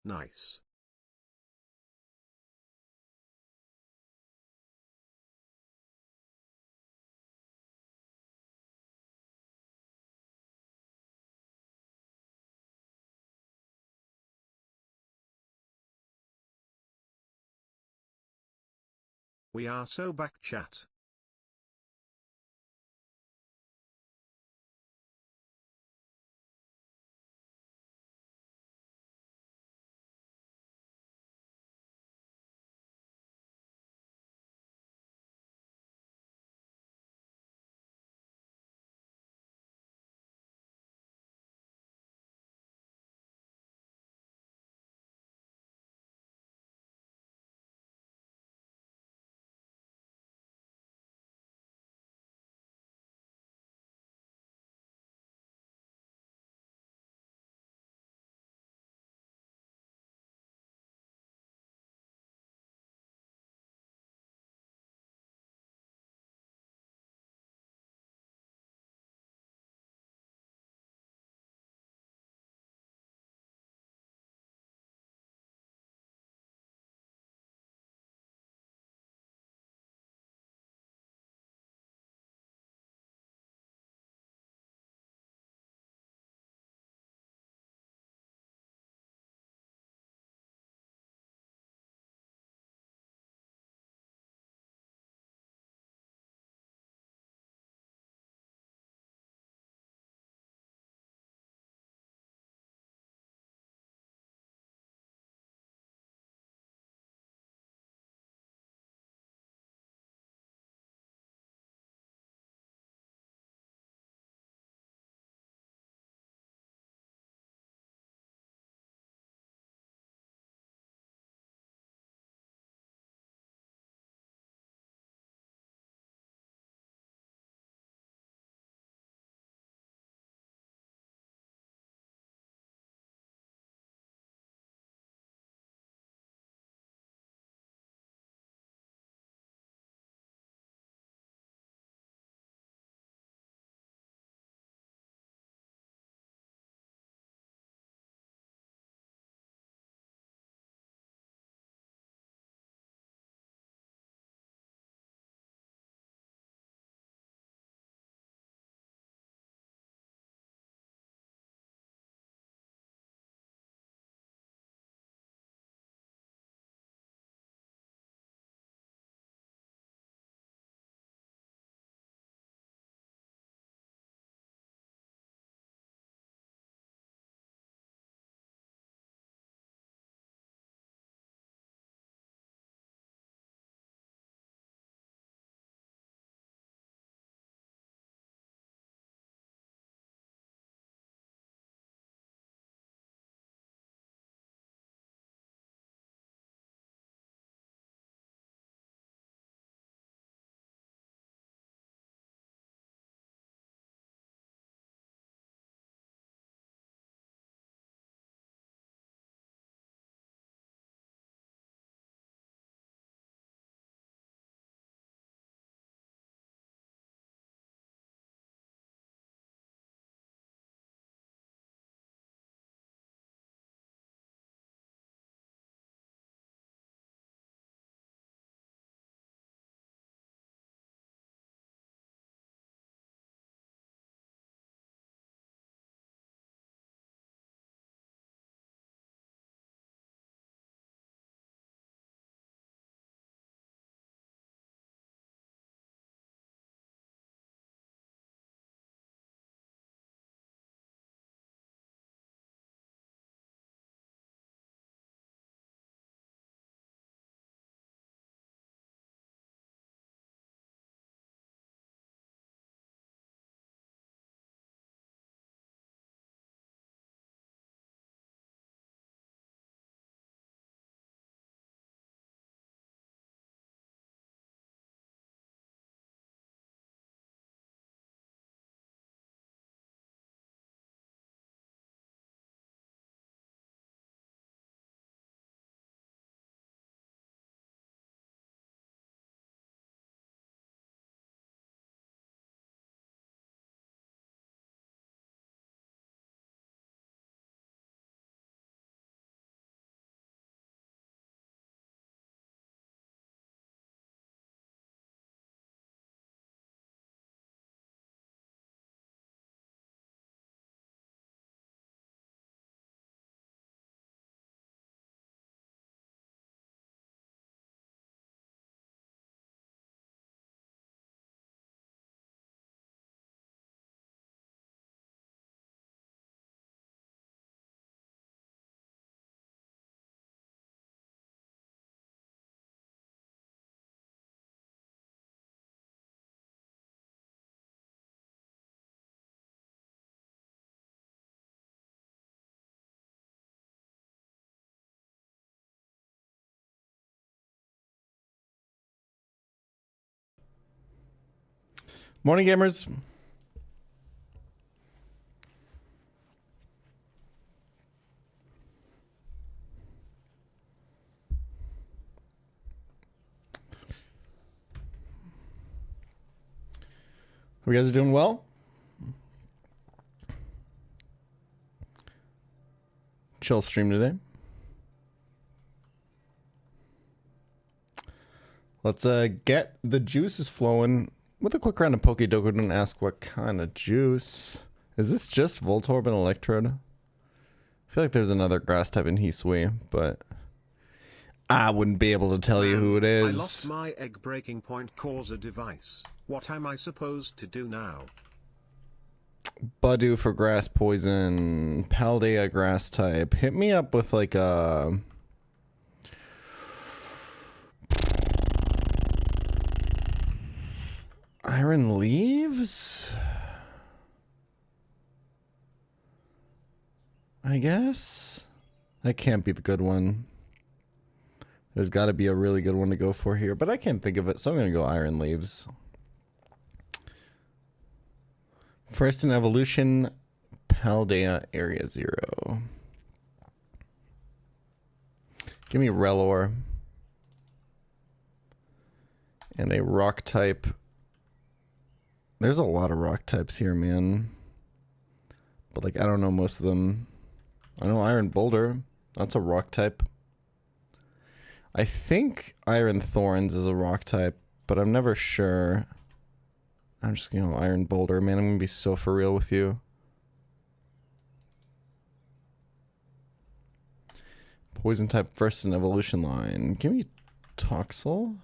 Nice. We are so back, chat. Morning, gamers. Hope you guys are doing well. Chill stream today. Let's get the juices flowing with a quick round of Pokedoku and ask what kind of juice. Is this just Voltorb and Electrode? I feel like there's another grass type in Hisui, but I wouldn't be able to tell you who it is. I lost my egg breaking point causer device. What am I supposed to do now? Budu for grass poison. Paldea grass type. Hit me up with like a... Iron Leaves? I guess? That can't be the good one. There's got to be a really good one to go for here, but I can't think of it, so I'm going to go Iron Leaves. First in evolution, Paldea Area 0. Give me Relor. And a rock type. There's a lot of rock types here, man. But like, I don't know most of them. I know Iron Boulder. That's a rock type. I think Iron Thorns is a rock type, but I'm never sure. I'm just, Iron Boulder. Man, I'm going to be so for real with you. Poison type first in evolution line. Give me Toxel.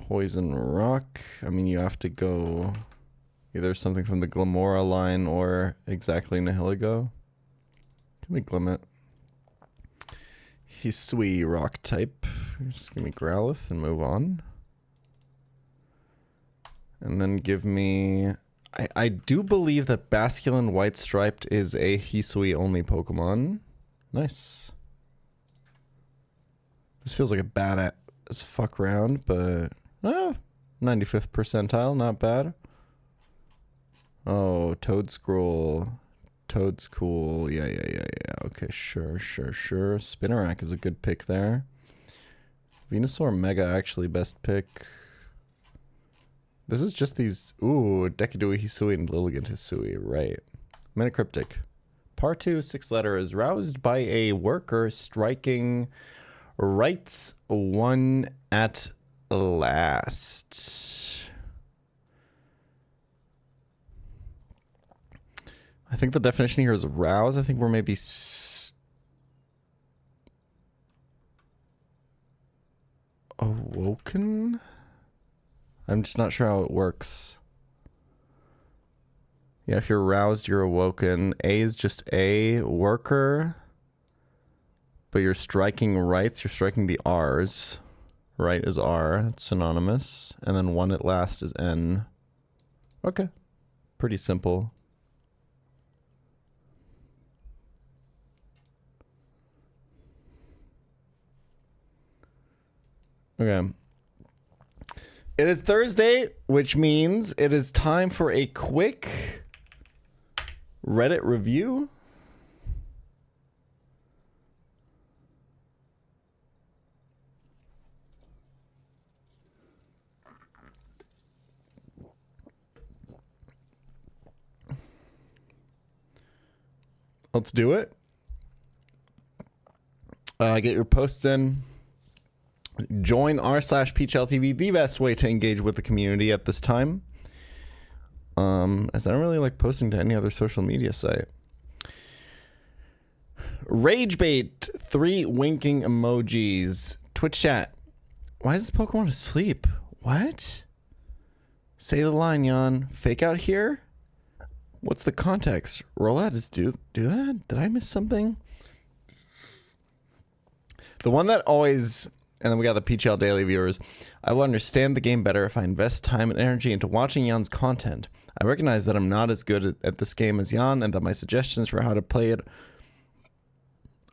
Poison rock. I mean, you have to go either something from the Glamora line or exactly Nihiligo. Give me Glimmet. Hisui rock type. Just give me Growlithe and move on. And then give me... I do believe that Basculin White Striped is a Hisui only Pokemon. Nice. This feels like a bad as fuck round, but... 95th percentile, not bad. Oh, Toedscroll. Toad's cool. Yeah. Okay, sure. Spinarak is a good pick there. Venusaur Mega actually best pick. This is just these... Ooh, Dekidui Hisui and Lilligant Hisui. Right. Metacryptic. Part 2, 6 letter, is roused by a worker striking rights one at last. I think the definition here is rouse. I think we're maybe... awoken? I'm just not sure how it works. Yeah, if you're roused, you're awoken. A is just a worker. But you're striking rights. You're striking the R's. Right is R. That's synonymous. And then one at last is N. Okay. Pretty simple. Okay. It is Thursday, which means it is time for a quick Reddit review. Let's do it. Get your posts in. Join r/pChal TV, the best way to engage with the community at this time. As I don't really like posting to any other social media site. Ragebait, 3 winking emojis. Twitch chat. Why is this Pokemon asleep? What? Say the line, Jan. Fake out here? What's the context? Roll out is do that? Did I miss something? The one that always... And then we got the pChal daily viewers. I will understand the game better if I invest time and energy into watching Jan's content. I recognize that I'm not as good at this game as Jan, and that my suggestions for how to play it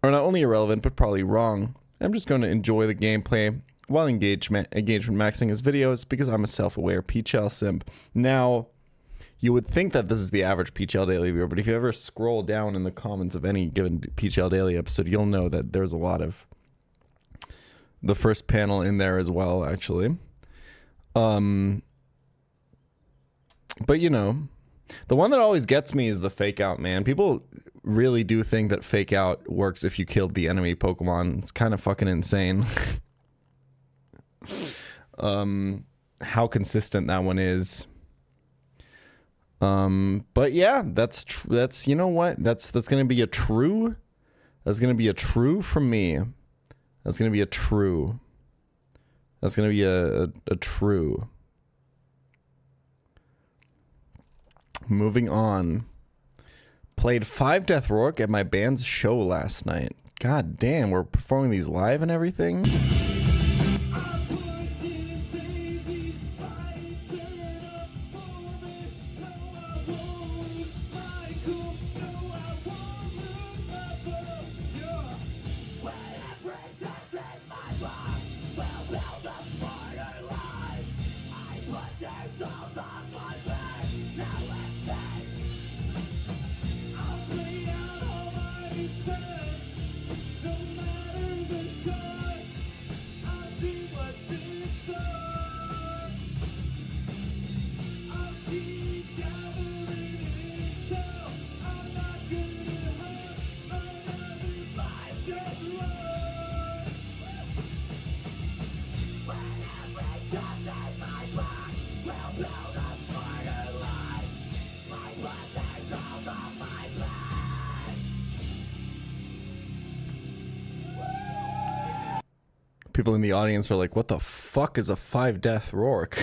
are not only irrelevant, but probably wrong. I'm just going to enjoy the gameplay while engagement maxing his videos because I'm a self-aware pChal simp. Now, you would think that this is the average pChal Daily viewer, but if you ever scroll down in the comments of any given pChal Daily episode, you'll know that there's a lot of the first panel in there as well, actually. But you know, the one that always gets me is the fake out, man. People really do think that fake out works if you killed the enemy Pokemon. It's kind of fucking insane. How consistent that one is. But yeah, that's you know what? That's gonna be a true. That's gonna be a true from me. That's gonna be a true. That's gonna be a true. Moving on. Played 5 Death Rourke at my band's show last night. God damn, we're performing these live and everything. People in the audience are like, what the fuck is a 5 Death Rourke?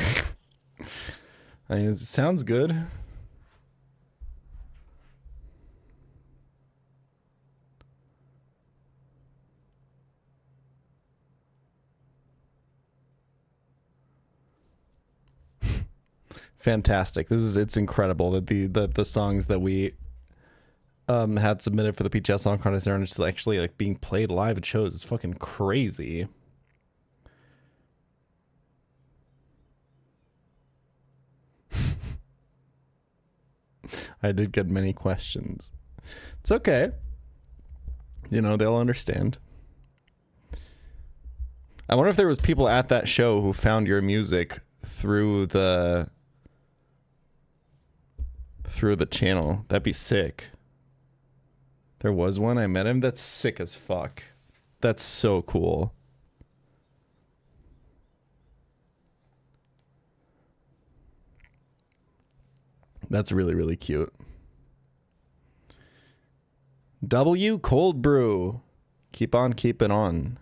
I mean, it sounds good. Fantastic. It's incredible that the songs that we had submitted for the pChal Song Contest are just actually like being played live at shows. It's fucking crazy. I did get many questions. It's okay. You know, they'll understand. I wonder if there was people at that show who found your music through the channel. That'd be sick. There was one. I met him. That's sick as fuck. That's so cool. That's really, really cute. W Cold Brew. Keep on keeping on.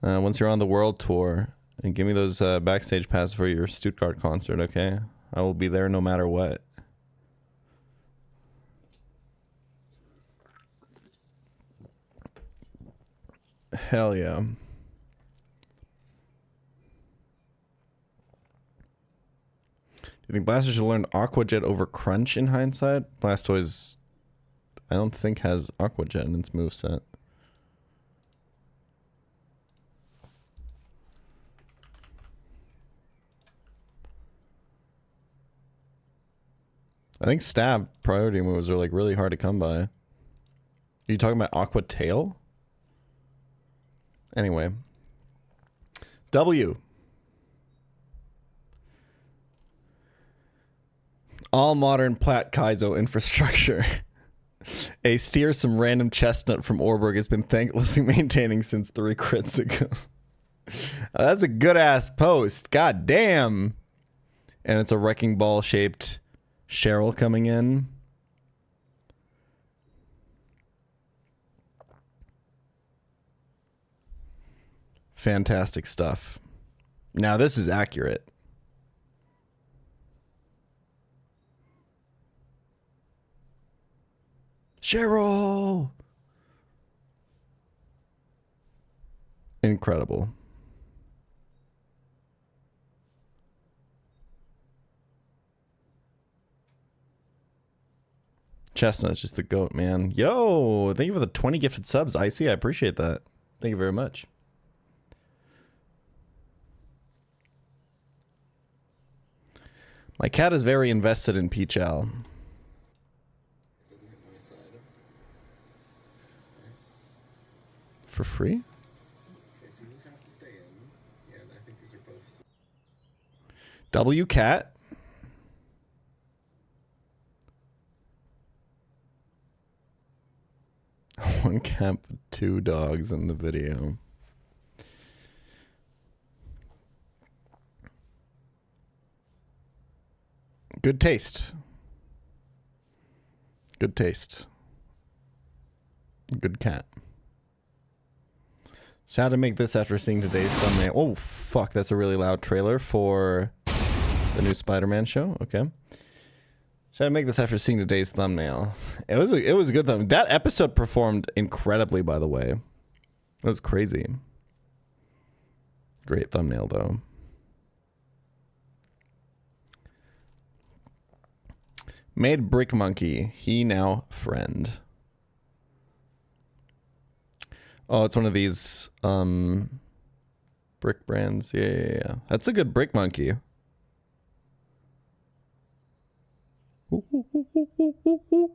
Once you're on the world tour, and give me those backstage passes for your Stuttgart concert, okay? I will be there no matter what. Hell yeah. Do you think Blastoise should learn Aqua Jet over Crunch in hindsight? Blastoise, I don't think, has Aqua Jet in its moveset. I think stab priority moves are like really hard to come by. Are you talking about Aqua Tail? Anyway. W. All modern Plat Kaizo infrastructure. A steer some random chestnut from Orberg has been thanklessly maintaining since 3 crits ago. That's a good ass post. God damn. And it's a wrecking ball shaped Cheryl coming in. Fantastic stuff. Now this is accurate. Cheryl! Incredible. Chestnut's just the goat, man. Yo, thank you for the 20 gifted subs, Icy. I appreciate that. Thank you very much. My cat is very invested in pChal. For free? W cat? One cat, 2 dogs in the video. Good taste. Good taste. Good cat. So how to make this after seeing today's thumbnail. Oh, fuck. That's a really loud trailer for the new Spider-Man show. Okay. So how to make this after seeing today's thumbnail. It was a good thumbnail. That episode performed incredibly, by the way. That was crazy. Great thumbnail, though. Made Brick Monkey. He now friend. Oh, it's one of these brick brands. Yeah. That's a good Brick Monkey. Ooh, ooh, ooh, ooh, ooh, ooh, ooh.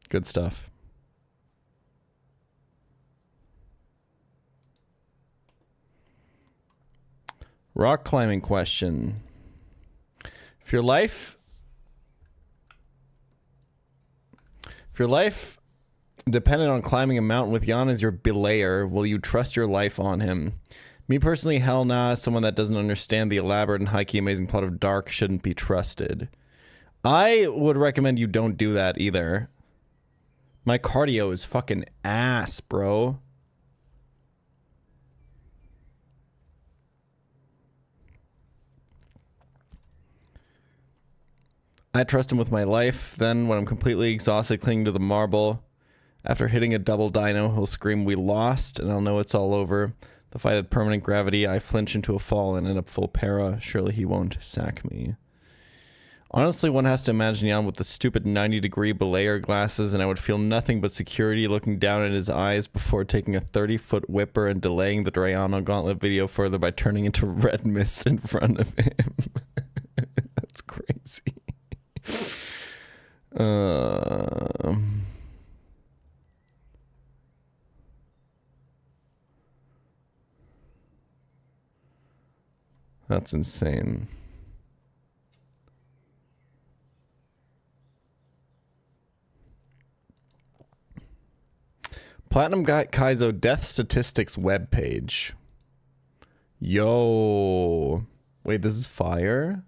Good stuff. Rock climbing question. If your life depended on climbing a mountain with Jan as your belayer, will you trust your life on him? Me personally, hell nah. Someone that doesn't understand the elaborate and high-key amazing plot of Dark shouldn't be trusted. I would recommend you don't do that either. My cardio is fucking ass, bro. I trust him with my life. Then, when I'm completely exhausted, clinging to the marble, after hitting a double dino, he'll scream, "We lost," and I'll know it's all over. The fight had permanent gravity. I flinch into a fall and end up full para. Surely he won't sack me. Honestly, one has to imagine Jan with the stupid 90-degree belayer glasses, and I would feel nothing but security looking down at his eyes before taking a 30-foot whipper and delaying the Drayano Gauntlet video further by turning into red mist in front of him. That's crazy. That's insane. Platinum Guy Kaizo Death Statistics webpage. Yo. Wait, this is fire?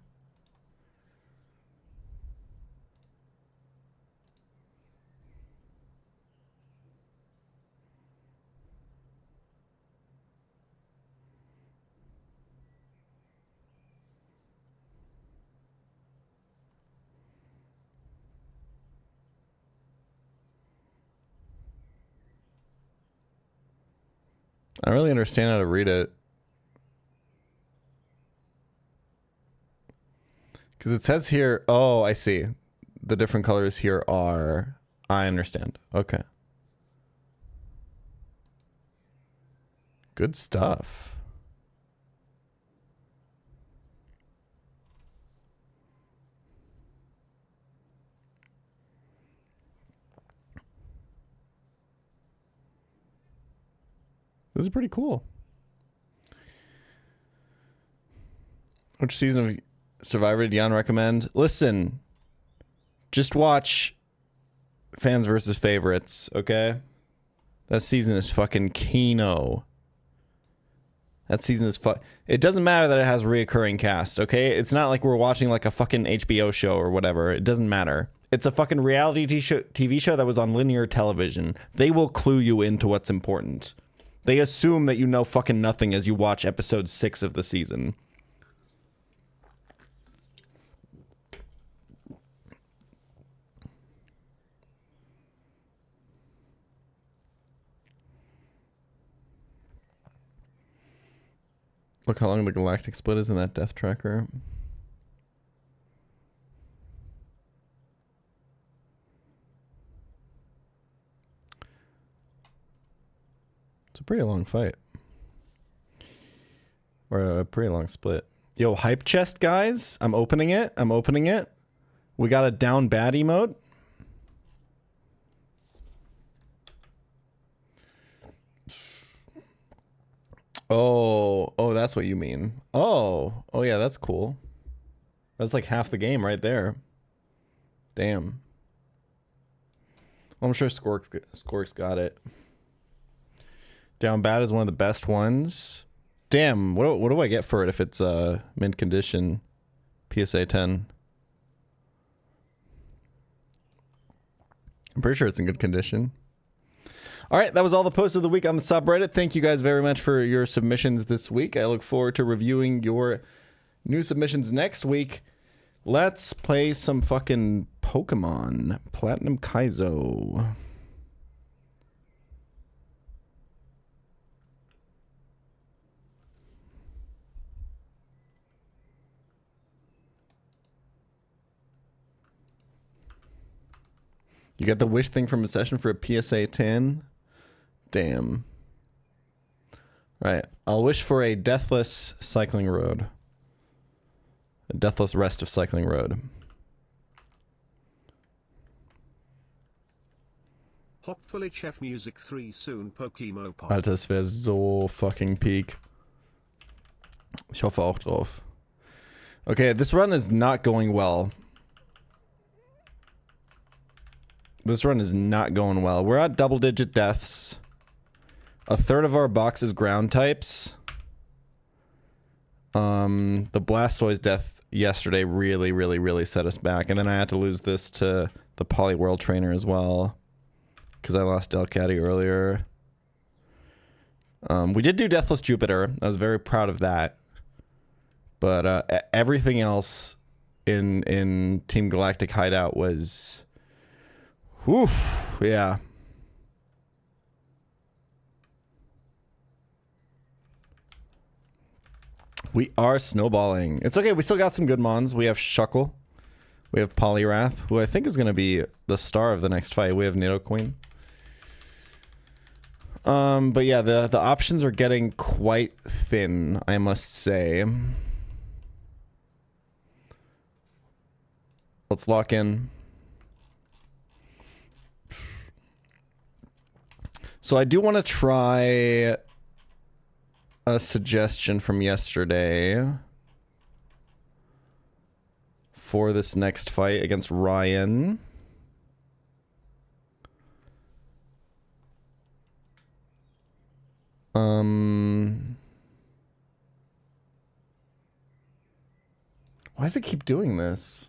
I don't really understand how to read it. Because it says here, oh, I see. The different colors here are, I understand. Okay. Good stuff. This is pretty cool. Which season of Survivor did Jan recommend? Listen, just watch Fans versus Favorites, okay? That season is fucking Kino. That season is it doesn't matter that it has reoccurring cast, okay? It's not like we're watching like a fucking HBO show or whatever. It doesn't matter. It's a fucking reality TV show that was on linear television. They will clue you into what's important. They assume that you know fucking nothing as you watch episode 6 of the season. Look how long the galactic split is in that death tracker. It's a pretty long fight. Or a pretty long split. Yo, hype chest, guys. I'm opening it. I'm opening it. We got a down bad emote. Oh, that's what you mean. Oh, yeah, that's cool. That's like half the game right there. Damn. I'm sure Skork's got it. Down bad is one of the best ones. Damn, what do I get for it if it's mint condition? PSA 10. I'm pretty sure it's in good condition. All right, that was all the posts of the week on the subreddit. Thank you guys very much for your submissions this week. I look forward to reviewing your new submissions next week. Let's play some fucking Pokemon. Platinum Kaizo. You got the wish thing from a session for a PSA 10? Damn. Right. I'll wish for a deathless cycling road. A deathless rest of cycling road. Hopefully Chef Music 3 soon Pokemon Pop. Alter, das wäre so fucking peak. Ich hoffe auch drauf. Okay, this run is not going well. This run is not going well. We're at double-digit deaths. A third of our box is ground types. The Blastoise death yesterday really set us back. And then I had to lose this to the Poliwhirl trainer as well. Because I lost Delcatty earlier. We did do Deathless Jupiter. I was very proud of that. But everything else in Team Galactic Hideout was... Oof, yeah. We are snowballing. It's okay, we still got some good mons. We have Shuckle. We have Poliwrath, who I think is going to be the star of the next fight. We have Nidoqueen. But yeah, the options are getting quite thin, I must say. Let's lock in. So I do want to try a suggestion from yesterday for this next fight against Ryan. Why does it keep doing this?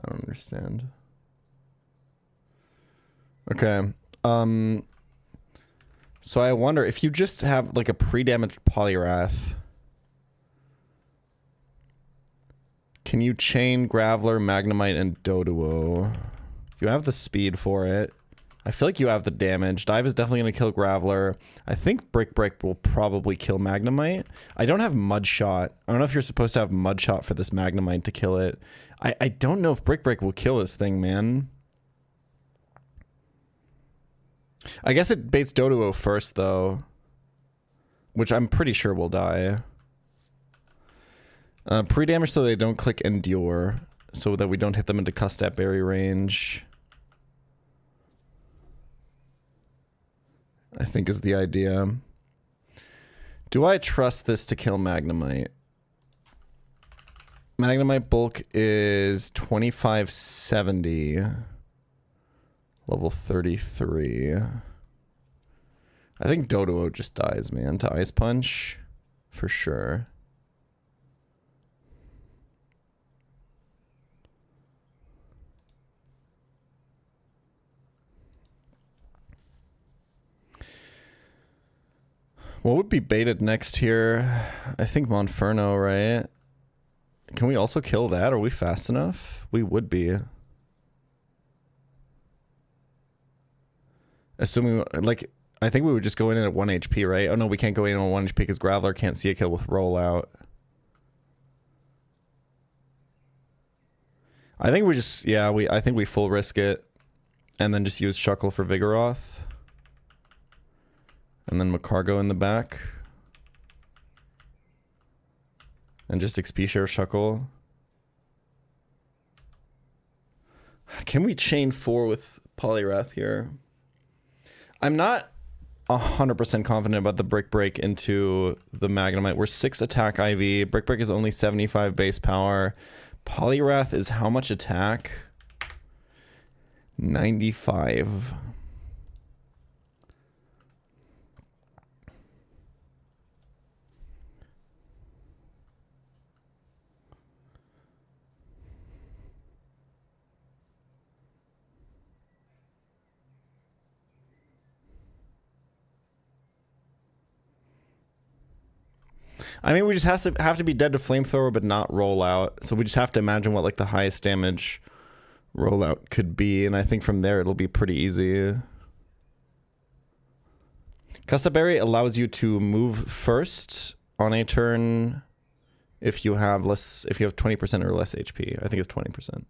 I don't understand. Okay. So I wonder if you just have like a pre-damaged Poliwrath, can you chain Graveler, Magnemite, and Doduo? You have the speed for it. I feel like you have the damage. Dive is definitely going to kill Graveler. I think Brick Break will probably kill Magnemite. I don't have Mud Shot. I don't know if you're supposed to have Mud Shot for this Magnemite to kill it. I don't know if Brick Break will kill this thing, man. I guess it baits Doduo first, though. Which I'm pretty sure will die. Pre-damage so they don't click Endure. So that we don't hit them into Custat Berry range. I think is the idea. Do I trust this to kill Magnemite? Magnemite bulk is 2570. Level 33. I think Doduo just dies, man, to Ice Punch. For sure. What would be baited next here? I think Monferno, right? Can we also kill that? Are we fast enough? We would be. Assuming, like, I think we would just go in at 1 HP, right? Oh no, we can't go in on 1 HP because Graveler can't see a kill with Rollout. I think we just, yeah, I think we full risk it and then just use Shuckle for Vigoroth. And then Macargo in the back. And just XP share Shuckle. Can we chain 4 with Poliwrath here? I'm not 100% confident about the Brick Break into the Magnemite. We're 6 attack IV. Brick Break is only 75 base power. Poliwrath is how much attack? 95. I mean, we just have to be dead to Flamethrower, but not roll out. So we just have to imagine what like the highest damage rollout could be, and I think from there it'll be pretty easy. Custaberry allows you to move first on a turn if you have 20% or less HP. I think it's 20%.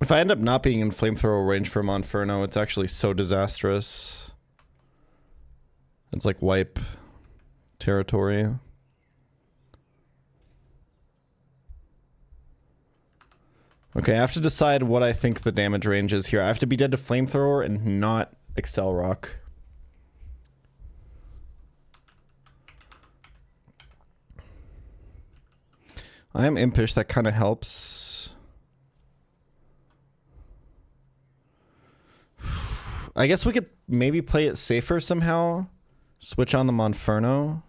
If I end up not being in Flamethrower range for Monferno, it's actually so disastrous. It's like wipe territory. Okay, I have to decide what I think the damage range is here. I have to be dead to Flamethrower and not Excel Rock. I am impish, that kind of helps. I guess we could maybe play it safer somehow. Switch on the Monferno.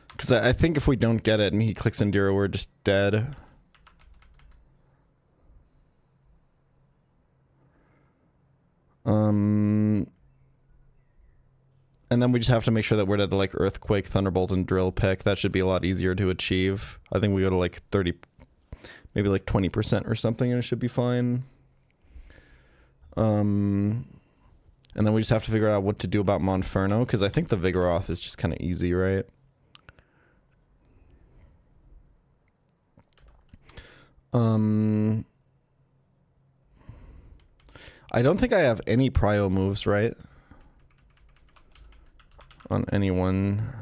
Because I think if we don't get it and he clicks Enduro, we're just dead. And then we just have to make sure that we're dead to like Earthquake, Thunderbolt, and Drill Pick. That should be a lot easier to achieve. I think we go to like 30, maybe like 20% or something, and it should be fine. And then we just have to figure out what to do about Monferno, because I think the Vigoroth is just kind of easy, right? I don't think I have any prio moves, right? On anyone.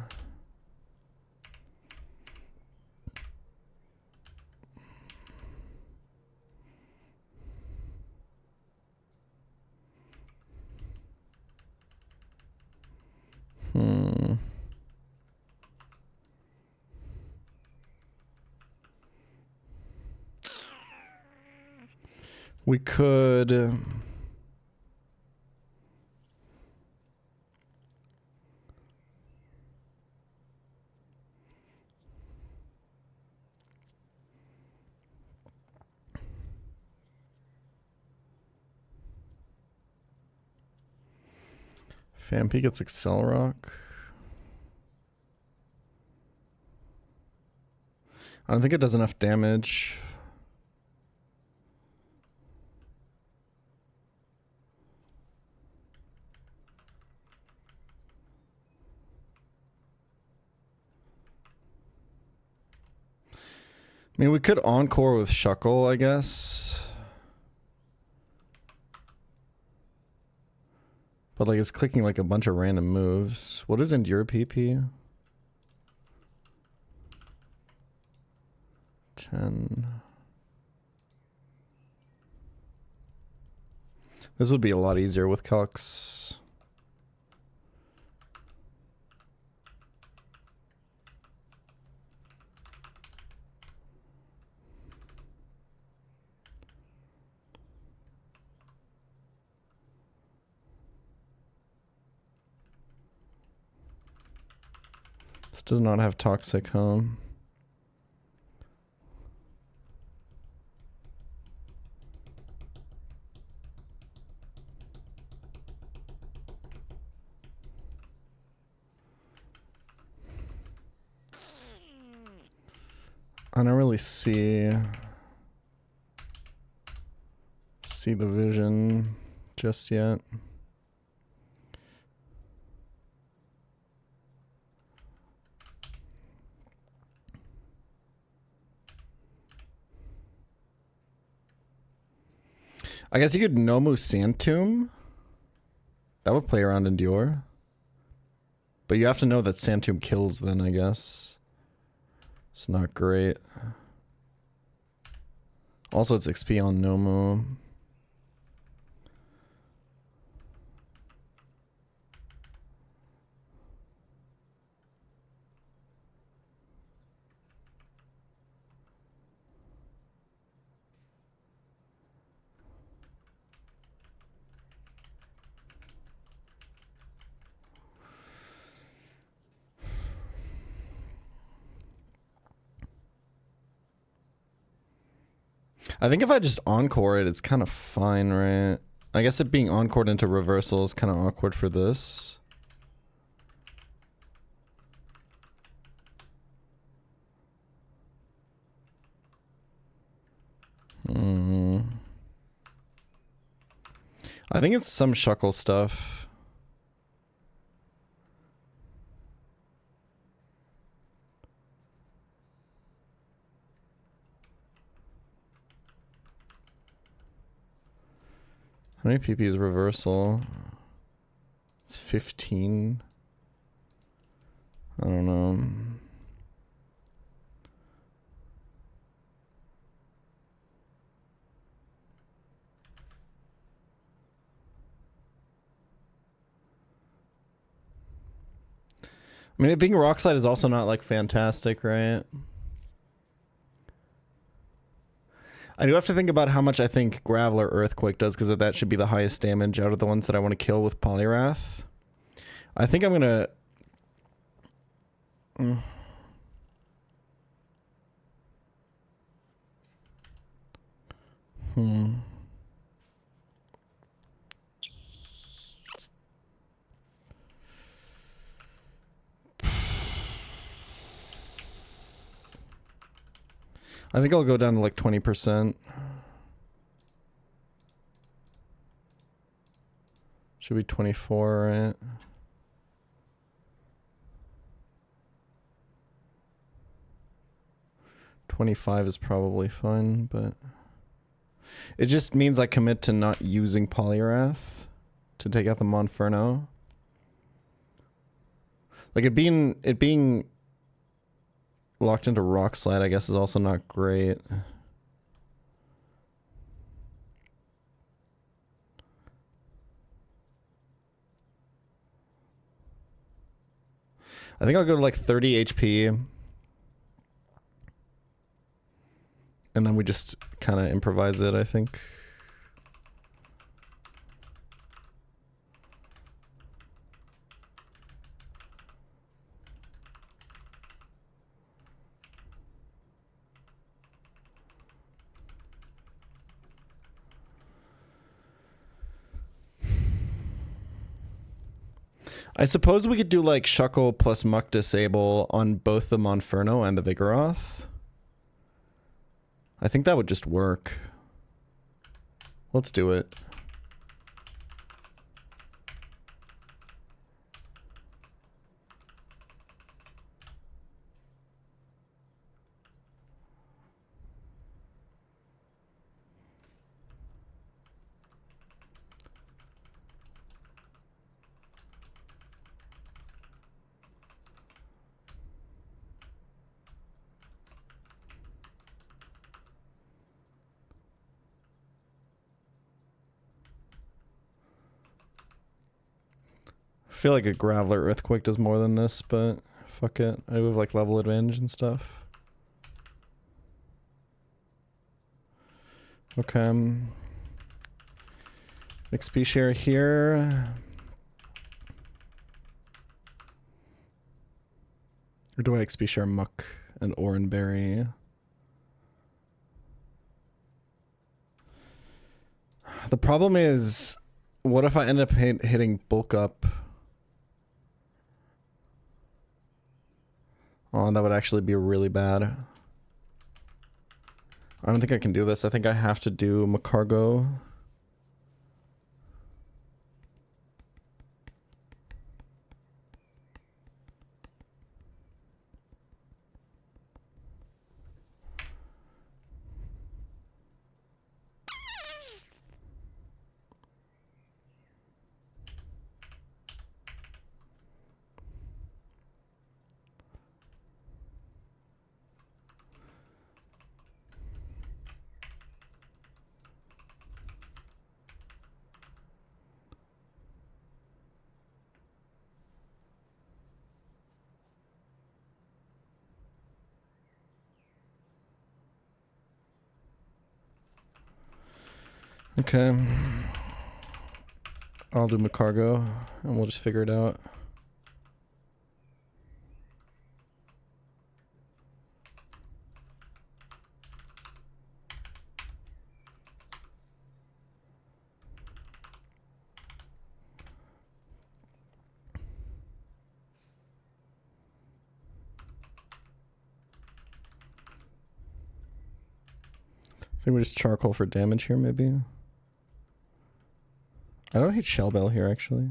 We could... Fampi gets Accelerock. I don't think it does enough damage. I mean, we could Encore with Shuckle, I guess. But like it's clicking like a bunch of random moves. What is Endure PP? 10. This would be a lot easier with Calcs. does not have toxic, huh? I don't really see the vision just yet. I guess you could Nomu Sand Tomb. That would play around Endure. But you have to know that Sand Tomb kills then, I guess. It's not great. Also, it's XP on Nomu. I think if I just encore it, it's kind of fine, right? I guess it being encored into reversal is kind of awkward for this. I think it's some Shuckle stuff. How many PP is reversal? It's 15. I don't know. I mean, it being rock slide is also not like fantastic, right? I do have to think about how much I think Gravel or Earthquake does, because that should be the highest damage out of the ones that I want to kill with Polyrath. I think I'm gonna... I think I'll go down to like 20%. Should be 24, right? $25 is probably fine, but it just means I commit to not using Polyrath to take out the Monferno. Like it being locked into Rock Slide, I guess, is also not great. I think I'll go to like 30 HP. And then we just kind of improvise it, I think. I suppose we could do like Shuckle plus Muck Disable on both the Monferno and the Vigoroth. I think that would just work. Let's do it. I feel like a Graveler Earthquake does more than this, but fuck it. I have like level advantage and stuff. Okay. XP share here. do I XP share Muck and Oranberry? The problem is, what if I end up hitting bulk up? Oh, that would actually be really bad. I don't think I can do this. I think I have to do Macargo. Okay. I'll do Macargo and we'll just figure it out. I think we just charcoal for damage here, maybe. I don't hate Shellbell here, actually.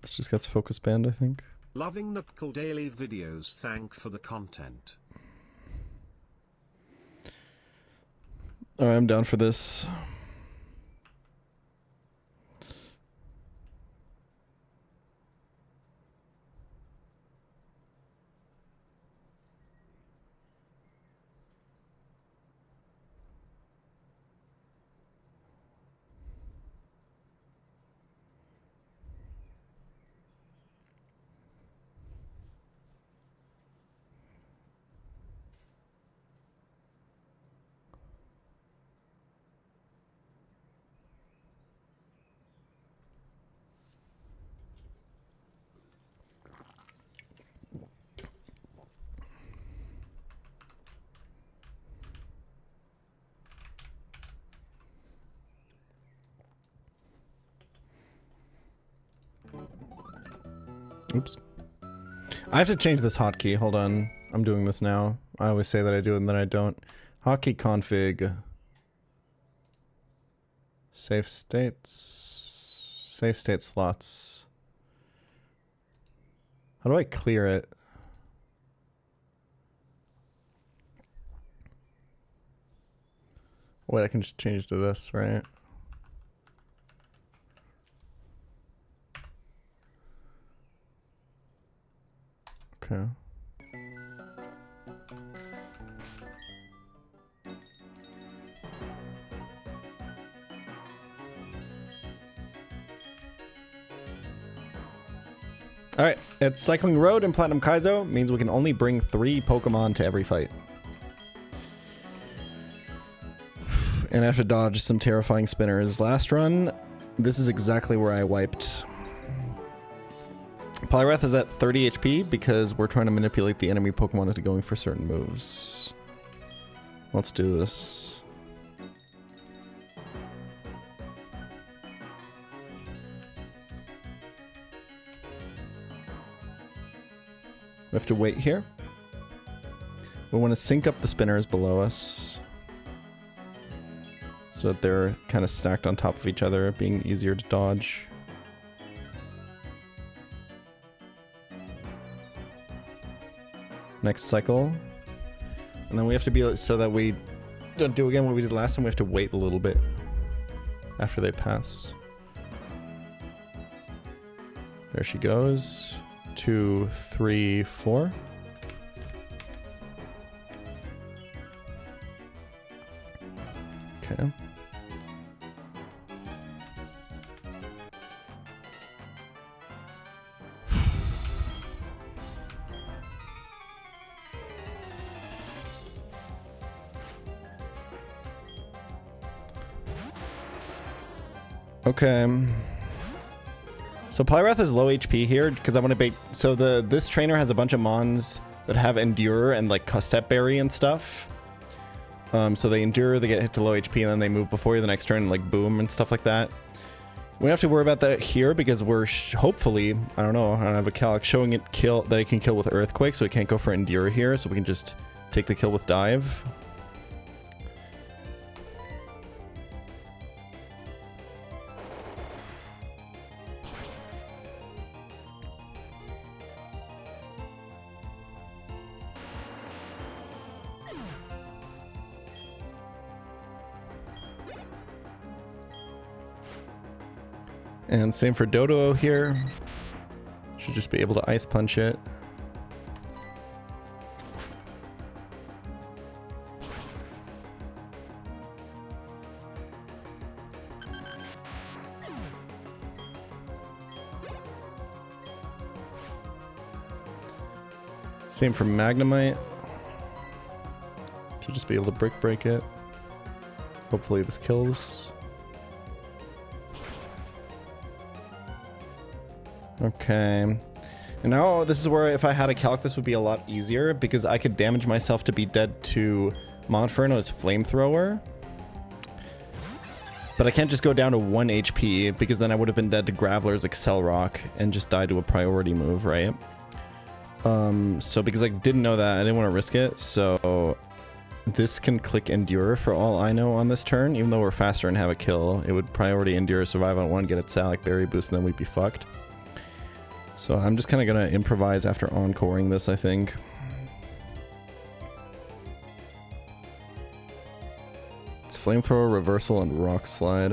This just gets focus banned, I think. Loving the pChal daily videos. Thank for the content. Alright, I'm down for this. Oops. I have to change this hotkey. Hold on. I'm doing this now. I always say that I do it and then I don't. Hotkey config. Safe states. Safe state slots. How do I clear it? Wait, I can just change to this, right? Okay. Alright, it's Cycling Road and Platinum Kaizo. Means we can only bring 3 Pokemon to every fight. And I have to dodge some terrifying spinners. Last run, this is exactly where I wiped. Poliwrath is at 30 HP because we're trying to manipulate the enemy Pokemon into going for certain moves. Let's do this. We have to wait here. We want to sync up the spinners below us so that they're kind of stacked on top of each other, being easier to dodge. Next cycle. And then we have to be so that we don't do again what we did last time. We have to wait a little bit after they pass. There she goes. 2, 3, 4. Okay. So So Polyrath is low HP here because I want to bait. So this trainer has a bunch of mons that have Endure and like Custep Berry and stuff. So they endure, they get hit to low HP, and then they move before you the next turn and like boom and stuff like that. We don't have to worry about that here because we're hopefully, I don't know, I don't have a calc showing it that it can kill with Earthquake, so it can't go for Endure here, so we can just take the kill with Dive. And same for Dodo here. Should just be able to Ice Punch it. Same for Magnemite. Should just be able to Brick Break it. Hopefully this kills. Okay. And now this is where if I had a calc this would be a lot easier because I could damage myself to be dead to Monferno's Flamethrower. But I can't just go down to 1 HP because then I would have been dead to Graveler's Accel Rock and just died to a priority move, right? So because I didn't know that, I didn't want to risk it, so this can click Endure for all I know on this turn. Even though we're faster and have a kill, it would priority Endure, survive on 1, get its Salac Berry boost, and then we'd be fucked. So I'm just kind of going to improvise after encoring this, I think. It's Flamethrower, Reversal, and Rock Slide.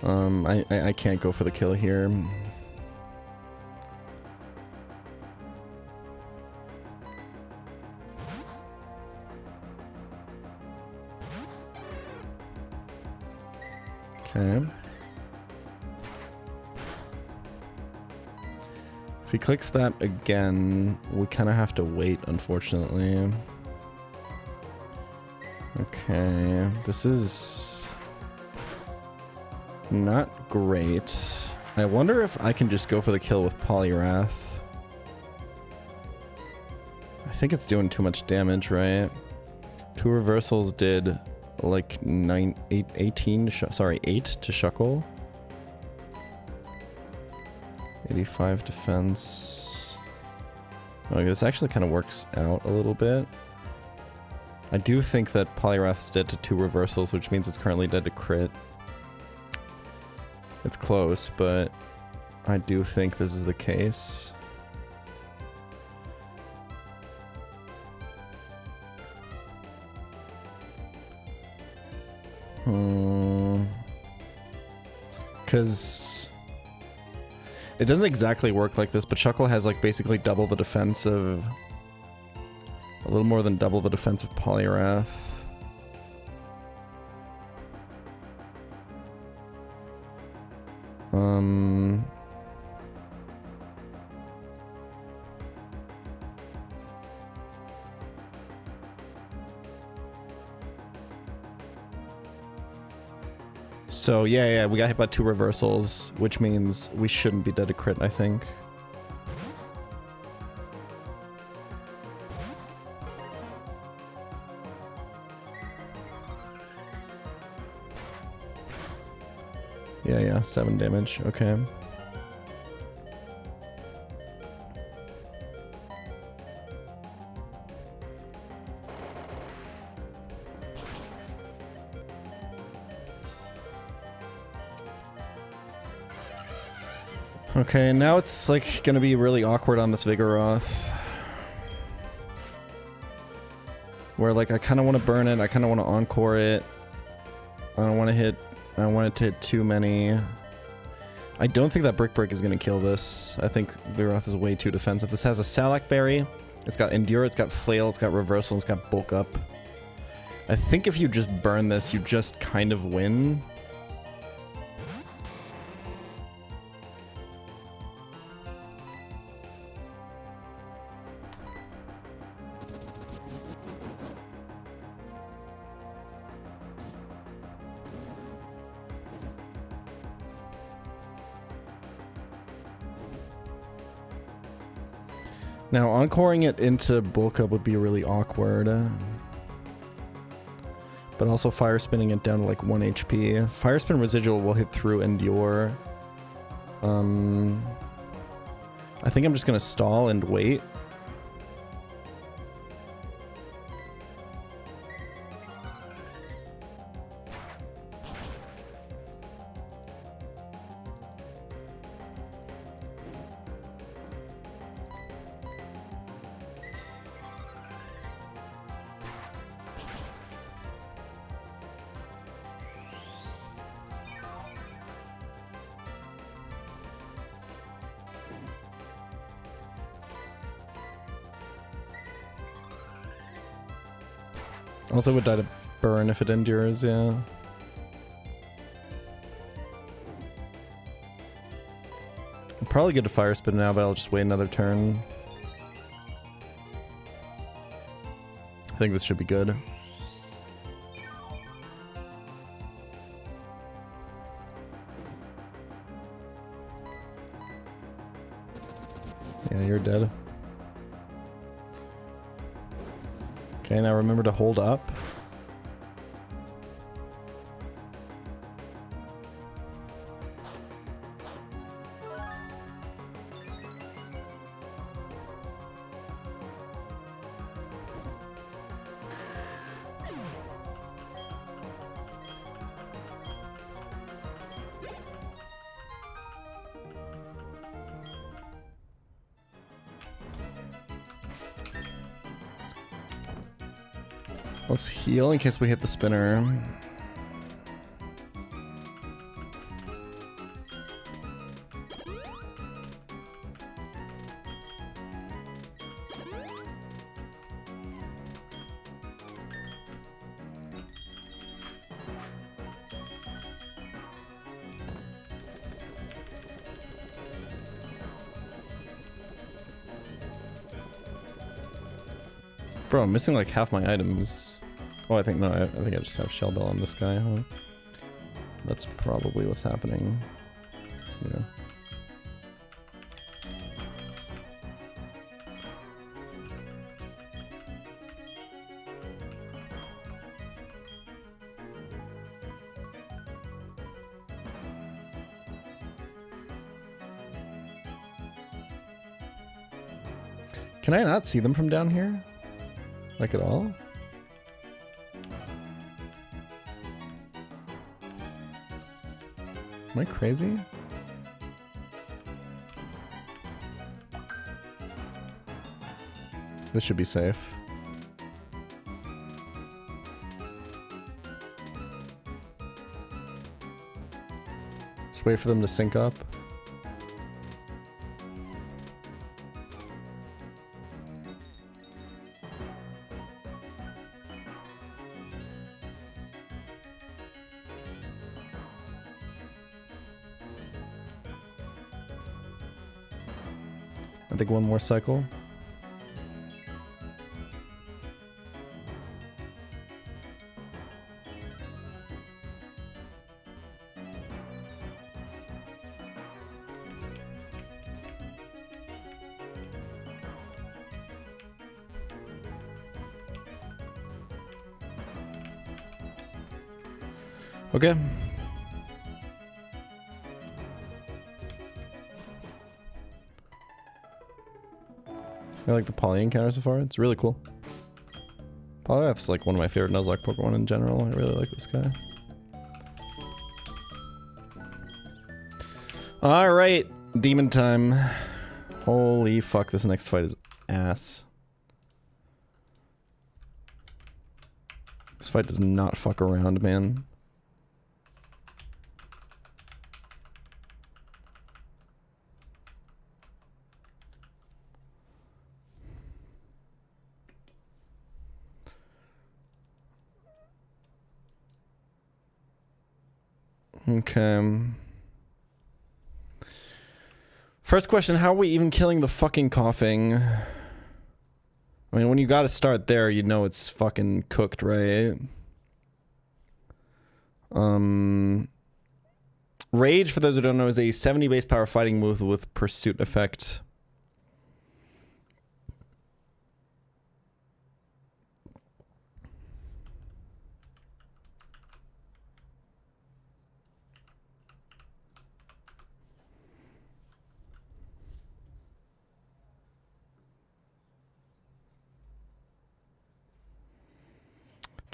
I can't go for the kill here. Okay. If he clicks that again, we kind of have to wait, unfortunately. Okay, this is not great. I wonder if I can just go for the kill with Polyrath. I think it's doing too much damage, right? 2 reversals did like 8 to Shuckle. 85 defense. Okay, this actually kind of works out a little bit. I do think that Polyrath is dead to 2 reversals, which means it's currently dead to crit. It's close, but I do think this is the case. Because it doesn't exactly work like this, but Shuckle has like basically double the defense of... a little more than double the defense of Polyrath. So yeah, we got hit by 2 reversals, which means we shouldn't be dead to crit, I think. Yeah, 7 damage, okay. Okay, now it's like gonna be really awkward on this Vigoroth. Where like I kinda wanna burn it, I kinda wanna encore it. I don't want it to hit too many. I don't think that Brick Break is gonna kill this. I think Vigoroth is way too defensive. This has a Salac Berry, it's got Endure, it's got Flail, it's got Reversal, it's got Bulk Up. I think if you just burn this, you just kind of win. Now, encoring it into bulk up would be really awkward. But also fire spinning it down to like 1 HP. Fire spin residual will hit through Endure. I think I'm just gonna stall and wait. Also would die to burn if it endures, yeah. I'm probably good to fire spin now, but I'll just wait another turn. I think this should be good. Yeah, you're dead. Okay, now remember to hold up. Let's heal in case we hit the spinner. Bro, I'm missing like half my items. Oh, I think no, I think I just have Shell Bell on this guy, huh? That's probably what's happening. Yeah. Can I not see them from down here? Like at all? Am I crazy? This should be safe. Just wait for them to sync up. I think one more cycle. Okay. I like the Poly encounter so far. It's really cool. Polymath's like one of my favorite Nuzlocke Pokemon in general. I really like this guy. Alright, demon time. Holy fuck, this next fight is ass. This fight does not fuck around, man. Okay. First question, how are we even killing the fucking coughing? I mean, when you gotta start there, you know it's fucking cooked, right? Rage, for those who don't know, is a 70 base power fighting move with pursuit effect.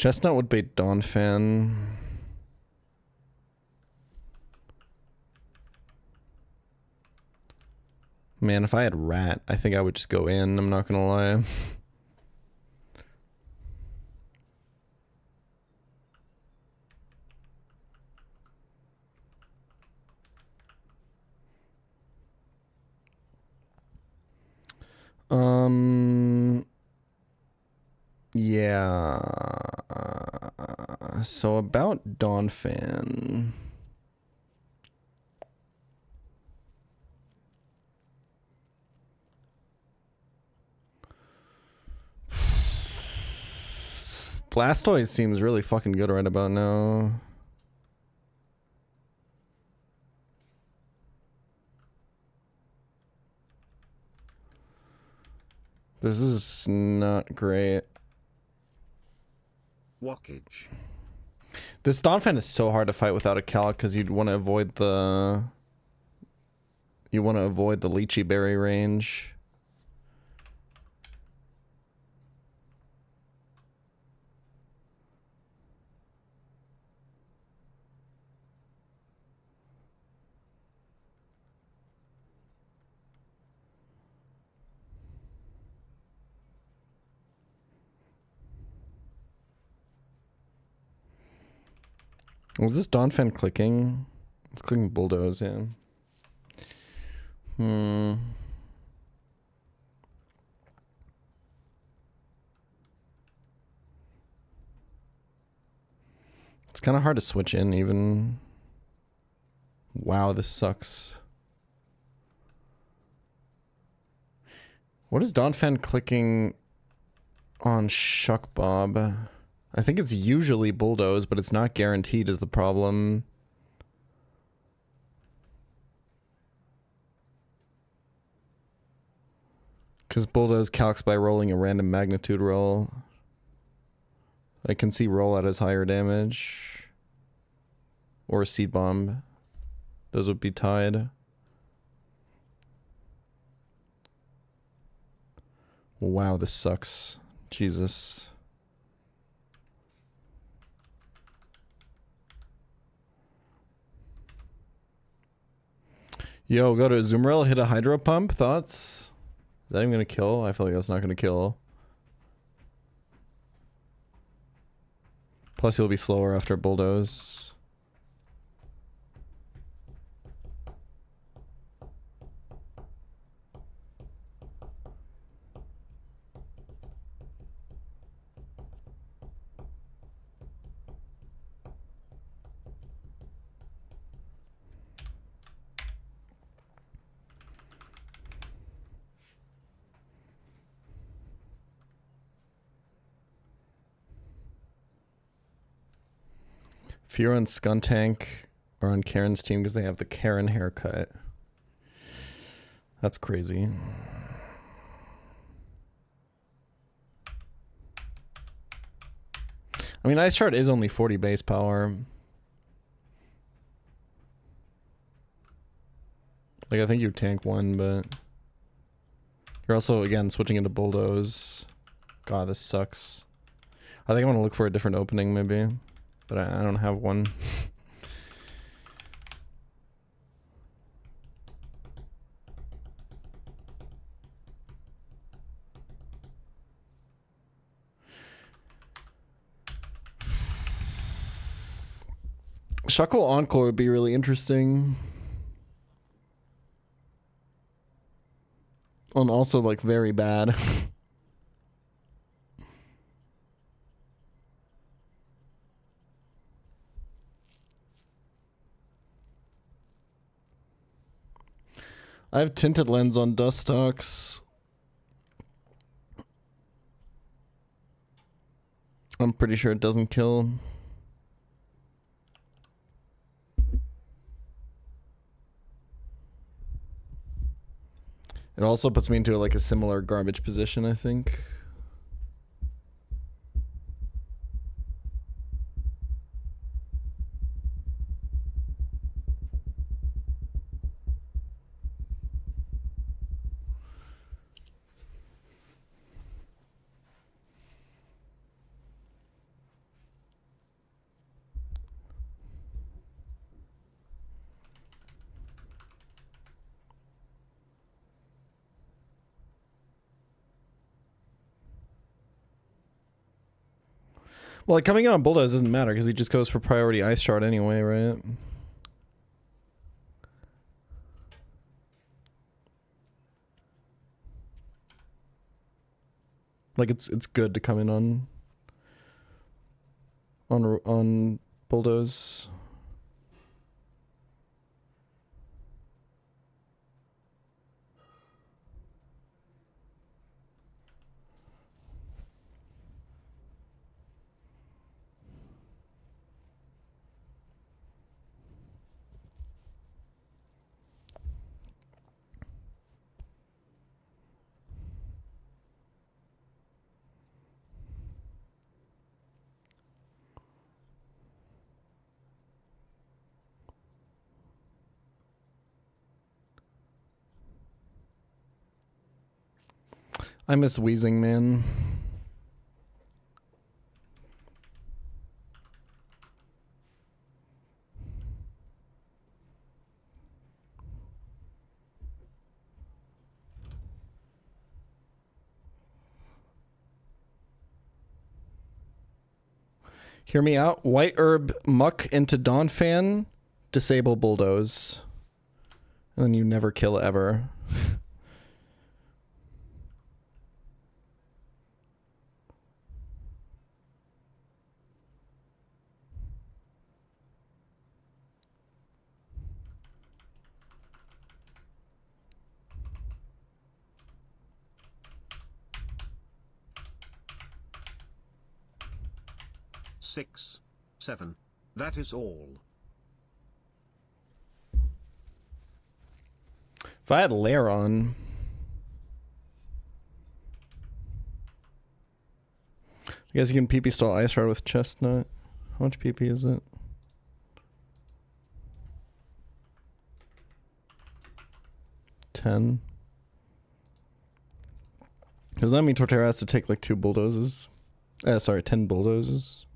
Chestnut would bait Donphan. Man, if I had Rat, I think I would just go in, I'm not gonna lie. Yeah. So about Donphan. Blastoise seems really fucking good right about now. This is not great. Walkage. This Donphan is so hard to fight without a calc because you'd want to avoid the... You want to avoid the Lychee Berry range. Was this Donphan clicking? It's clicking Bulldoze, yeah. It's kind of hard to switch in even. Wow, this sucks. What is Donphan clicking on Shuck Bob? I think it's usually Bulldoze, but it's not guaranteed is the problem. Because Bulldoze calcs by rolling a random magnitude roll. I can see Rollout has higher damage. Or a Seed Bomb. Those would be tied. Wow, this sucks. Jesus. Yo, go to Azumarill, hit a Hydro Pump. Thoughts? Is that even gonna kill? I feel like that's not gonna kill. Plus he'll be slower after Bulldoze. Fear and Skuntank are on Karen's team because they have the Karen haircut. That's crazy. I mean, Ice Shard is only 40 base power. Like, I think you tank one, but... You're also, again, switching into Bulldoze. God, this sucks. I think I'm gonna look for a different opening, maybe. But I don't have one. Shuckle Encore would be really interesting. And also, like, very bad. I have Tinted Lens on Dustox. I'm pretty sure it doesn't kill. It also puts me into like a similar garbage position, I think. Well, like coming out on Bulldoze doesn't matter because he just goes for priority ice shard anyway, right? Like it's good to come in on Bulldoze. I miss wheezing, man. Hear me out. White herb muck into Dawn Fan, disable Bulldoze. And then you never kill ever. Six, 7. That is all. If I had Lair on... I guess you can PP stall Ice Shard with Chestnut. How much PP is it? 10. Does that mean Torterra has to take like 2 bulldozes? Sorry, 10 bulldozes.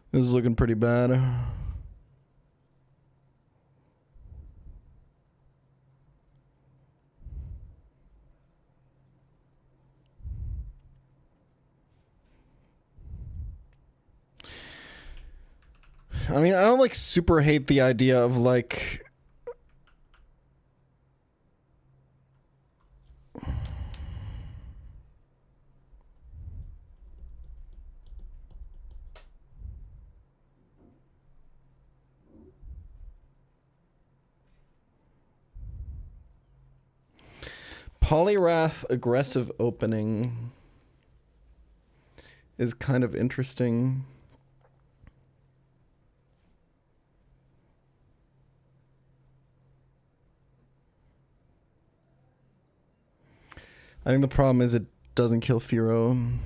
This is looking pretty bad. I mean, I don't like super hate the idea of like Polyrath aggressive opening is kind of interesting. I think the problem is it doesn't kill Firo.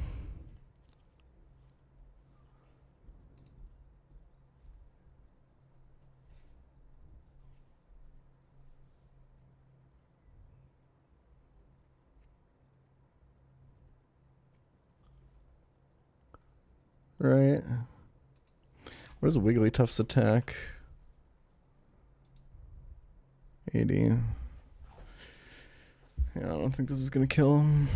Right. What is Wigglytuff's attack? 80. Yeah, I don't think this is gonna kill him.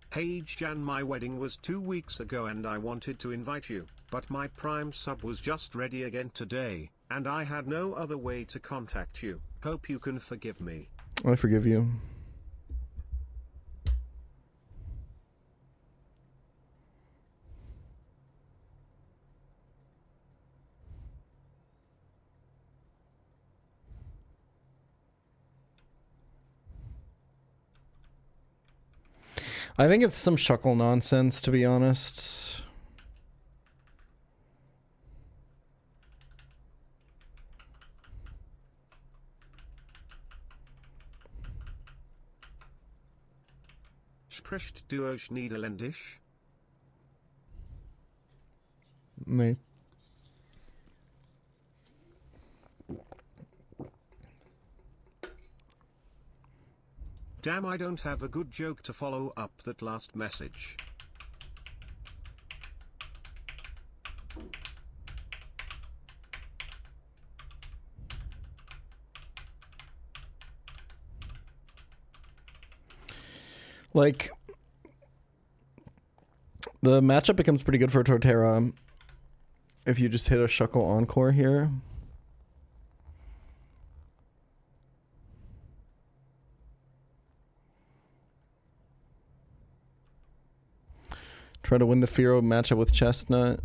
Hey Jan, my wedding was 2 weeks ago and I wanted to invite you, but my Prime sub was just ready again today. and I had no other way to contact you. Hope you can forgive me. I forgive you. I think it's some Shuckle nonsense, to be honest. Spricht du euch Niederländisch? Nee. Damn, I don't have a good joke to follow up that last message. Like, the matchup becomes pretty good for Torterra if you just hit a Shuckle Encore here. Try to win the Fearow matchup with Chestnut.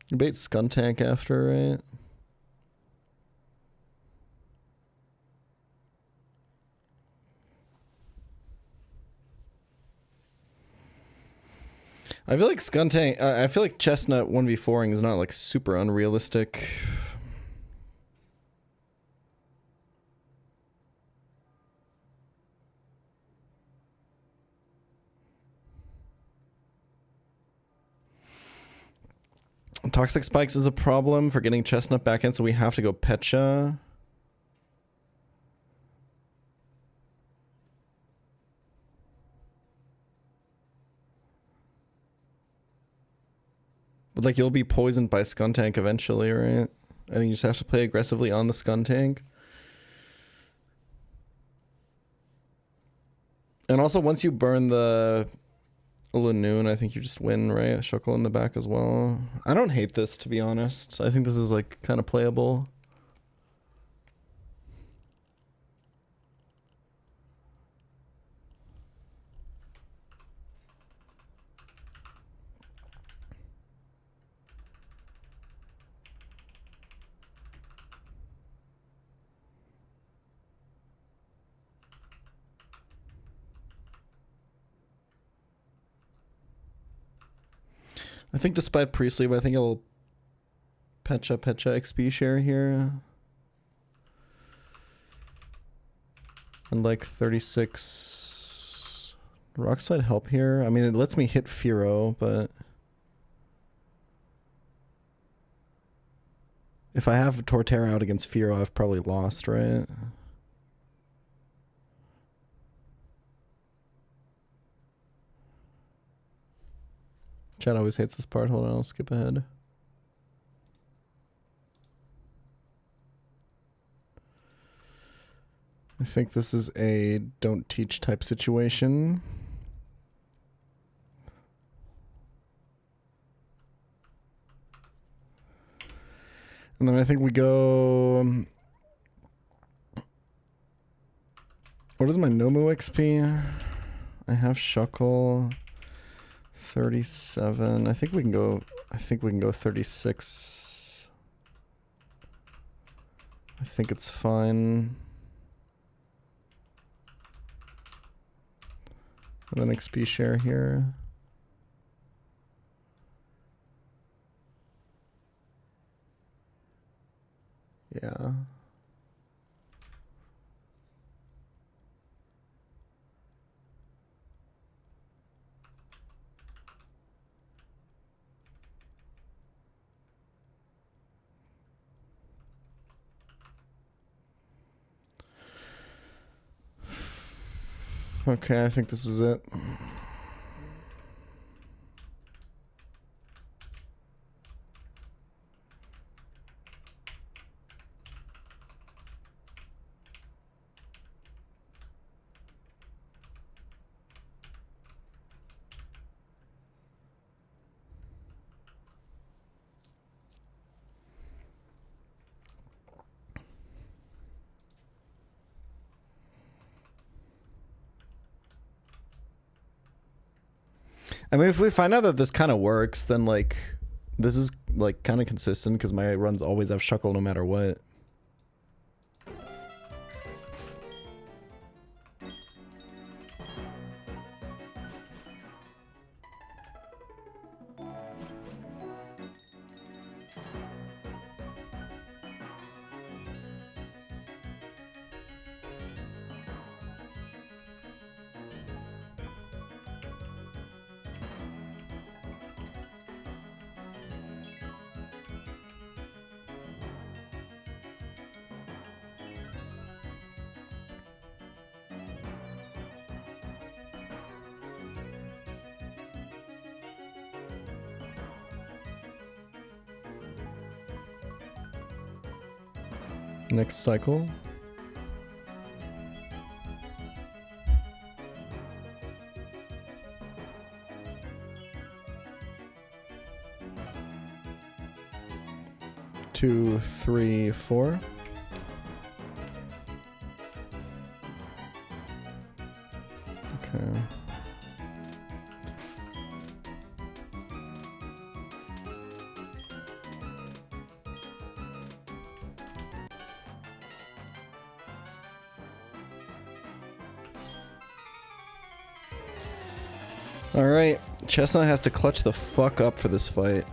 You bait Skuntank after, right? I feel like Skuntank, I feel like Chestnut 1v4ing is not like super unrealistic. Toxic Spikes is a problem for getting Chestnut back in, so we have to go Pecha. But like, you'll be poisoned by Skuntank eventually, right? I think you just have to play aggressively on the Skuntank. And also, once you burn the Lanoon, I think you just win, right? Shuckle in the back as well. I don't hate this, to be honest. I think this is like kind of playable. I think despite pre-sleep, I think I'll Pecha XP share here. And like 36 Rockslide help here. I mean, it lets me hit Fearow, but if I have Torterra out against Fearow, I've probably lost, right? Chat always hates this part. Hold on, I'll skip ahead. I think this is a don't teach type situation. And then I think we go... what is my Nomu XP? I have Shuckle. 37. I think we can go 36. I think it's fine. And then XP share here. Yeah. Okay, I think this is it. I mean, if we find out that this kind of works, then like this is like kind of consistent because my runs always have Shuckle no matter what. Next cycle. Two, three, four. Okay. Alright, Chestnut has to clutch the fuck up for this fight.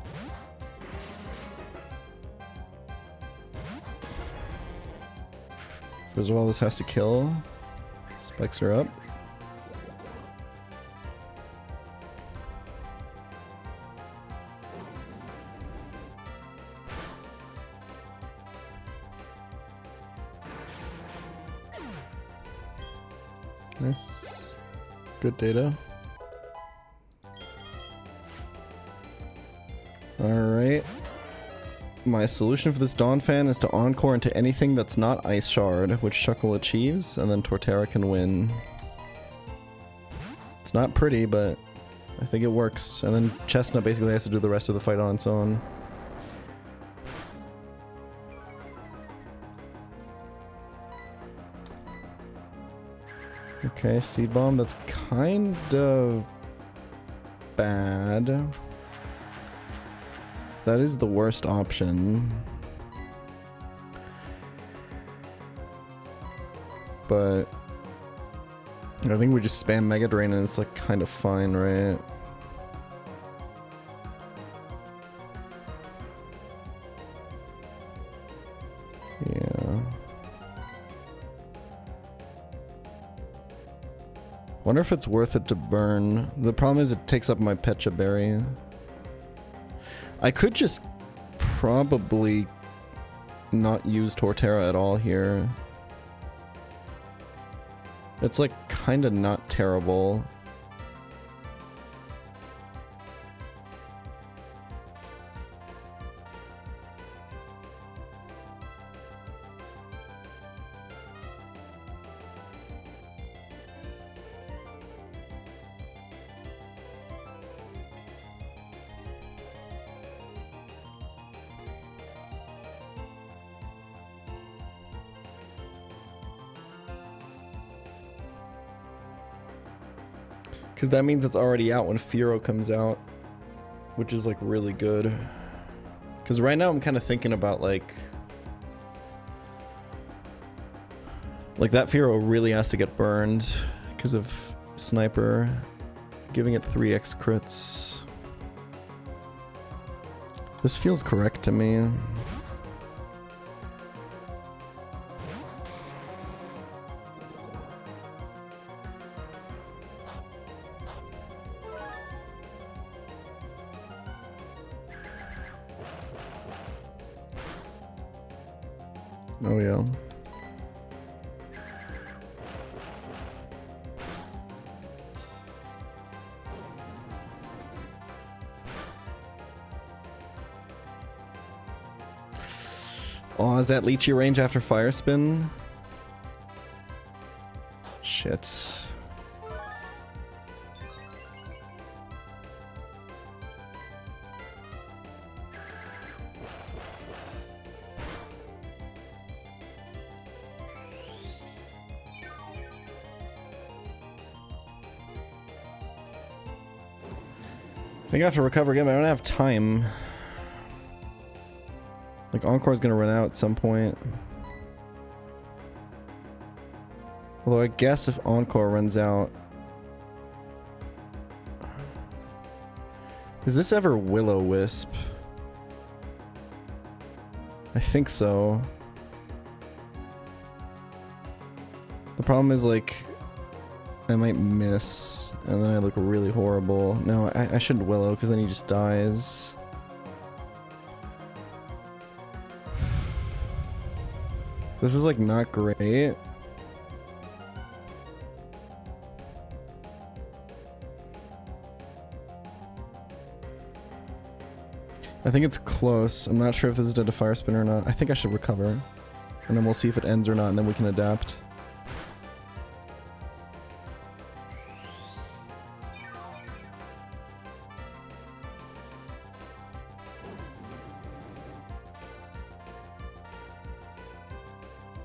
First of all, this has to kill. Spikes are up. Nice. Good data. Alright. My solution for this Dawn Fan is to Encore into anything that's not Ice Shard, which Shuckle achieves, and then Torterra can win. It's not pretty, but I think it works. And then Chestnut basically has to do the rest of the fight on its own. Okay, Seed Bomb, that's kind of bad. That is the worst option. But I think we just spam Mega Drain and it's like kind of fine, right? Yeah. Wonder if it's worth it to burn. The problem is it takes up my Pecha Berry. I could just probably not use Torterra at all here. It's like kind of not terrible. Because that means it's already out when Fearow comes out, which is like really good. Because right now I'm kind of thinking about like that Fearow really has to get burned because of Sniper giving it 3x crits. This feels correct to me. Oh yeah. Oh, is that Lychee range after Fire Spin? Shit. think I have to recover again, but I don't have time. Like, Encore's gonna run out at some point. Although I guess if Encore runs out... Is this ever Will-O-Wisp? I think so. The problem is, like, I might miss, and then I look really horrible. No, I shouldn't Willow, because then he just dies. This is, like, not great. I think it's close. I'm not sure if this is dead to fire spin or not. I think I should recover. And then we'll see if it ends or not, and then we can adapt.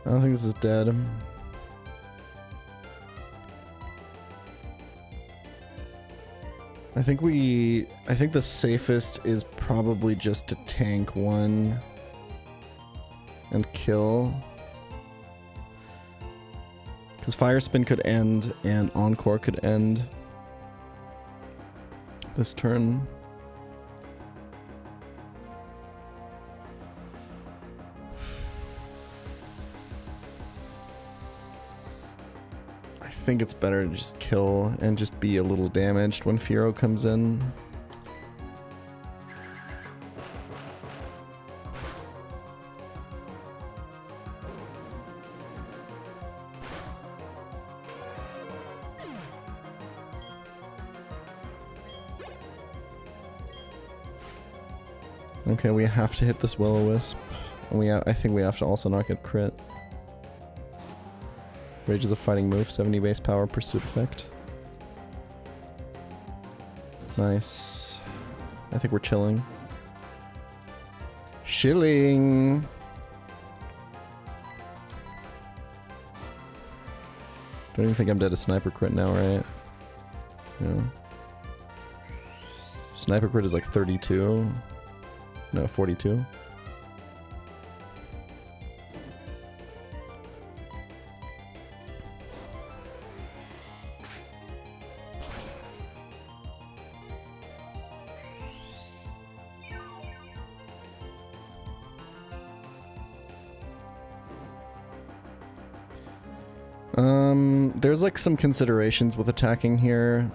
I don't think this is dead. I think the safest is probably just to tank one and kill. Because Fire Spin could end and Encore could end this turn. I think it's better to just kill and just be a little damaged when Firo comes in. Okay, we have to hit this Will-O-Wisp. And I think we have to also not get crit. Rage is a fighting move, 70 base power, pursuit effect. Nice. I think we're chilling. Chilling! Don't even think I'm dead to sniper crit now, right? Yeah. Sniper crit is like 32. No, 42. There's like some considerations with attacking here,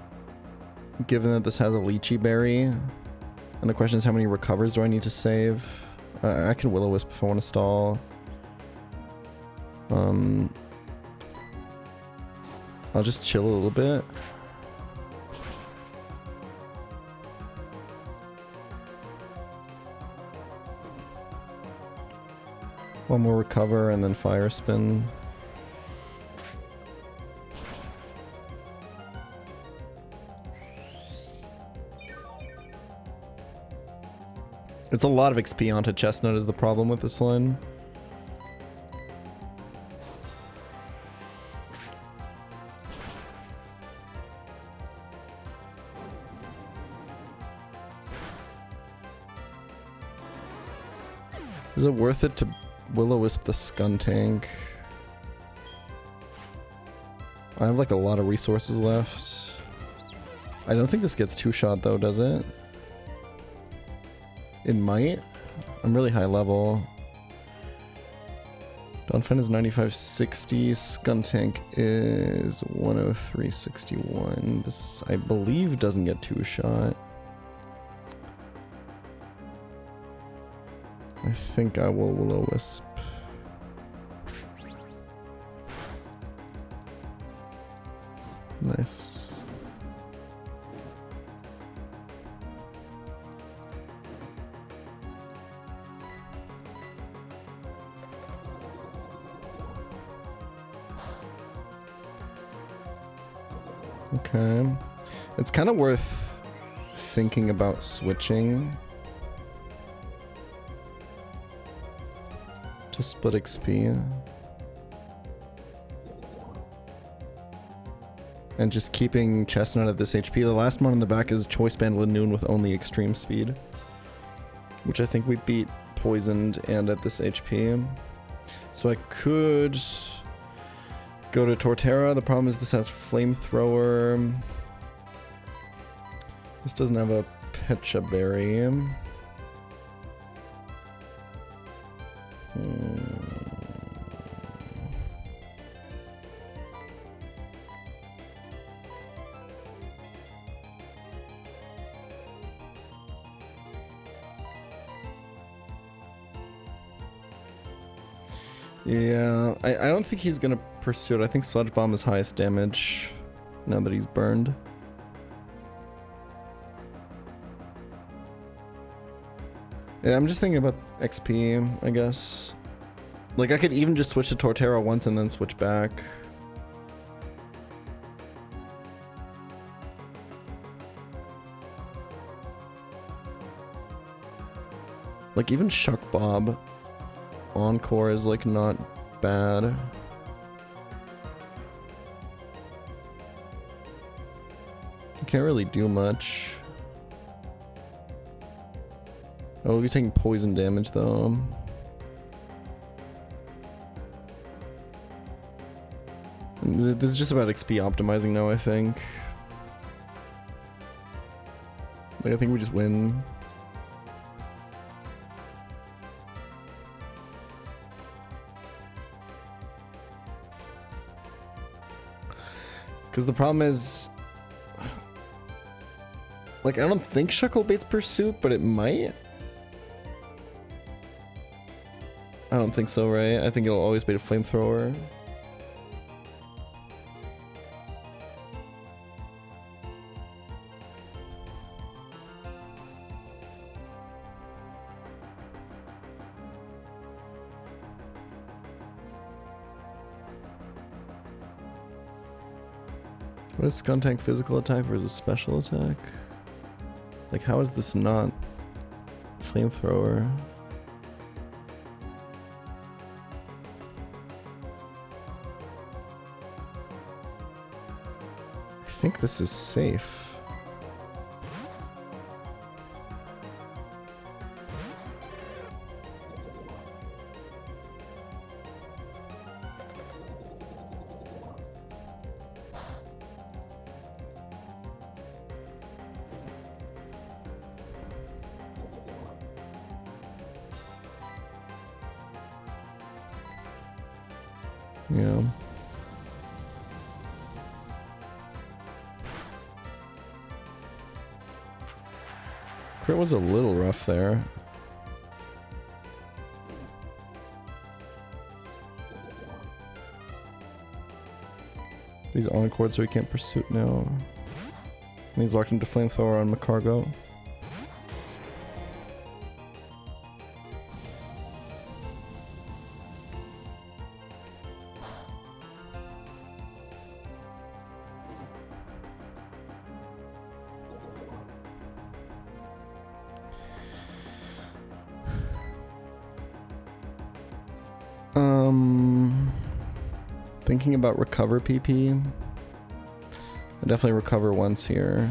given that this has a Lychee Berry. And the question is, how many recovers do I need to save? I can Will-O-Wisp if I want to stall. I'll just chill a little bit. One more recover and then Fire Spin. It's a lot of XP onto Chestnut is the problem with this line. Is it worth it to Will-O-Wisp the Skuntank? I have like a lot of resources left. I don't think this gets two-shot though, does it? It might. I'm really high level. Donphan is 9560. Skuntank is 10361. This, I believe, doesn't get two-shot. I think I will Will-O-Wisp. Nice. Okay. It's kind of worth thinking about switching to split XP. And just keeping Chestnut at this HP. The last one in the back is Choice Band Lanoon with only extreme speed. Which I think we beat Poisoned and at this HP. So I could go to Torterra. The problem is this has Flamethrower. This doesn't have a Pecha Berry. Yeah, I don't think he's gonna pursue it. I think Sludge Bomb is highest damage now that he's burned. Yeah, I'm just thinking about XP, I guess. Like, I could even just switch to Torterra once and then switch back. Like, even Shuck Bob Encore is, like, not bad. You can't really do much. Oh, we'll be taking poison damage, though. This is just about XP optimizing now, I think. Like, I think we just win. Because the problem is... Like, I don't think Shuckle baits Pursuit, but it might. I don't think so, right? I think it'll always bait a Flamethrower. What is Skuntank physical attack versus special attack? Like, how is this not Flamethrower? I think this is safe. Yeah. Crit was a little rough there. He's Encore, so he can't Pursuit now. And he's locked into Flamethrower on Macargo. Thinking about recover PP. I definitely recover once here.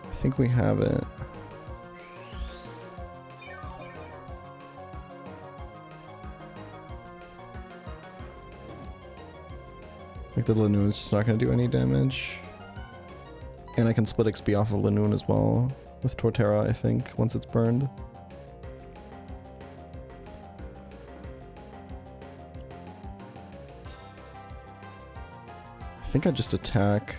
I think we have it. Like, the Lanoon is just not going to do any damage. And I can split XP off of Lanoon as well with Torterra, I think, once it's burned. I think I just attack.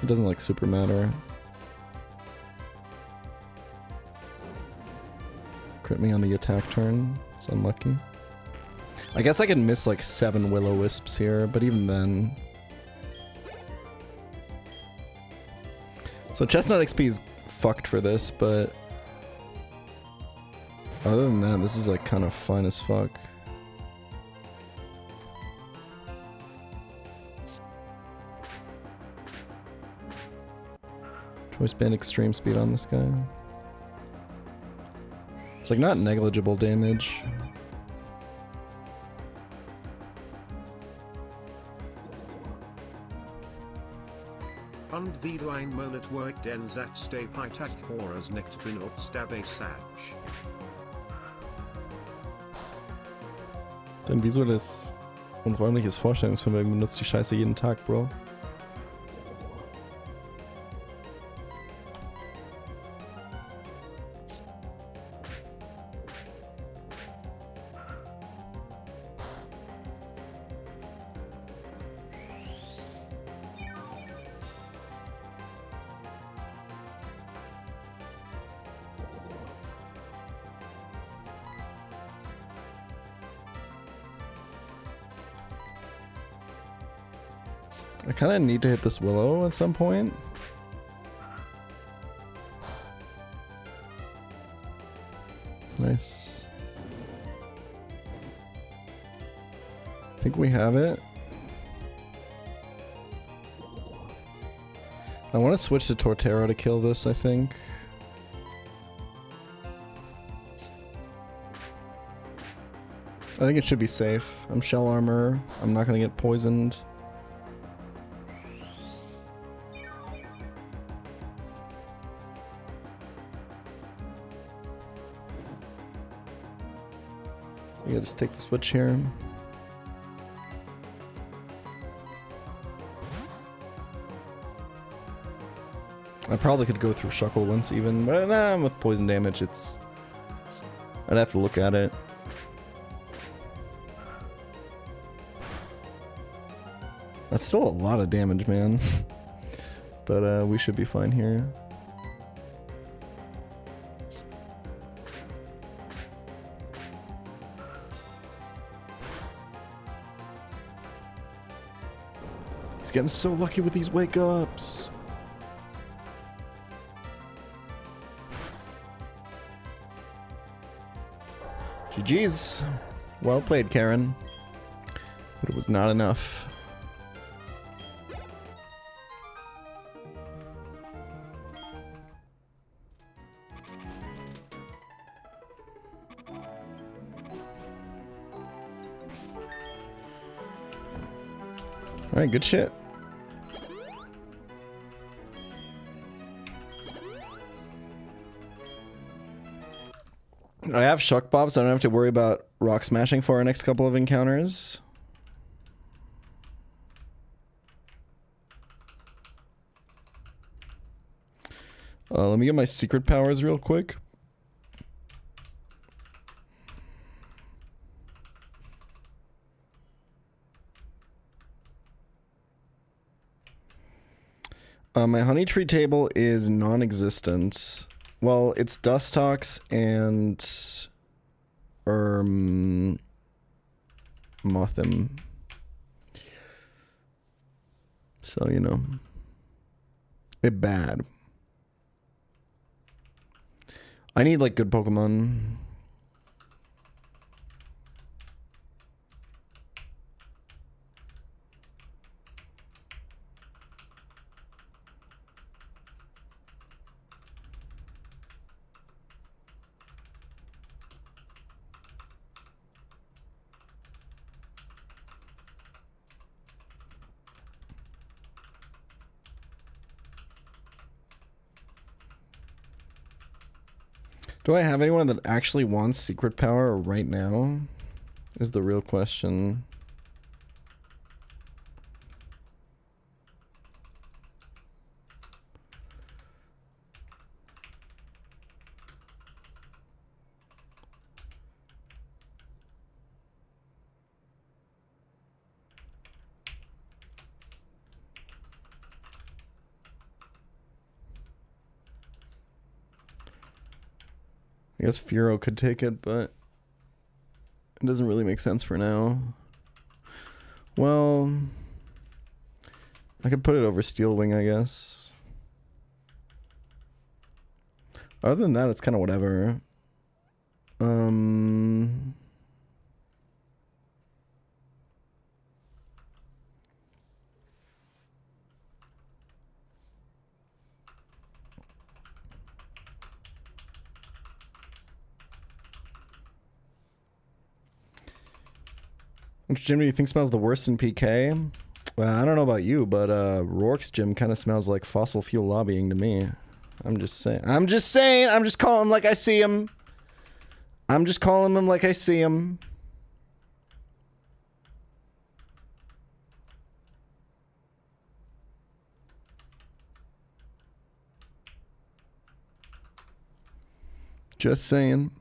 It doesn't like super matter. Crit me on the attack turn. It's unlucky. I guess I can miss like 7 Will-O-Wisps here, but even then. So Chestnut XP is fucked for this, but other than that, this is like kind of fun as fuck. Choice Band extreme speed on this guy. It's like not negligible damage. Und wie ein Monat work den Satz stay Pitak Horas nicht benutzt dabei Sag. Dein visuelles und räumliches Vorstellungsvermögen benutzt die Scheiße jeden Tag, Bro. I kind of need to hit this willow at some point. Nice. I think we have it. I want to switch to Torterra to kill this, I think. I think it should be safe. I'm shell armor. I'm not going to get poisoned. Yeah, just take the switch here. I probably could go through Shuckle once even, but nah, with poison damage, it's... I'd have to look at it. That's still a lot of damage, man. But we should be fine here. He's getting so lucky with these wake-ups. GG's. Well played, Karen. But it was not enough. Alright, good shit. I have Shuck Bob, so I don't have to worry about rock smashing for our next couple of encounters. Let me get my secret powers real quick. My honey tree table is non-existent. Well, it's Dustox and Mothim. So, you know, it bad. I need like good Pokemon. Do I have anyone that actually wants secret power right now? Is the real question. I guess Furo could take it, but it doesn't really make sense for now. Well, I could put it over Steel Wing, I guess. Other than that, it's kind of whatever. Which gym do you think smells the worst in PK? Well, I don't know about you, but Rourke's gym kind of smells like fossil fuel lobbying to me. I'm just saying. I'm just calling him like I see him. I'm just calling him like I see him. Just saying.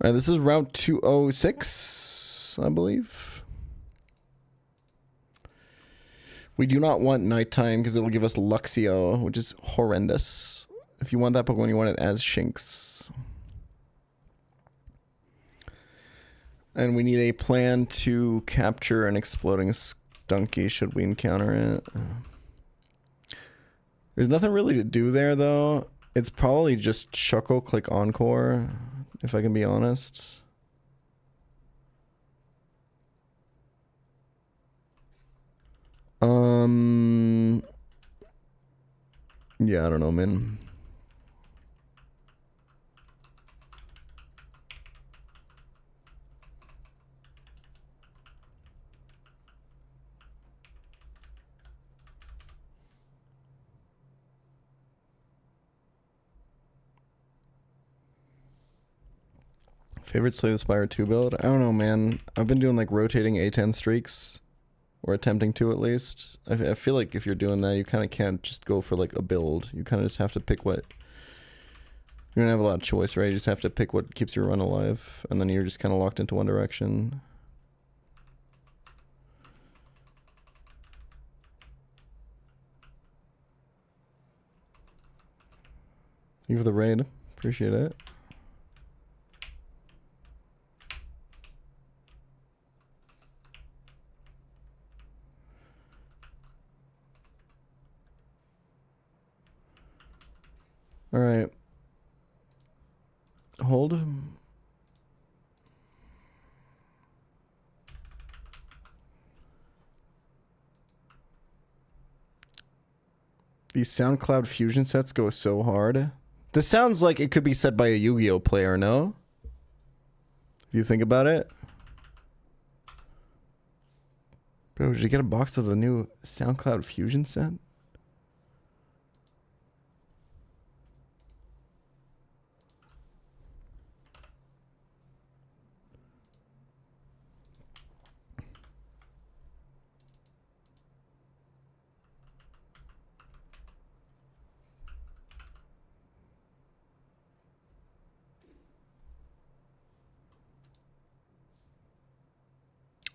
All right, this is route 206, I believe. We do not want nighttime because it'll give us Luxio, which is horrendous. If you want that Pokemon, you want it as Shinx. And we need a plan to capture an exploding Stunky should we encounter it. There's nothing really to do there, though. It's probably just Chuckle, click Encore, if I can be honest. Yeah, I don't know, man. Favorite Slay the Spire 2 build? I don't know, man. I've been doing like rotating A10 streaks. Or attempting to, at least. I feel like if you're doing that, you kind of can't just go for like a build. You kind of just have to pick what... You don't have a lot of choice, right? You just have to pick what keeps your run alive. And then you're just kind of locked into one direction. Thank you for the raid. Appreciate it. All right. Hold. These SoundCloud fusion sets go so hard. This sounds like it could be said by a Yu-Gi-Oh player, no? If you think about it. Bro, did you get a box of the new SoundCloud fusion set?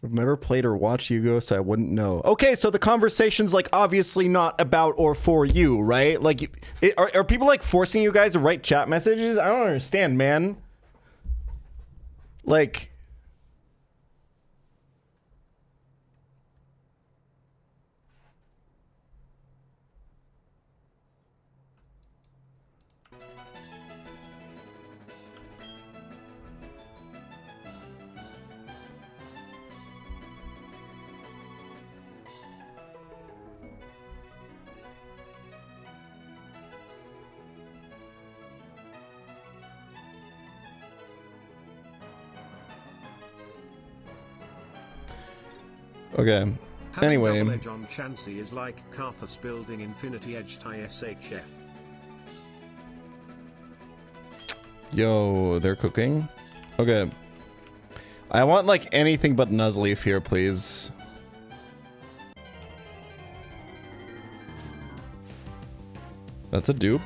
I've never played or watched Yu-Gi-Oh, so I wouldn't know. Okay, so the conversation's like obviously not about or for you, right? Like, are people like forcing you guys to write chat messages? I don't understand, man. Like... Okay. Anyway. Having double edge on Chansey is like Karthus building Infinity Edge tie SHF. Yo, they're cooking? Okay. I want like anything but Nuzleaf here, please. That's a dupe.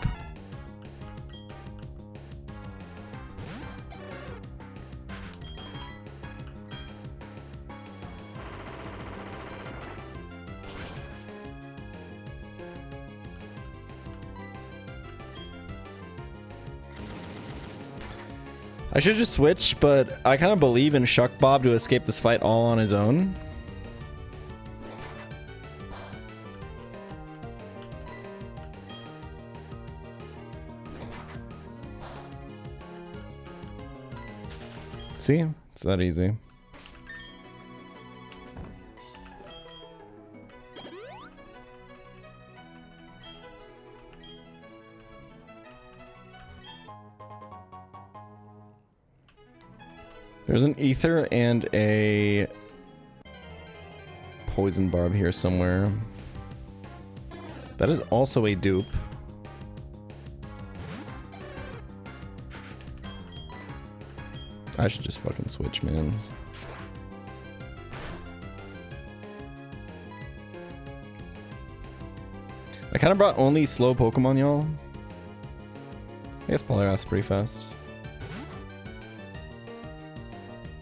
I should just switch, but I kind of believe in Shuck Bob to escape this fight all on his own. See? It's that easy. There's an ether and a poison barb here somewhere. That is also a dupe. I should just fucking switch, man. I kind of brought only slow Pokemon, y'all. I guess Poliwrath's pretty fast.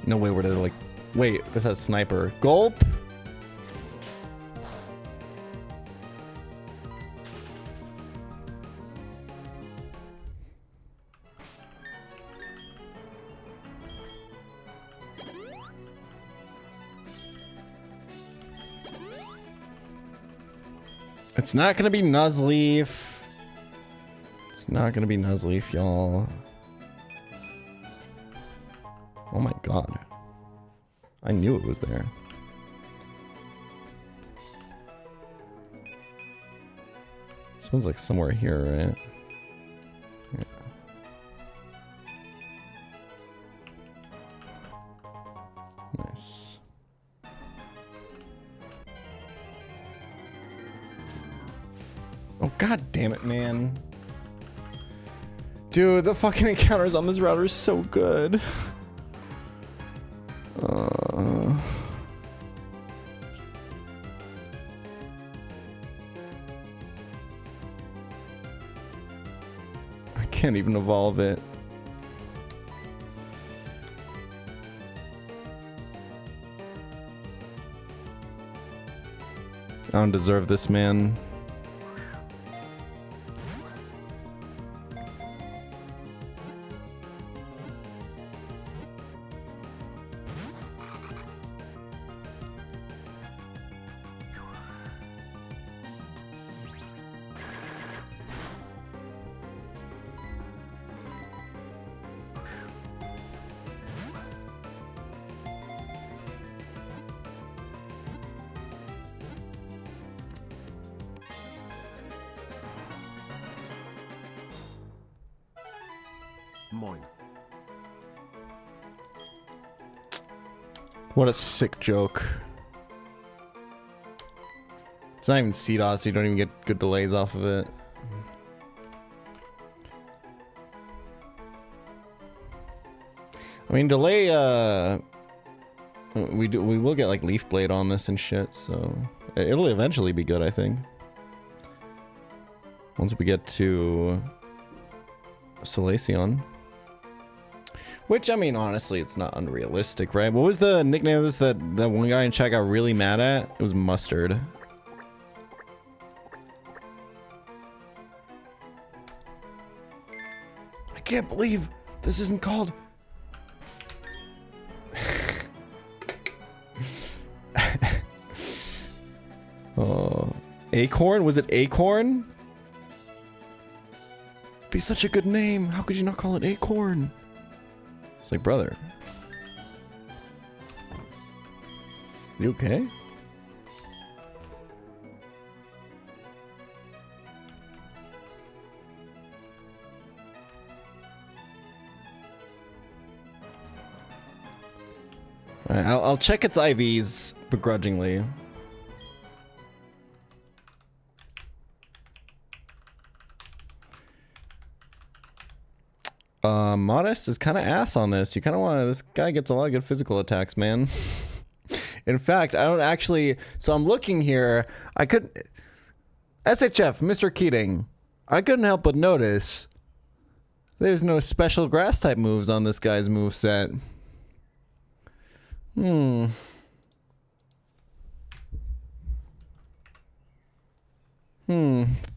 No way, where did it like... Wait, this has Sniper. Gulp! It's not gonna be Nuzleaf. It's not gonna be Nuzleaf, y'all. Oh my god. I knew it was there. This one's like somewhere here, right? Yeah. Nice. Oh god damn it, man. Dude, the fucking encounters on this router is so good. I can't even evolve it. I don't deserve this, man. Moin. What a sick joke. It's not even CDOS, so you don't even get good delays off of it. I mean, delay, we will get like Leaf Blade on this and shit, so it'll eventually be good, I think. Once we get to Solaceon. Which, I mean, honestly, it's not unrealistic, right? What was the nickname of this that one guy in chat got really mad at? It was Mustard. I can't believe this isn't called... Oh, Acorn? Was it Acorn? Be such a good name. How could you not call it Acorn? It's like, brother. You okay? Alright, I'll check its IVs begrudgingly. Modest is kind of ass on this. You kind of want to... This guy gets a lot of good physical attacks, man. In fact, I don't actually... So I'm looking here. I could... SHF, Mr. Keating. I couldn't help but notice there's no special grass type moves on this guy's moveset.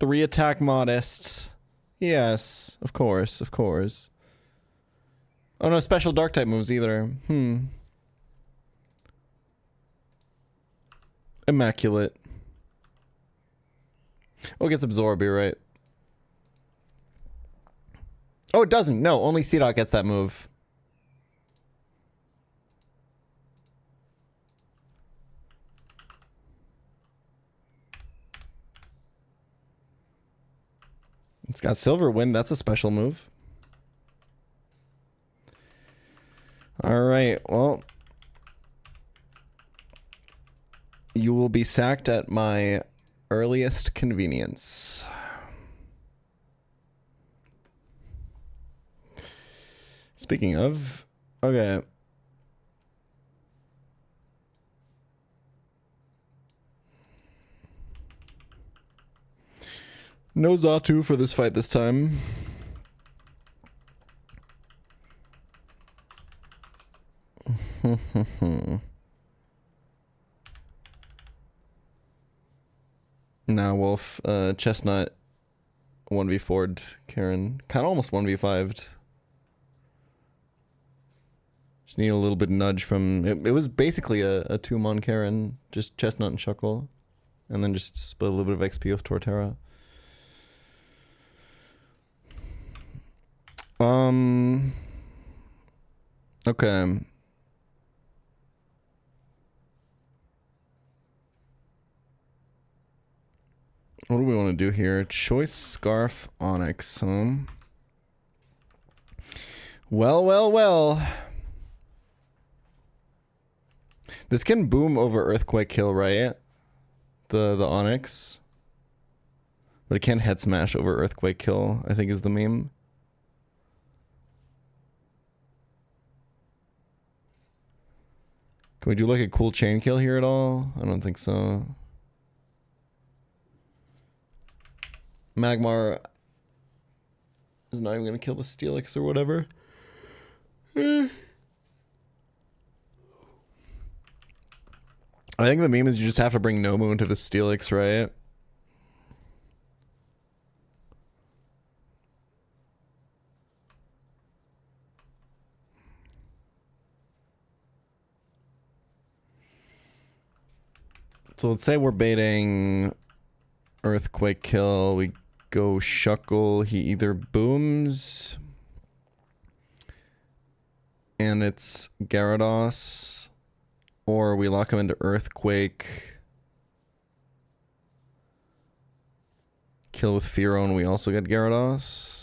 3 attack Modest. Yes, of course, of course. Oh, no special dark type moves either. Immaculate. Oh, it gets Absorb, you're right. Oh, it doesn't. No, only C-Dot gets that move. It's got Silver Wind. That's a special move. Alright, well. You will be sacked at my earliest convenience. Speaking of, okay. No Zatu for this fight this time. Nah, Wolf, Chestnut 1v4'd Karen. Kinda almost 1v5'd. Just need a little bit of nudge from... It was basically a 2-mon Karen. Just Chestnut and Shuckle. And then just split a little bit of XP with Torterra. Okay. What do we want to do here? Choice Scarf Onyx, huh? Well. This can boom over Earthquake Kill, right? The Onyx. But it can't head smash over Earthquake Kill, I think is the meme. Can we do like a cool chain kill here at all? I don't think so. Magmar is not even going to kill the Steelix or whatever. I think the meme is you just have to bring Nomu into the Steelix, right? So let's say we're baiting Earthquake Kill. We go Shuckle. He either booms and it's Gyarados, or we lock him into Earthquake. Kill with Fearow and we also get Gyarados.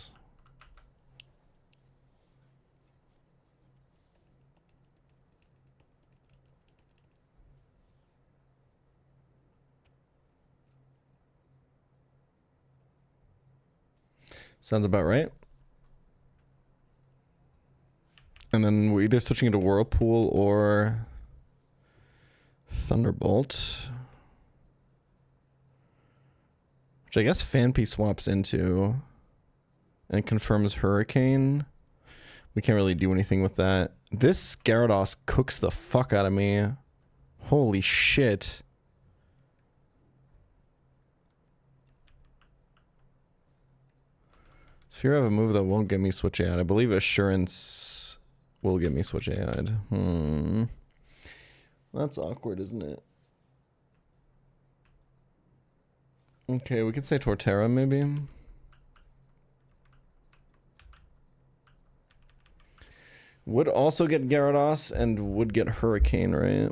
Sounds about right. And then we're either switching into Whirlpool or Thunderbolt. Which I guess Phanpy swaps into and confirms Hurricane. We can't really do anything with that. This Gyarados cooks the fuck out of me. Holy shit. Fear of a move that won't get me Switch AI'd. I believe Assurance will get me Switch AI'd. That's awkward, isn't it? Okay, we could say Torterra maybe. Would also get Gyarados and would get Hurricane, right?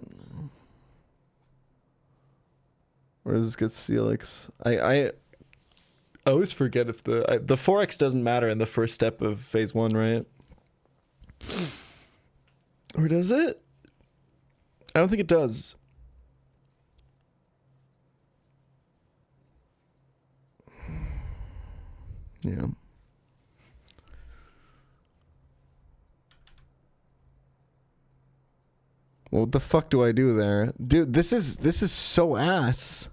Or does this get Steelix? I always forget if the 4x doesn't matter in the first step of phase 1, right? Or does it? I don't think it does. Yeah. Well, what the fuck do I do there? Dude, this is so ass.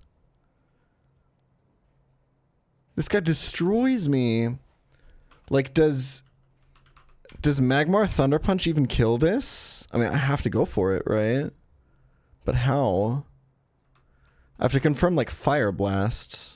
This guy destroys me. Like, does Magmar Thunder Punch even kill this? I mean, I have to go for it, right? But how? I have to confirm, like, Fire Blast.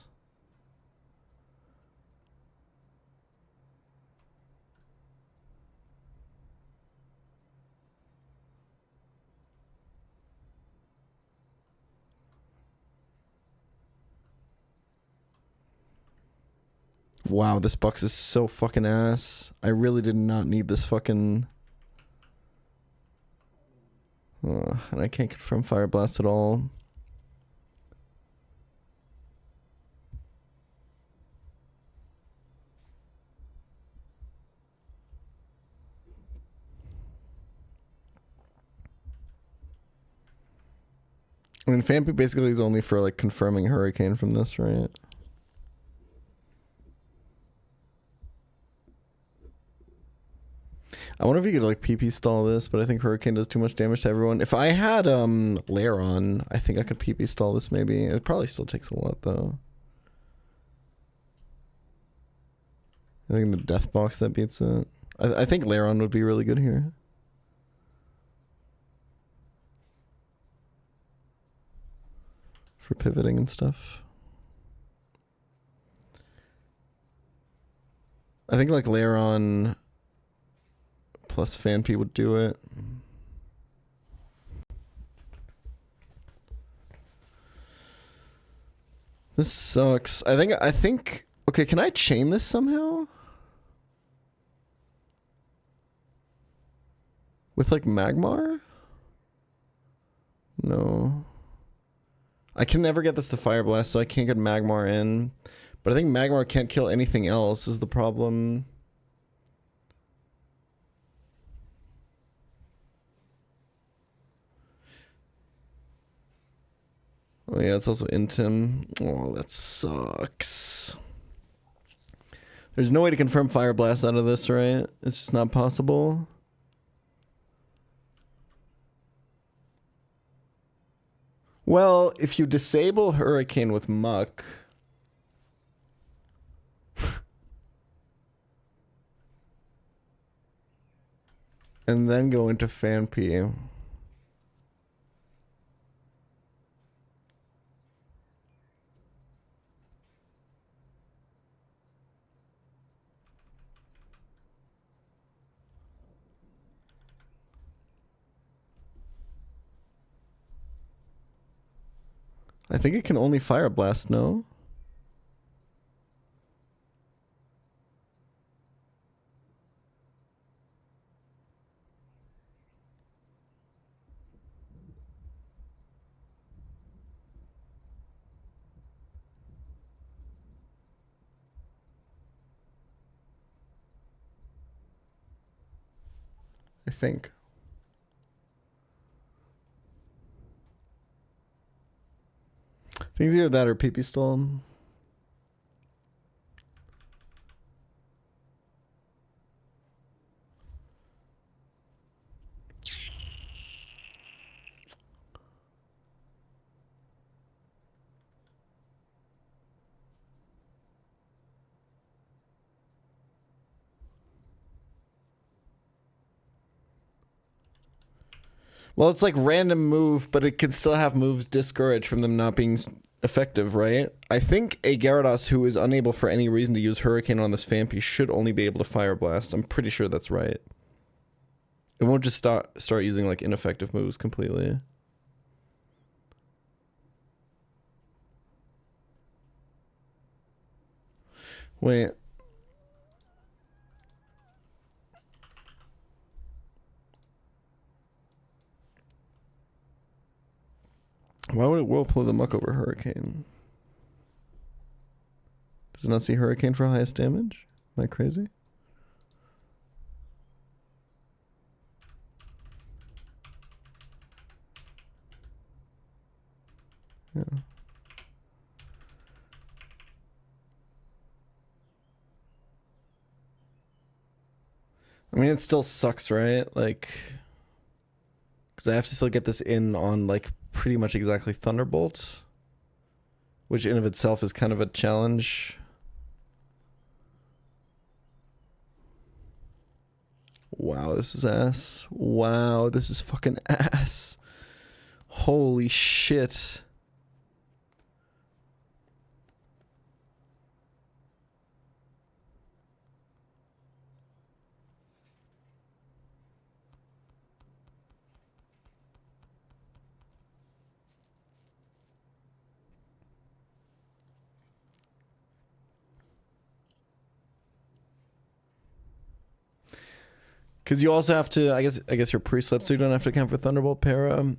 Wow, this box is so fucking ass. I really did not need this fucking... and I can't confirm Fire Blast at all. I mean, Fampi basically is only for like confirming Hurricane from this, right? I wonder if you could like PP stall this, but I think Hurricane does too much damage to everyone. If I had Lair on, I think I could PP stall this maybe. It probably still takes a lot though. I think the Death Box that beats it. I think Lair on would be really good here. For pivoting and stuff. I think like Lair on plus Fanpy would do it. This sucks. I think okay, can I chain this somehow? With like Magmar? No. I can never get this to Fire Blast, so I can't get Magmar in. But I think Magmar can't kill anything else is the problem. Oh yeah, it's also Intim. Oh, that sucks. There's no way to confirm Fire Blast out of this, right? It's just not possible. Well, if you disable Hurricane with Muck... and then go into Fanpy... I think it can only Fire Blast, no? I think. I think it's either that or PP Storm. Well, it's like random move, but it could still have moves discouraged from them not being effective, right? I think a Gyarados who is unable for any reason to use Hurricane on this Fampi should only be able to Fire Blast. I'm pretty sure that's right. It won't just start using like ineffective moves completely. Wait. Why would it whirlpool the Muck over Hurricane? Does it not see Hurricane for highest damage? Am I crazy? Yeah. I mean, it still sucks, right? Like, because I have to still get this in on, like, pretty much exactly Thunderbolt, which in of itself is kind of a challenge. Wow, this is ass. Wow, this is fucking ass. Holy shit. Because you also have to, I guess you're pre-slept, so you don't have to account for Thunderbolt Para.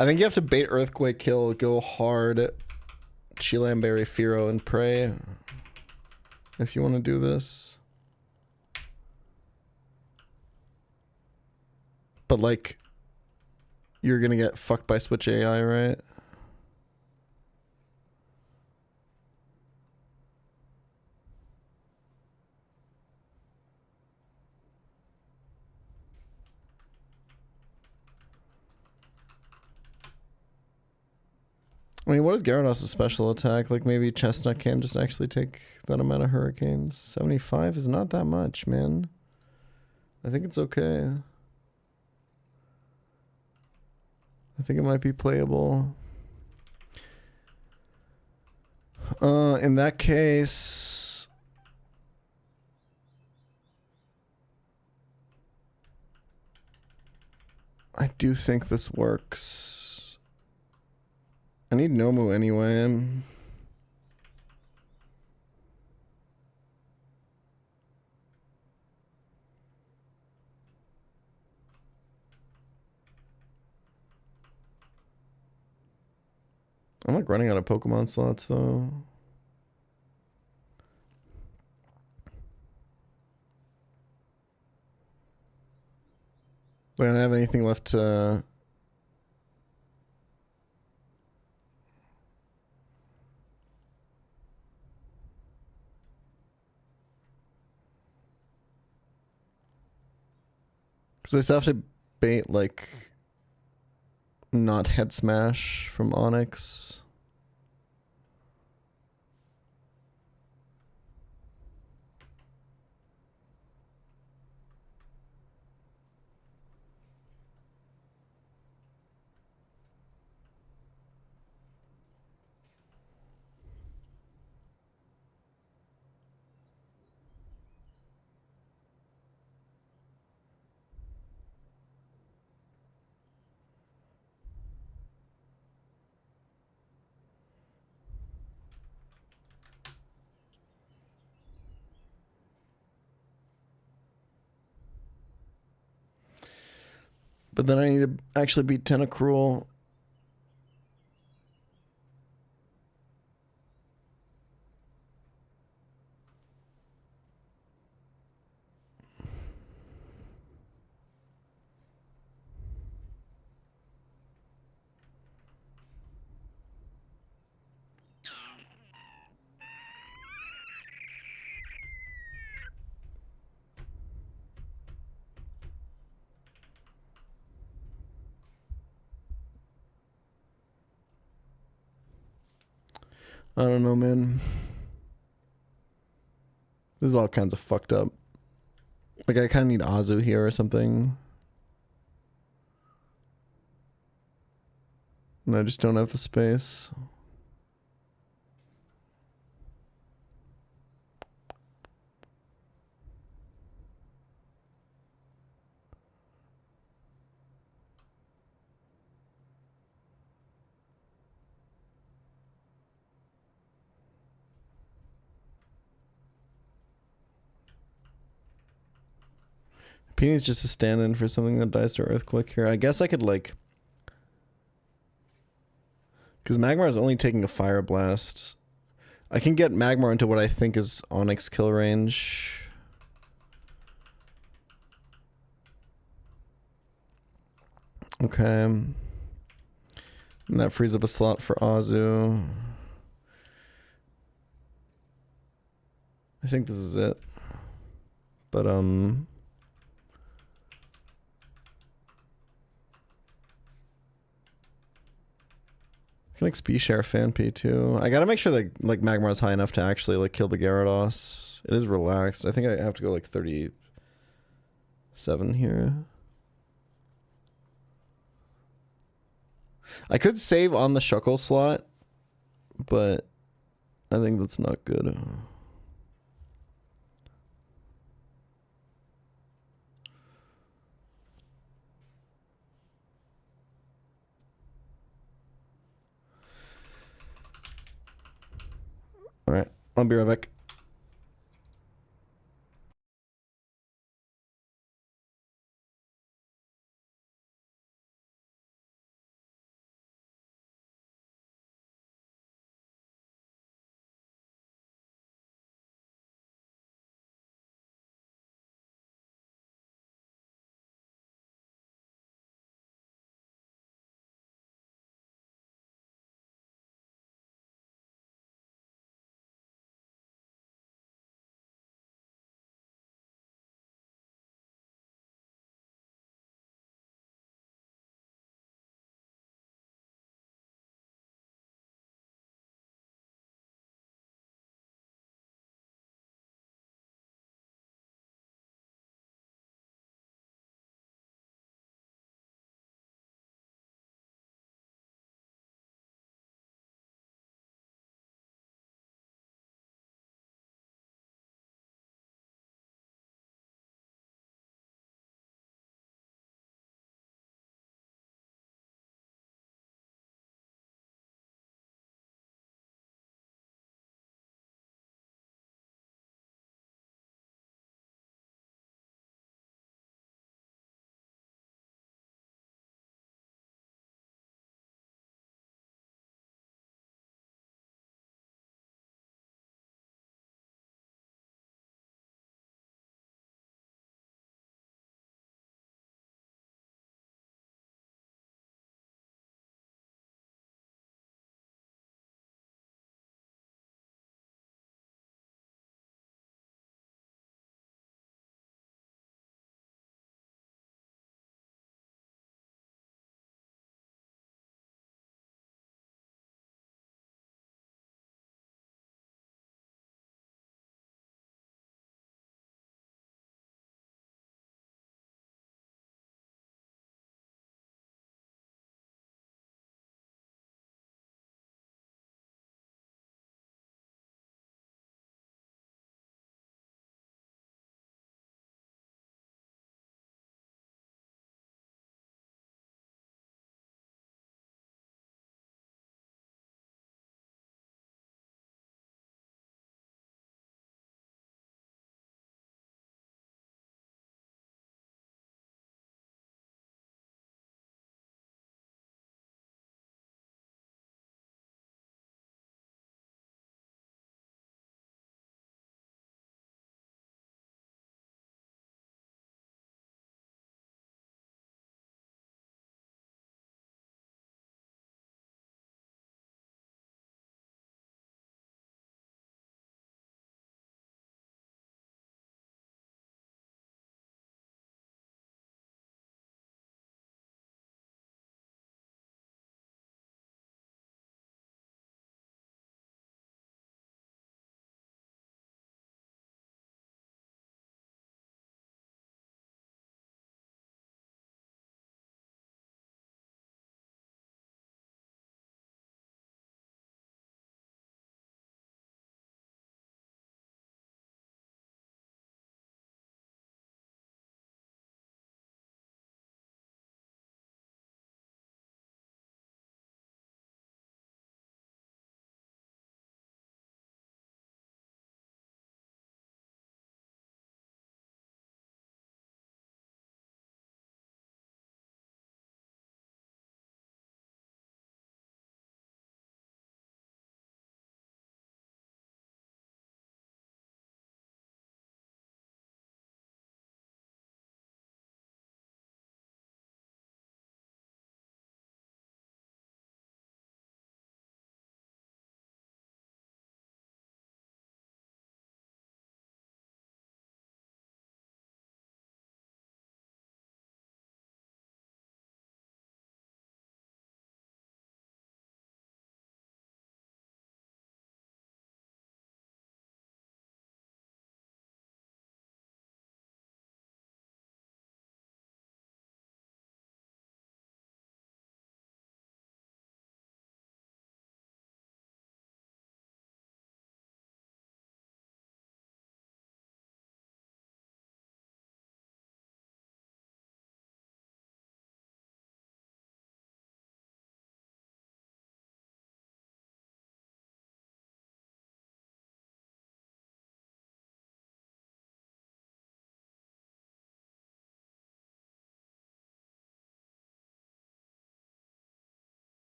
I think you have to bait Earthquake Kill, go hard, Chilamberry, Firo, and pray if you want to do this. But like, you're gonna get fucked by Switch AI, right? I mean, what is Gyarados' special attack? Like, maybe Chestnut can just actually take that amount of Hurricanes. 75 is not that much, man. I think it's okay. I think it might be playable. In that case... I do think this works. I need Nomu anyway. I'm like running out of Pokemon slots though. I don't have anything left to... Because I still have to bait like... not Head Smash from Onyx. But then I need to actually beat Tentacruel. I don't know, man. This is all kinds of fucked up. Like, I kind of need Azu here or something. And I just don't have the space. Peony's just a stand-in for something that dies to Earthquake here. I guess I could, like... Because Magmar is only taking a Fire Blast. I can get Magmar into what I think is Onyx kill range. Okay. And that frees up a slot for Azu. I think this is it. But, I can like speed share Fanpy too. I gotta make sure that like Magmar is high enough to actually like kill the Gyarados. It is relaxed. I think I have to go like 37 here. I could save on the Shuckle slot, but I think that's not good. All right, I'll be right back.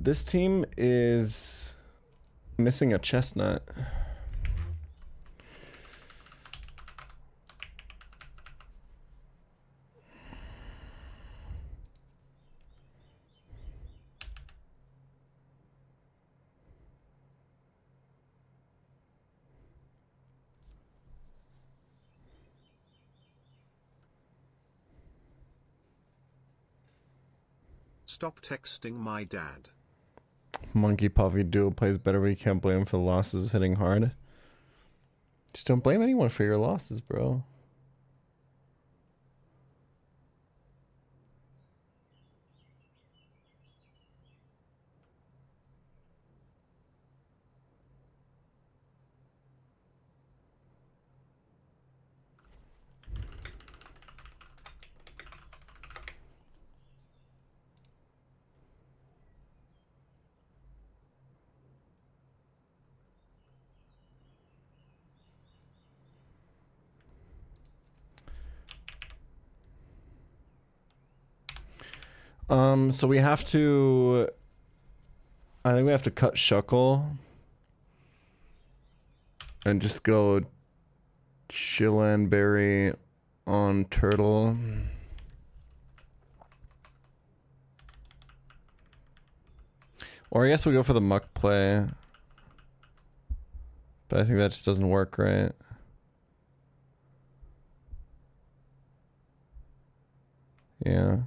This team is missing a chestnut. Stop texting my dad. Monkey Puffy Duo plays better, but you can't blame him for the losses hitting hard. Just don't blame anyone for your losses, bro. So we have to... I think we have to cut Shuckle. And just go Chillanberry on Turtle. Or I guess we go for the Muck play. But I think that just doesn't work, right? Yeah.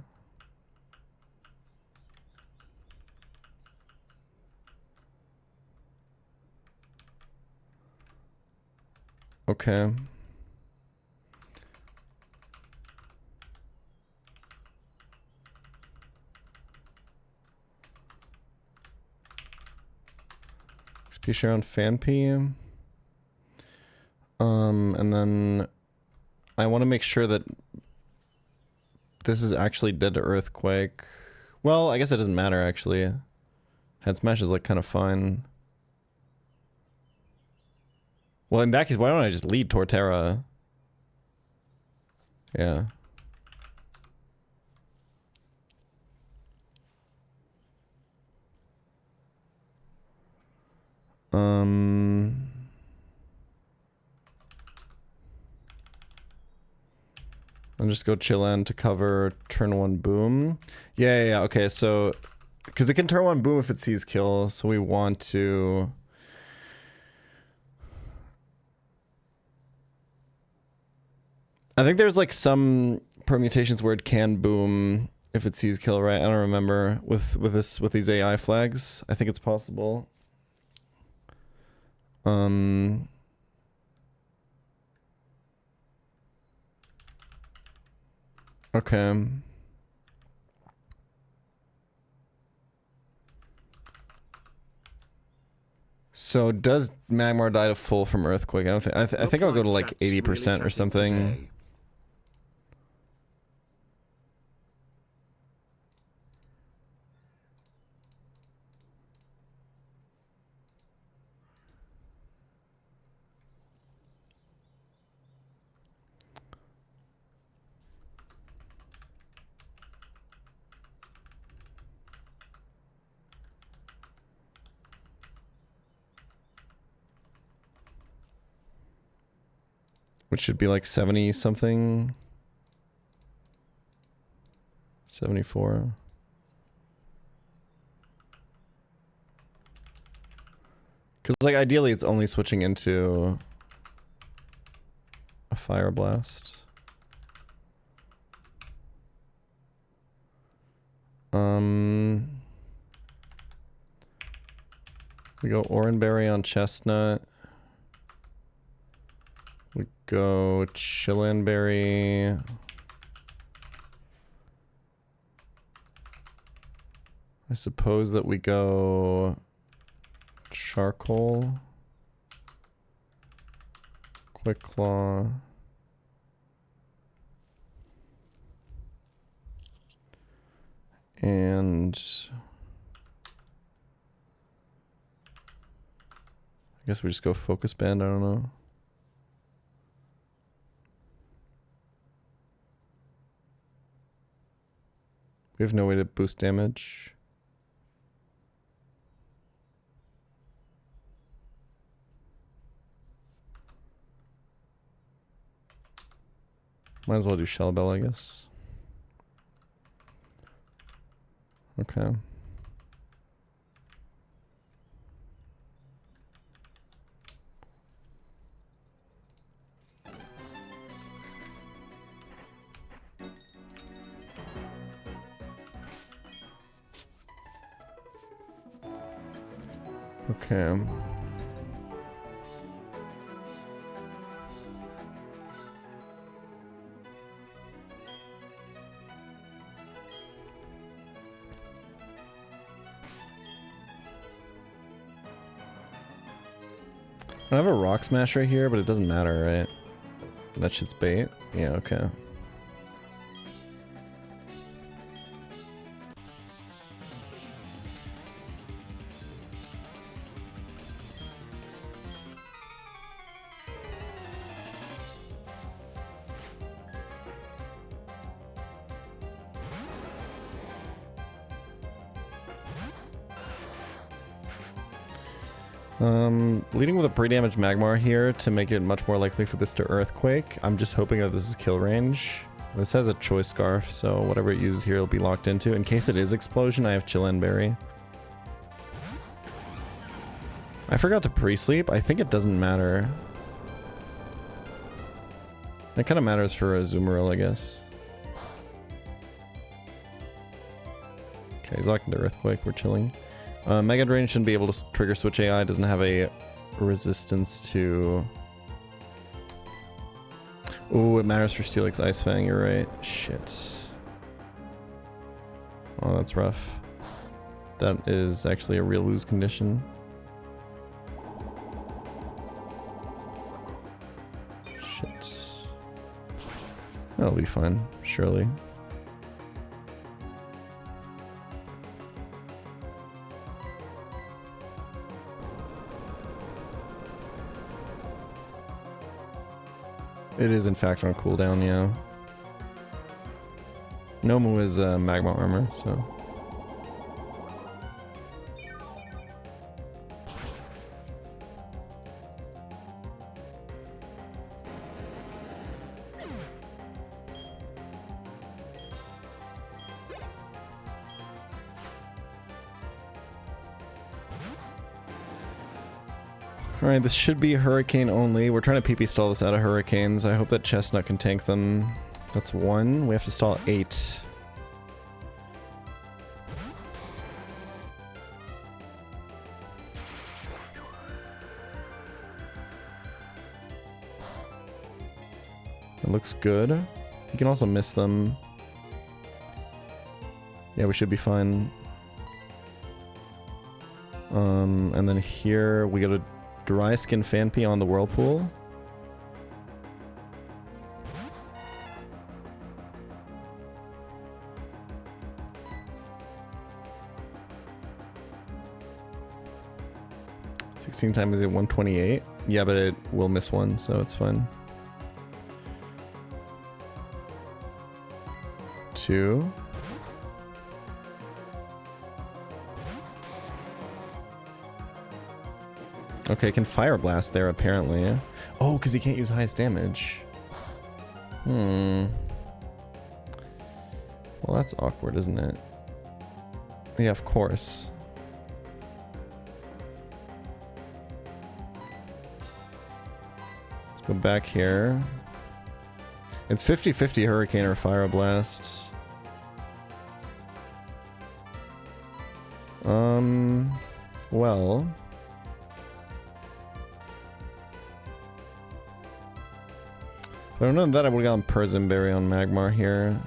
Okay. XP share on FanP. And then I want to make sure that this is actually dead to Earthquake. Well, I guess it doesn't matter actually. Head smash is like kind of fine. Well, in that case, why don't I just lead Torterra? Yeah. I'll just go Chillan to cover turn 1 boom. Yeah, okay, so... Because it can turn 1 boom if it sees kill, so we want to... I think there's like some permutations where it can boom if it sees kill, right? I don't remember with these AI flags. I think it's possible. Okay. So does Magmar die to full from Earthquake? I don't think. I think I'll go to like 80% or something. Which should be like 70 something. 74. Because like ideally it's only switching into a Fire Blast. We go Oranberry on Chestnut. We go Chillanberry. I suppose that we go Charcoal. Quick Claw. And I guess we just go Focus Band, I don't know. We have no way to boost damage. Might as well do Shell Bell, I guess. Okay. Okay. I have a rock smash right here, but it doesn't matter, right? That shit's bait? Yeah, okay. Leading with a pre-damage Magmar here to make it much more likely for this to Earthquake. I'm just hoping that this is kill range. This has a Choice Scarf, so whatever it uses here will be locked into. In case it is Explosion, I have Chillin Berry. I forgot to pre-sleep. I think it doesn't matter. It kind of matters for a Azumarill, I guess. Okay, he's locked into Earthquake. We're chilling. Mega Drain shouldn't be able to trigger Switch AI. Doesn't have a resistance to... Oh, it matters for Steelix Ice Fang. You're right. Shit. Oh, that's rough. That is actually a real lose condition. Shit. That'll be fine, surely. It is in fact on cooldown, yeah. Nomu is magma armor, so. Alright, this should be Hurricane only. We're trying to PP stall this out of Hurricanes. I hope that Chestnut can tank them. That's 1. We have to stall 8. It looks good. You can also miss them. Yeah, we should be fine. And then here we got a Dry Skin Fanpy on the Whirlpool. (16 times is 128? Yeah, but it will miss one, so it's fine. 2. Okay, can Fire Blast there apparently. Oh, because he can't use highest damage. Well, that's awkward, isn't it? Yeah, of course. Let's go back here. It's 50-50 Hurricane or Fire Blast. Well... If I don't know that I would have gotten Persian Berry on Magmar here.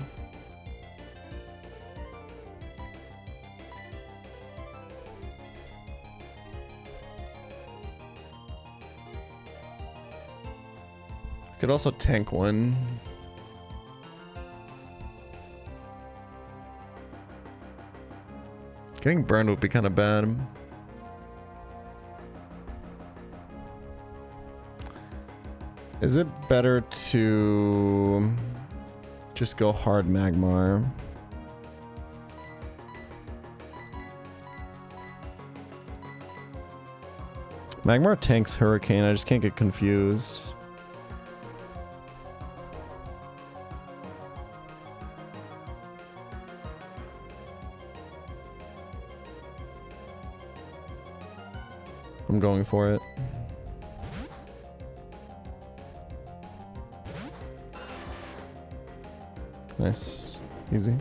Could also tank one. Getting burned would be kind of bad. Is it better to just go hard Magmar? Magmar tanks Hurricane, I just can't get confused. I'm going for it. Nice. Easy.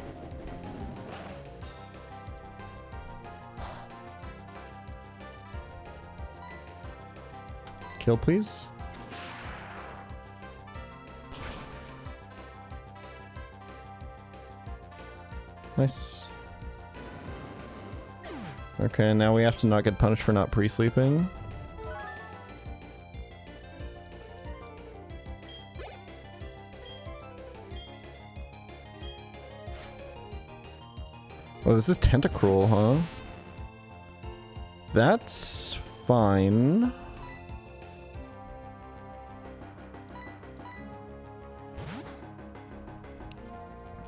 Kill, please. Nice. Okay, now we have to not get punished for not pre-sleeping. Oh, this is Tentacruel, huh? That's fine.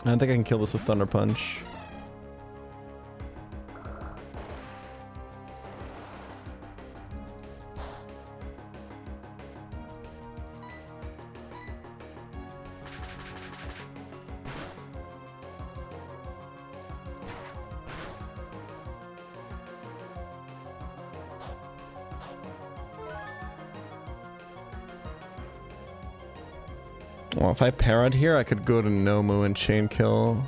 I don't think I can kill this with Thunder Punch. Well, if I parried here, I could go to Nomu and chain kill.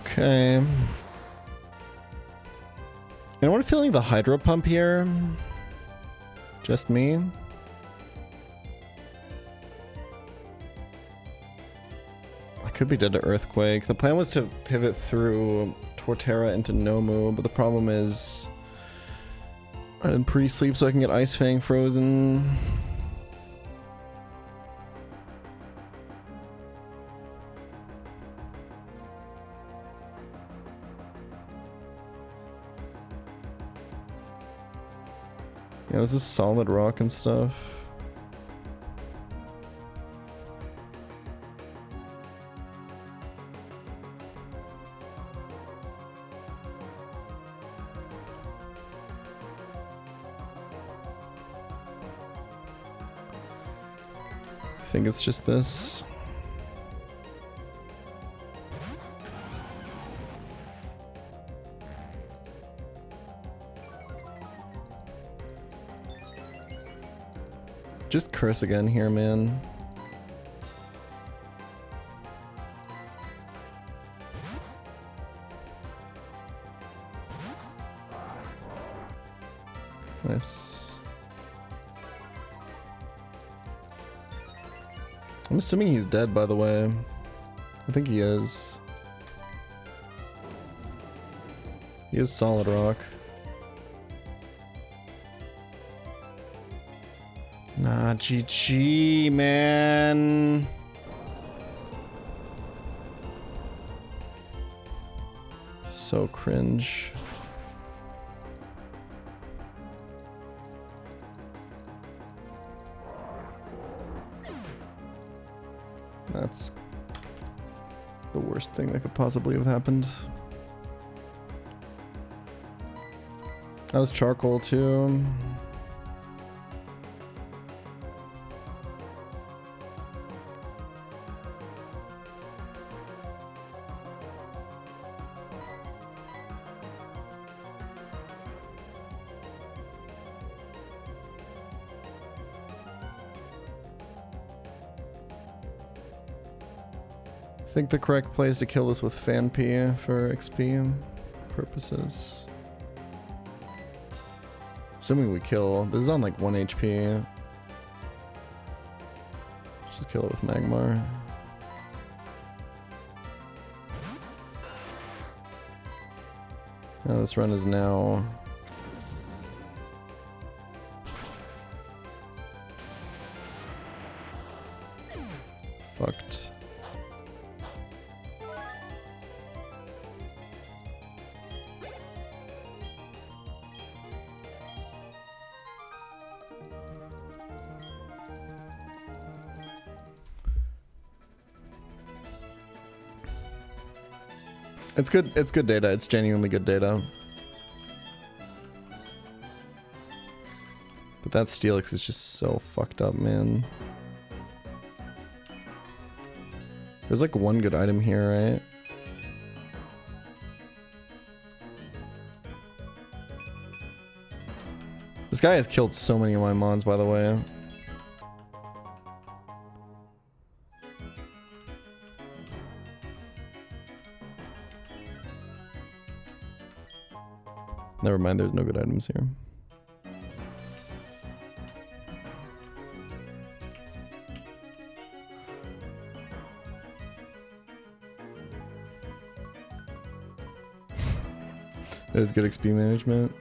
Okay. Anyone feeling the Hydro Pump here? Just me? I could be dead to Earthquake. The plan was to pivot through Torterra into Nomu, but the problem is I didn't pre-sleep so I can get Ice Fang frozen. Yeah, this is solid rock and stuff. I think it's just this. Just curse again here, man. Nice. I'm assuming he's dead, by the way. I think he is. He is solid rock. Nah, GG, man. So cringe. That's the worst thing that could possibly have happened. That was charcoal too. I think the correct play is to kill this with Fan P for XP purposes. Assuming we kill. This is on like 1 HP. Just kill it with Magmar. Now this run is now fucked. It's good. It's good data. It's genuinely good data. But that Steelix is just so fucked up, man. There's like one good item here, right? This guy has killed so many of my mons, by the way. Never mind, there's no good items here. There's good XP management.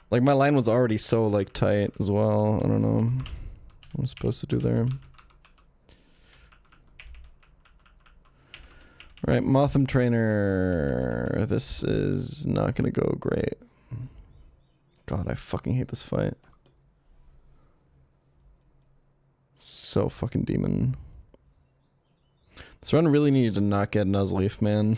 Like, my line was already so, like, tight as well. I don't know what I'm supposed to do there. Alright, Motham Trainer. This is not gonna go great. God, I fucking hate this fight. So fucking demon. This run really needed to not get Nuzleaf, man.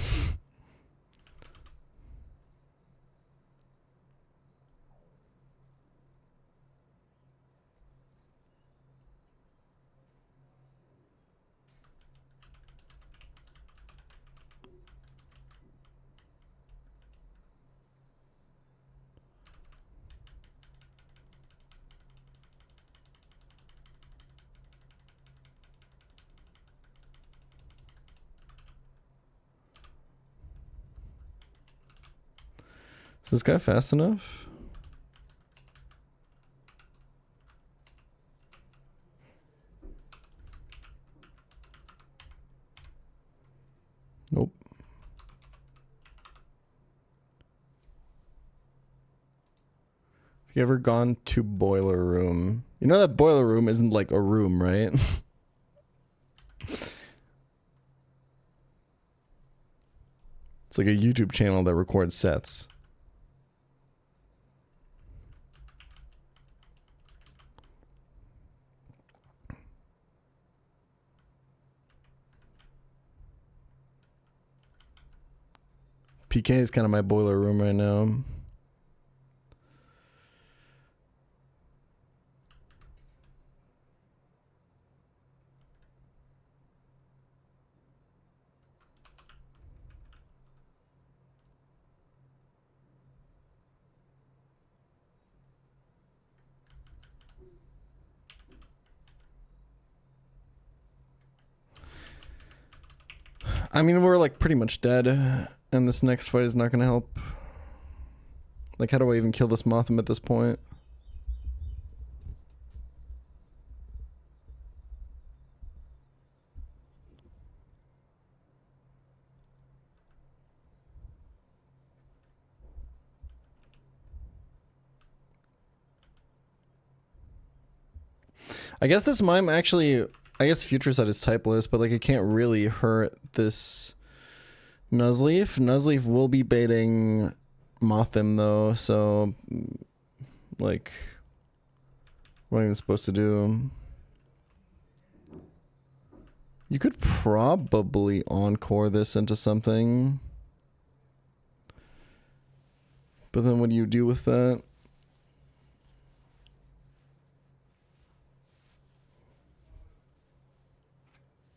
Is this guy fast enough? Nope. Have you ever gone to Boiler Room? You know that Boiler Room isn't like a room, right? It's like a YouTube channel that records sets. PK is kind of my boiler room right now. I mean, we're like pretty much dead, and this next fight is not going to help. Like, how do I even kill this Motham at this point? I guess this mime actually, I guess Future Sight is typeless, but like it can't really hurt this Nuzleaf. Nuzleaf will be baiting Mothim though, so like what am I supposed to do? You could probably encore this into something. But then what do you do with that?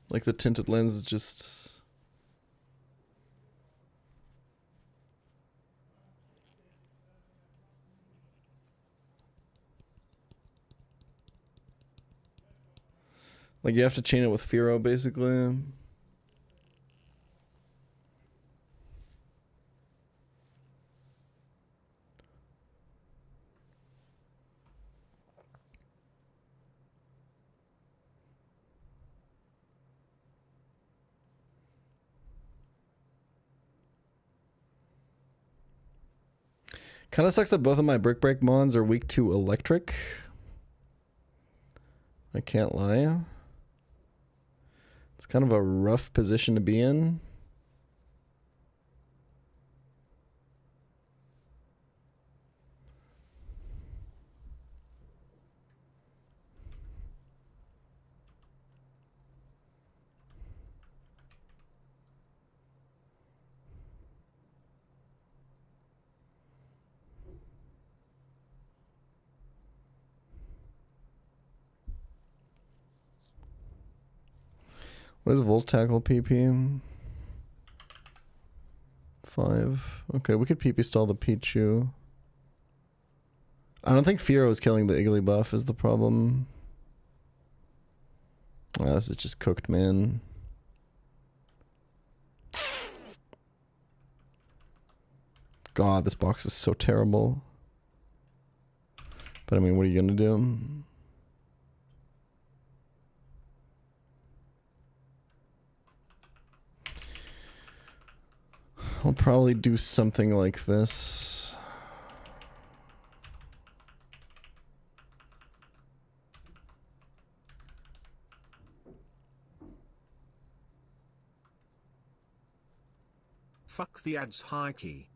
Like the tinted lens is just... Like you have to chain it with Firo basically. Kind of sucks that both of my Brick Break mons are weak to electric. I can't lie. It's kind of a rough position to be in. What is Volt Tackle PP? 5. Okay, we could PP stall the Pichu. I don't think Firo is killing the Iggly buff is the problem. Ah, this is just cooked, man. God, this box is so terrible. But I mean, what are you gonna do? I'll probably do something like this. Fuck the ads high key.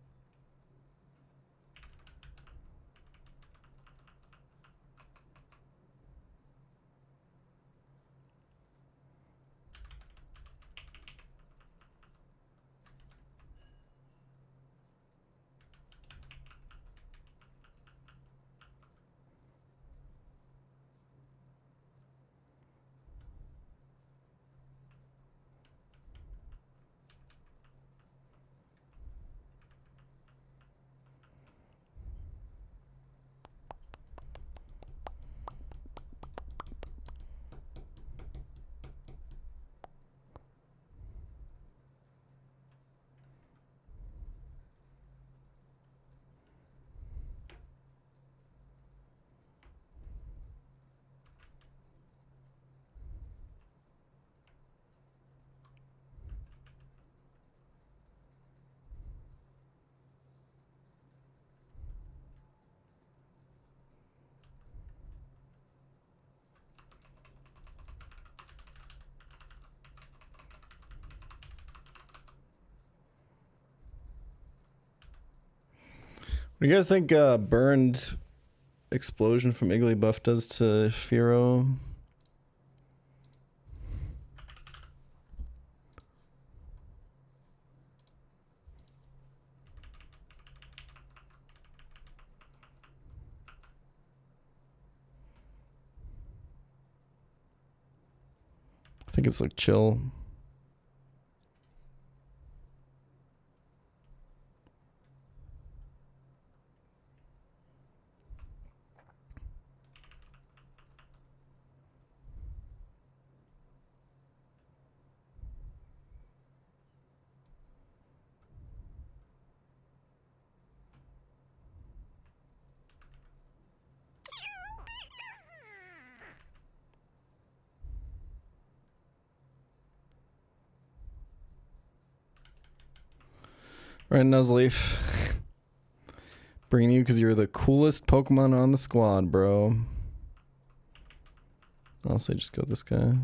What do you guys think burned explosion from Iggly buff does to Firo? I think it's like chill. All right, Nuzleaf. Bringing you because you're the coolest Pokemon on the squad, bro. I'll say just go this guy.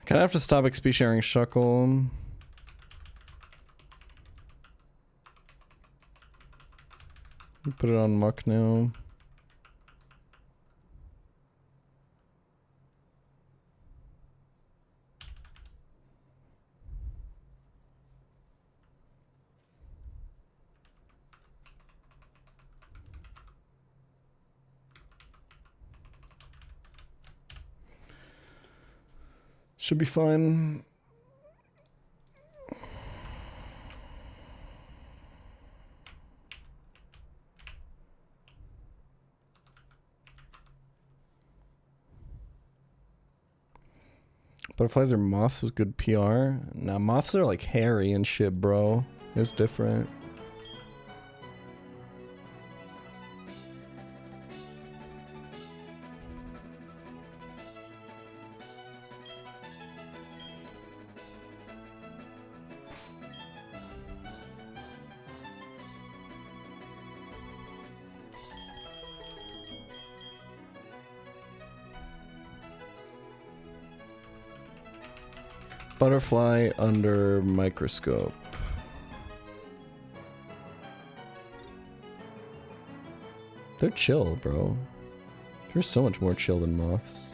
I kind of have to stop XP sharing Shuckle. Put it on Muck now. Should be fine. Butterflies are moths with good PR. Now moths are like hairy and shit, bro. It's different. Butterfly under microscope. They're chill, bro. They're so much more chill than moths.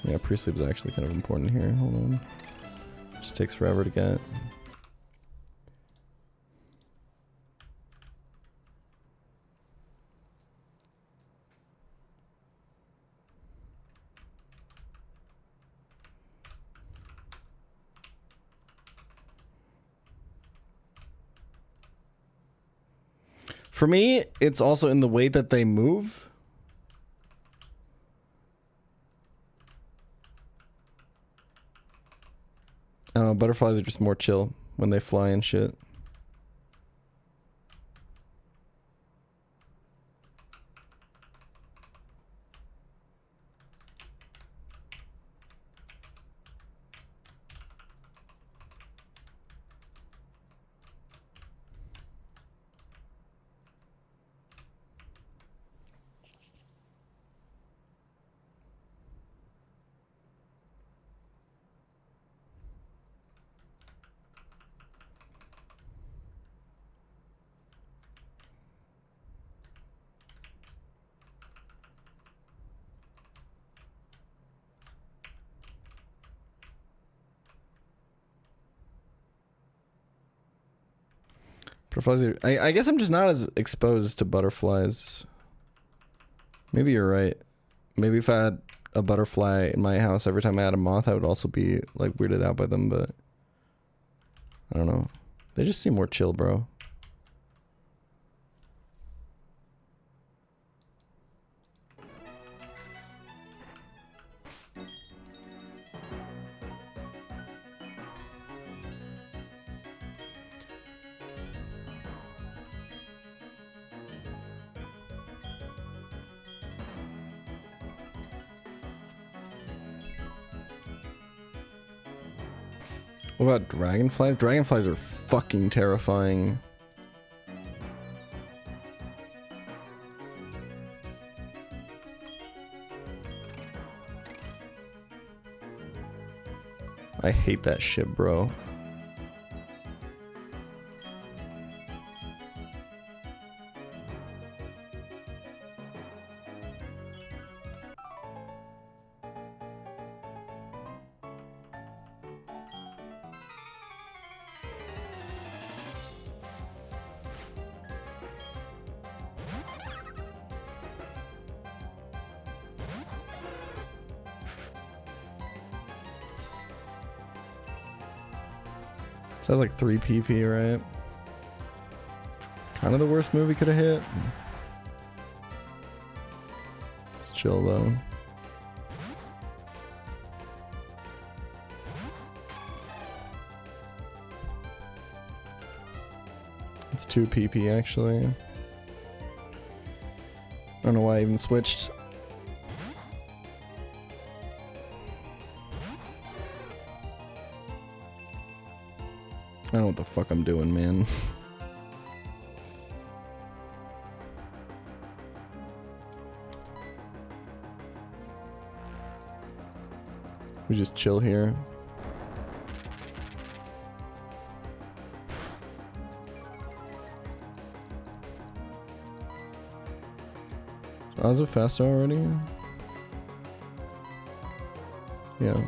Yeah, pre-sleep is actually kind of important here. Hold on. Just takes forever to get. For me, it's also in the way that they move. I don't know, butterflies are just more chill when they fly and shit. Butterflies are, I guess I'm just not as exposed to butterflies. Maybe you're right. Maybe if I had a butterfly in my house every time I had a moth, I would also be like weirded out by them, but I don't know. They just seem more chill, bro. What about dragonflies? Dragonflies are fucking terrifying. I hate that shit, bro. That's like 3 PP, right? Kind of the worst movie could have hit. It's chill though. It's 2 PP actually. I don't know why I even switched. I don't know what the fuck I'm doing, man. We just chill here. Oh, is it faster already? Yeah.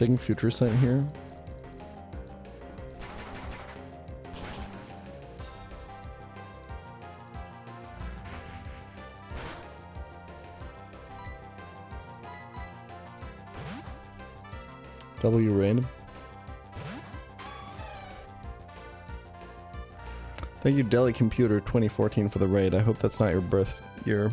Taking Future Sight here. W raid. Thank you, Delhi Computer 2014 for the raid. I hope that's not your birth year.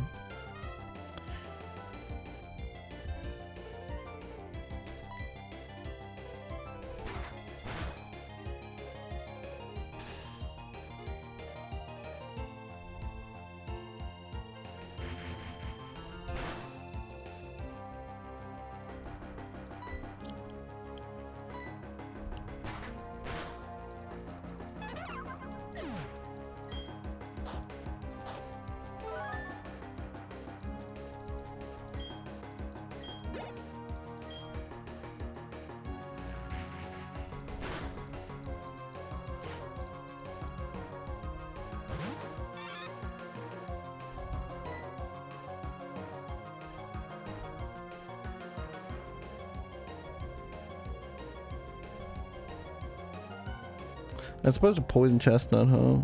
I suppose a poison chestnut, huh?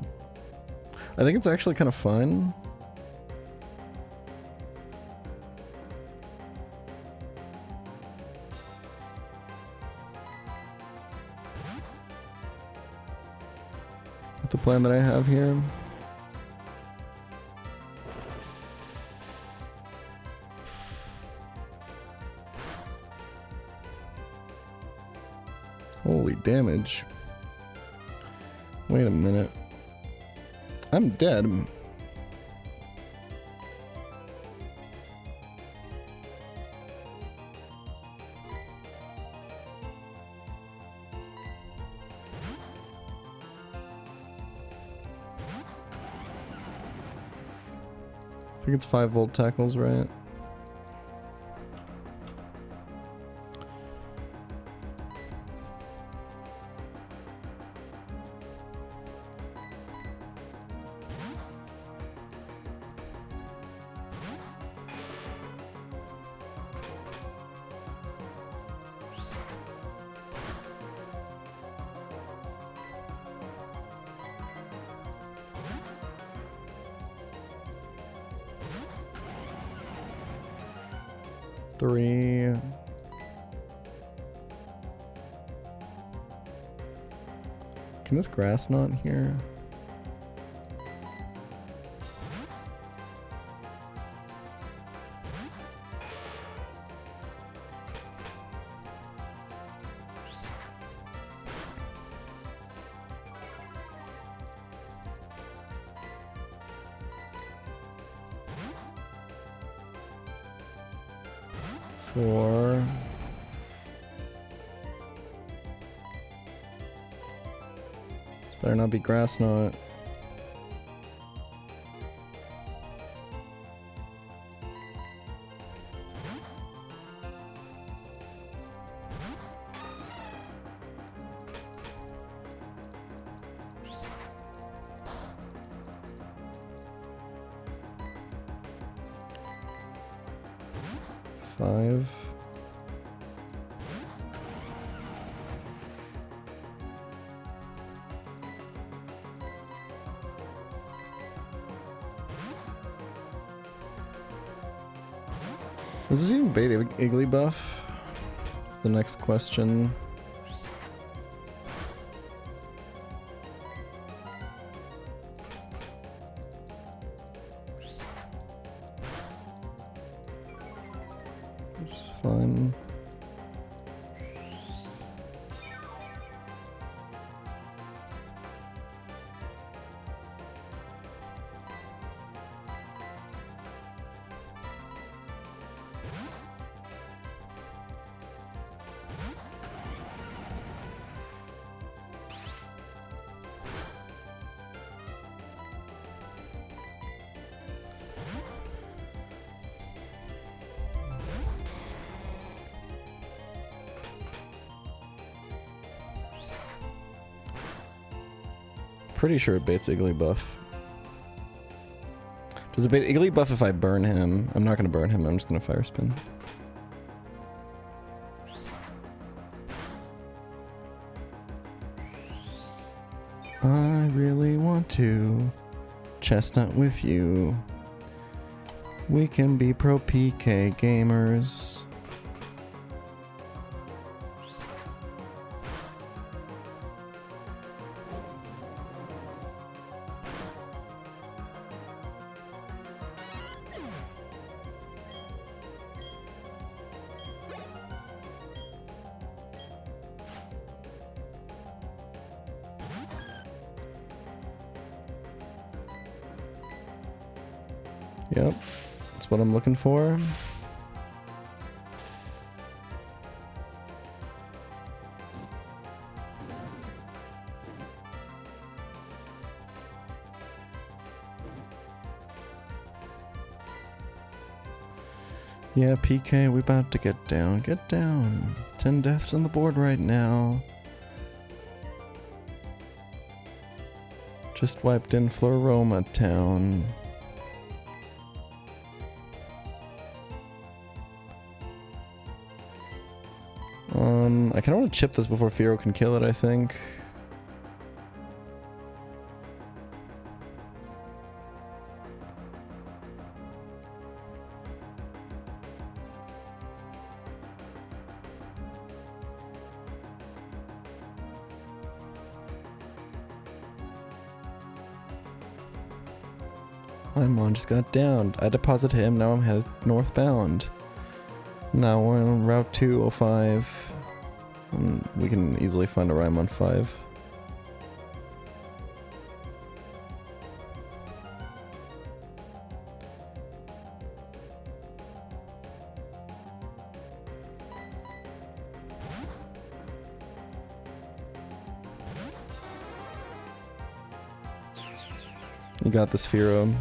I think it's actually kind of fun. With the plan that I have here. Holy damage. Wait a minute. I'm dead. I think it's 5-volt tackles, right? Three. Can this grass not here? Four. This better not be grass knot. Five. Is this even bait Iggly buff? The next question. It's fun. Pretty sure it baits Iggly buff. Does it bait Iggly buff if I burn him? I'm not gonna burn him, I'm just gonna fire spin. I really want to chestnut with you. We can be pro PK gamers. Yep, that's what I'm looking for. Yeah, PK, we about to get down. Get down. 10 deaths on the board right now. Just wiped in Floroma town. I kind of want to chip this before Firo can kill it, I think. My mom just got downed. I deposited him, now I'm headed northbound. Now we're on Route 205. We can easily find a rhyme on 5. You got this, Firo.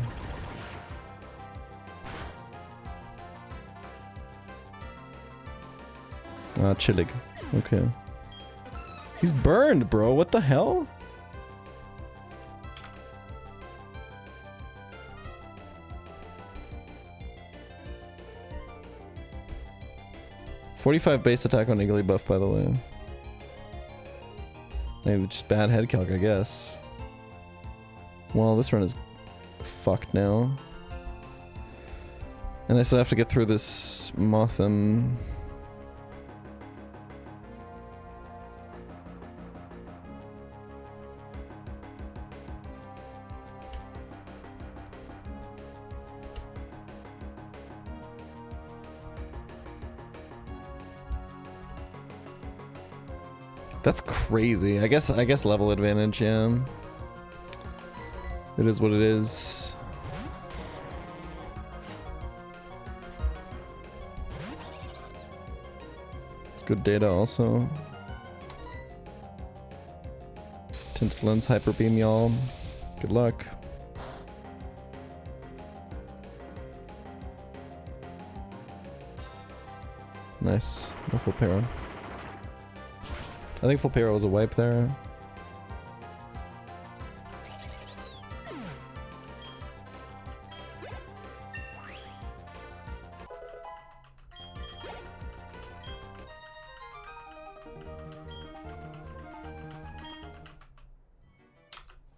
Chillig. Okay. He's burned, bro. What the hell? .45 base attack on Eagly buff, by the way. Maybe just bad head calc, I guess. Well, this run is fucked now. And I still have to get through this Motham. That's crazy. I guess level advantage, yeah. It is what it is. It's good data also. Tinted lens hyper beam, y'all. Good luck. Nice. No full para. I think full para was a wipe there.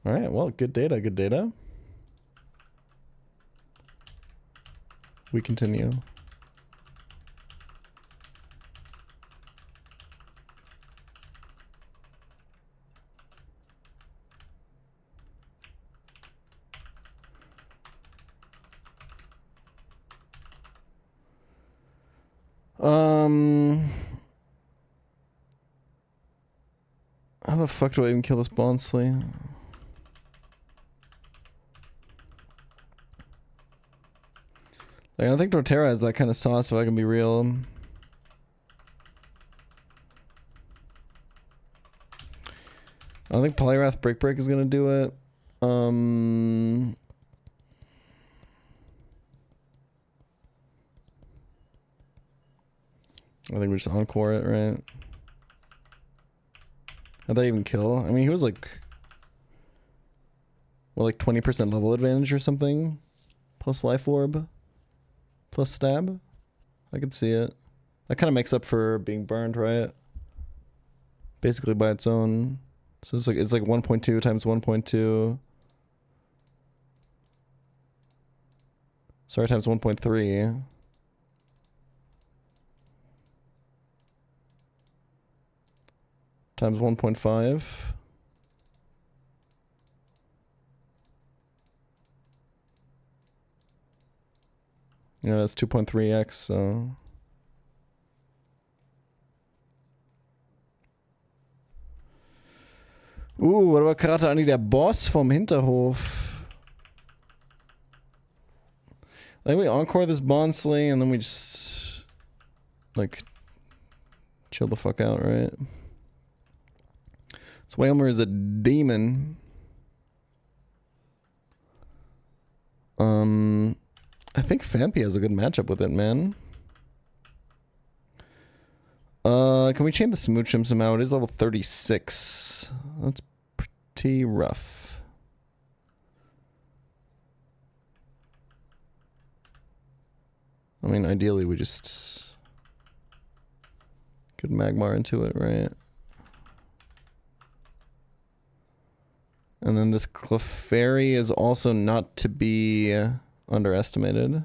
Alright, well, good data, good data. We continue. How the fuck do I even kill this Bonsley? Like, I don't think Torterra has that kind of sauce, if I can be real. I don't think Polyrath Break is gonna do it. I think we just encore it, right? How'd that even kill? I mean, he was like... What, like 20% level advantage or something? Plus life orb? Plus stab? I could see it. That kind of makes up for being burned, right? Basically by its own So it's like 1.2 times 1.2. Sorry, times 1.3. Times 1.5. Yeah, that's 2.3x, so... what about Karate Andi, der Boss vom Hinterhof? I think we encore this Bonsley and then we just... like... chill the fuck out, right? So Whalmer is a demon. I think Fampi has a good matchup with it, man. Can we chain the Smooch him somehow? It is level 36. That's pretty rough. I mean, ideally we just could Magmar into it, right? And then this Clefairy is also not to be underestimated.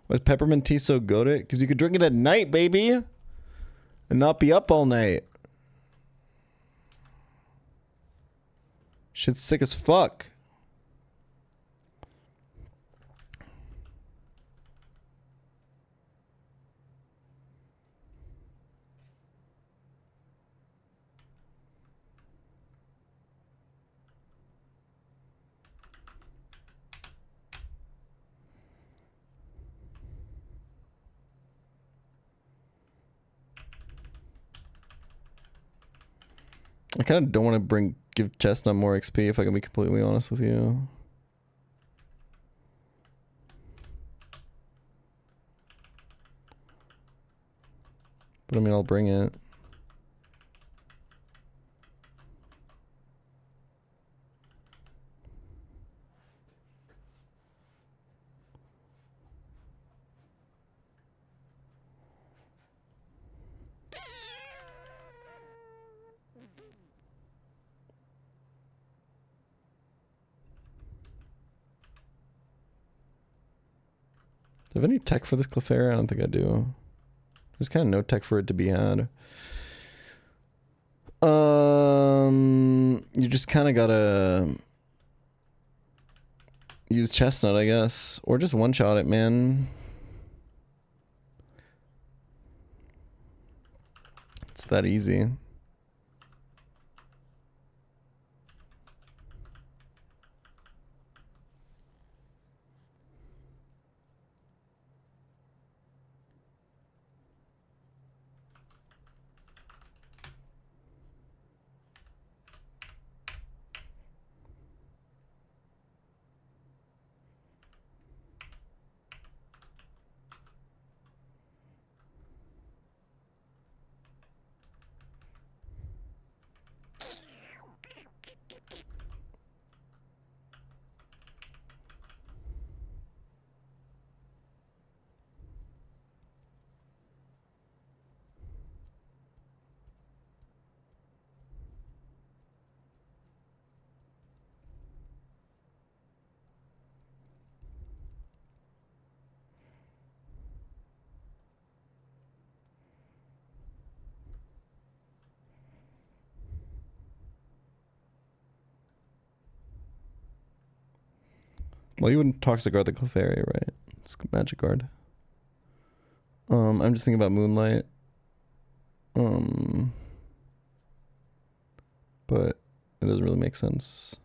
Why is peppermint tea so good? Because you could drink it at night, baby. And not be up all night. Shit's sick as fuck. I kind of don't want to give Chestnut more XP if I can be completely honest with you. But I mean, I'll bring it. Do I have any tech for this Clefairy? I don't think I do. There's kind of no tech for it to be had. You just kind of gotta use Chestnut, I guess, or just one-shot it, man. It's that easy. Well, you wouldn't Toxic Guard the Clefairy, right? It's Magic Guard. I'm just thinking about Moonlight. But it doesn't really make sense.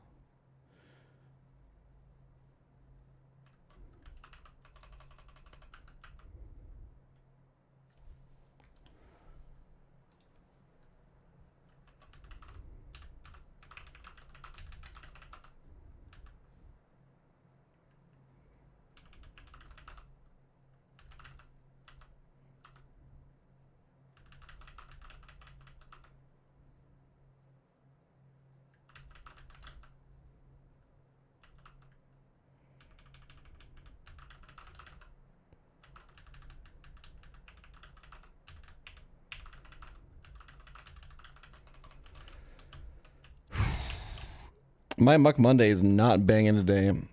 My Muck Monday is not banging today. I'm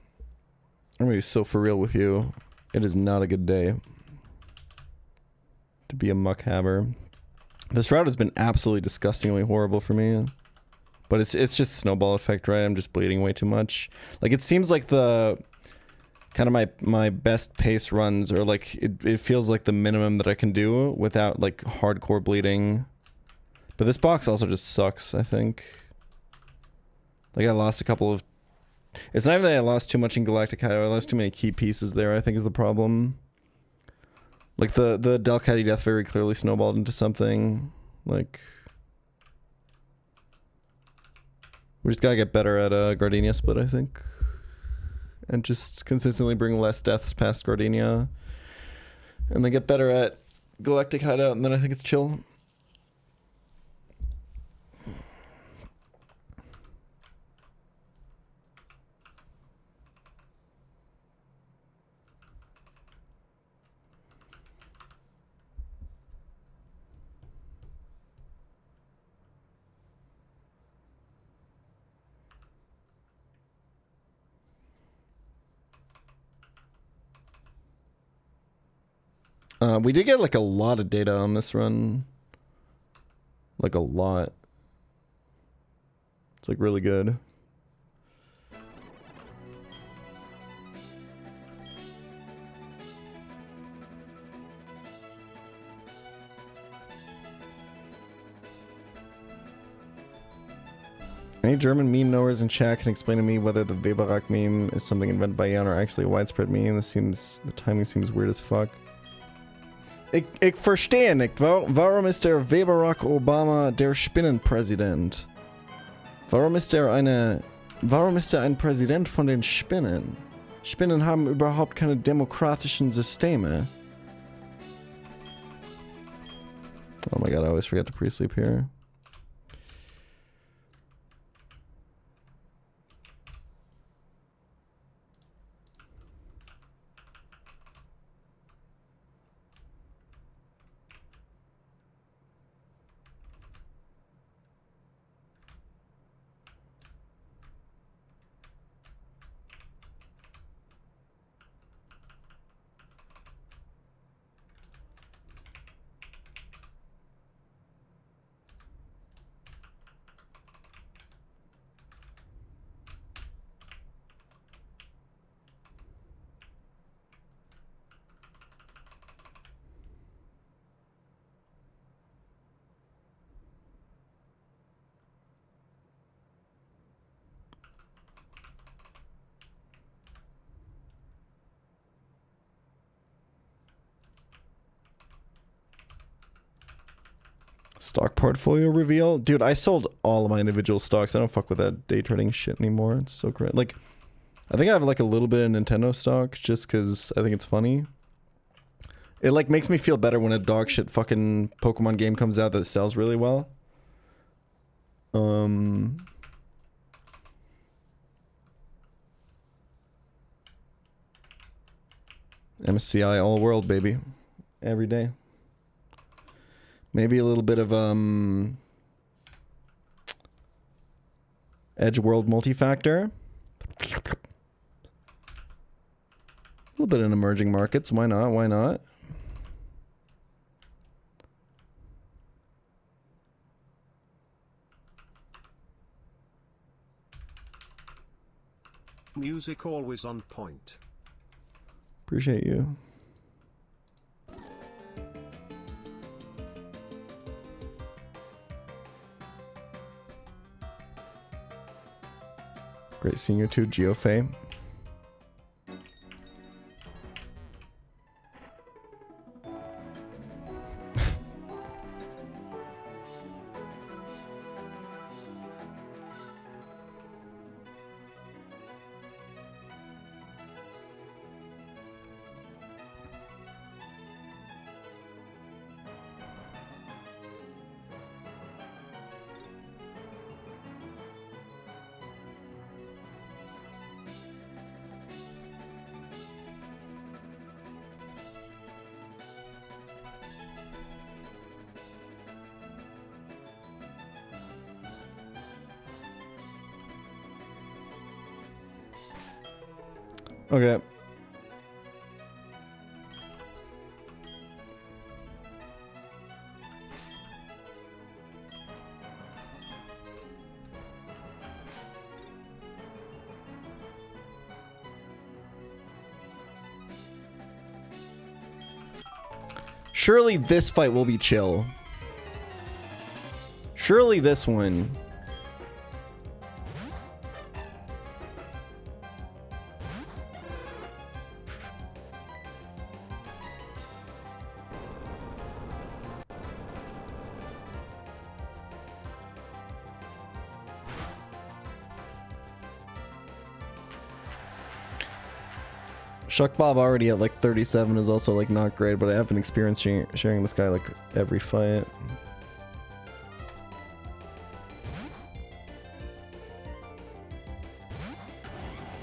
gonna be so for real with you. It is not a good day to be a Muck Hammer. This route has been absolutely disgustingly horrible for me. But it's just snowball effect, right? I'm just bleeding way too much. Like, it seems like the... kind of my best pace runs, or like, it feels like the minimum that I can do without like hardcore bleeding. But this box also just sucks, I think. Like, I lost a couple of... It's not even that I lost too much in Galactic Kaizo, I lost too many key pieces there, I think is the problem. Like, the Delcatty death very clearly snowballed into something. Like... We just gotta get better at Gardenia split, I think. And just consistently bring less deaths past Gardenia. And then get better at Galactic Hideout, and then I think it's chill. We did get like a lot of data on this run. Like a lot. It's like really good. Any German meme knowers in chat can explain to me whether the Weberak meme is something invented by Jan or actually a widespread meme. The timing seems weird as fuck. Ich verstehe nicht. Warum ist der Barack Obama der Spinnenpräsident? Warum ist er ein Präsident von den Spinnen? Spinnen haben überhaupt keine demokratischen Systeme. Oh my god, I always forget to pre-sleep here. Stock portfolio reveal? Dude, I sold all of my individual stocks. I don't fuck with that day trading shit anymore. It's so great. Like, I think I have like a little bit of Nintendo stock just because I think it's funny. It like makes me feel better when a dog shit fucking Pokemon game comes out that sells really well. MSCI all world, baby. Every day. Maybe a little bit of Edge World Multifactor. A little bit in emerging markets. Why not? Why not? Music always on point. Appreciate you. Great seeing you too, GeoFay. Okay. Surely this fight will be chill. Surely this one. Shuck Bob already at like 37 is also like not great, but I have been experiencing sharing this guy like every fight.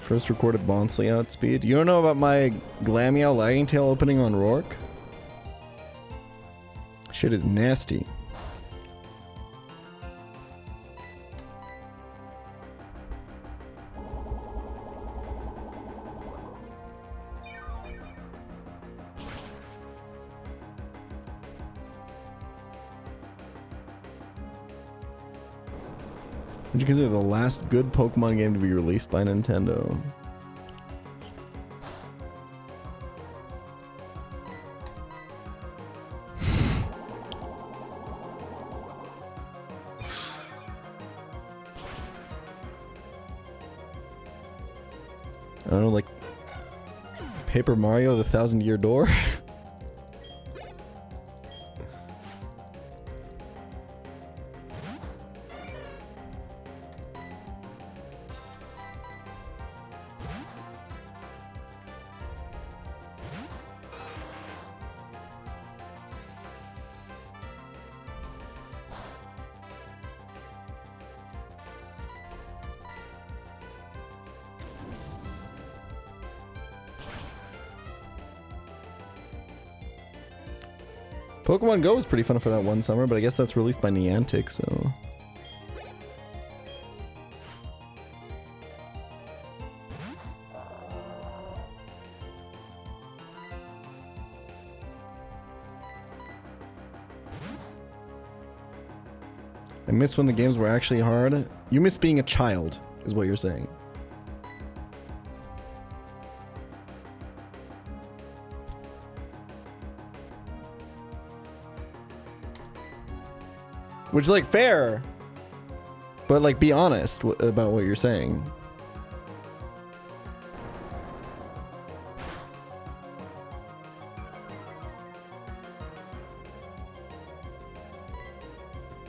First recorded Bonsley outspeed. You don't know about my Glameow Lagging Tail opening on Rourke? Shit is nasty. Would you consider the last good Pokemon game to be released by Nintendo? I don't know, like Paper Mario: The Thousand-Year Door? Pokemon Go was pretty fun for that one summer, but I guess that's released by Niantic, so... I miss when the games were actually hard. You miss being a child, is what you're saying. Which, like, fair. But, like, be honest about what you're saying.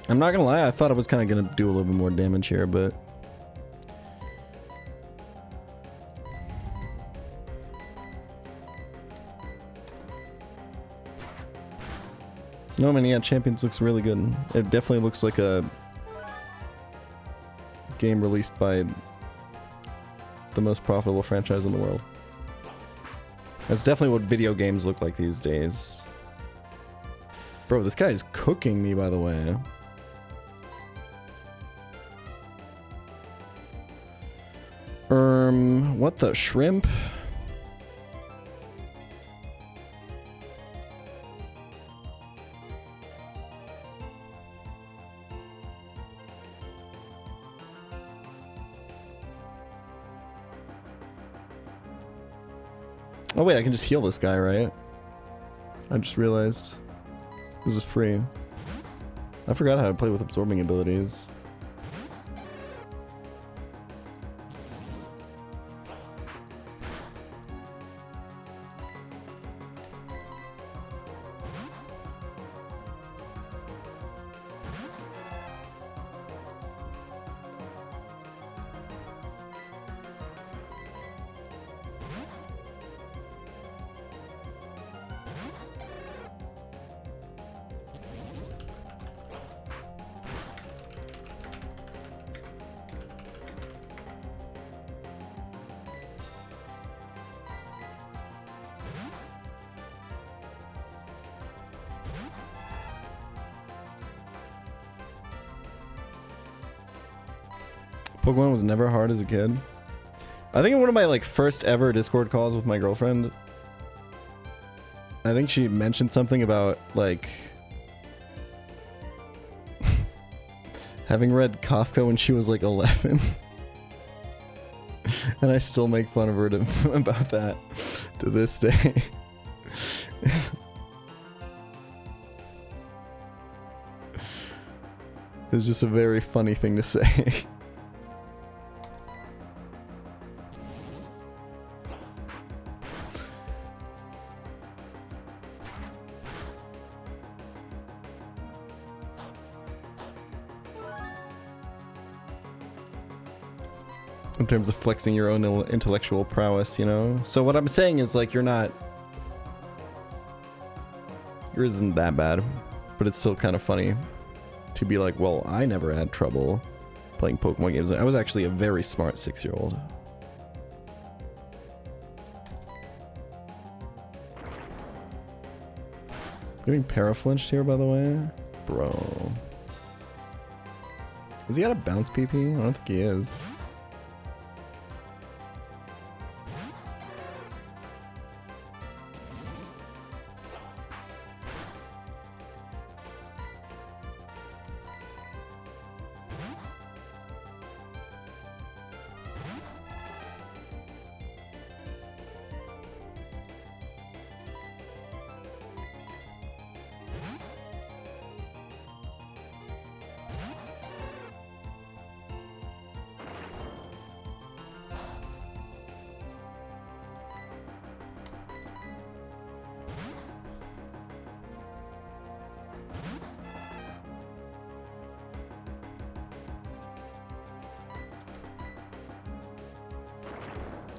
I'm not gonna lie, I thought I was kind of gonna do a little bit more damage here, but... No, man, yeah, Champions looks really good. It definitely looks like a game released by the most profitable franchise in the world. That's definitely what video games look like these days. Bro, this guy is cooking me, by the way. What the shrimp? Oh wait, I can just heal this guy, right? I just realized. This is free. I forgot how to play with absorbing abilities. Pokemon was never hard as a kid. I think in one of my like first ever Discord calls with my girlfriend, I think she mentioned something about like having read Kafka when she was like 11. And I still make fun of her about that to this day. It's just a very funny thing to say. In terms of flexing your own intellectual prowess, you know? So what I'm saying is, like, yours isn't that bad, but it's still kind of funny to be like, well, I never had trouble playing Pokemon games. I was actually a very smart 6-year-old. Getting paraflinched here, by the way? Bro. Is he out of bounce PP? I don't think he is.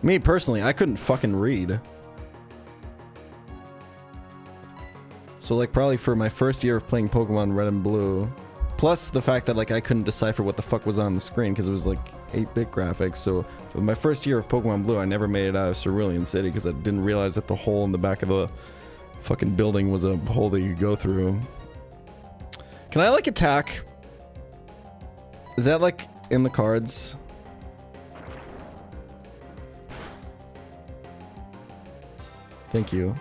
Me personally, I couldn't fucking read. So like probably for my first year of playing Pokemon Red and Blue, plus the fact that like I couldn't decipher what the fuck was on the screen because it was like 8-bit graphics. So for my first year of Pokemon Blue, I never made it out of Cerulean City because I didn't realize that the hole in the back of the fucking building was a hole that you could go through. Can I like attack? Is that like in the cards? Thank you.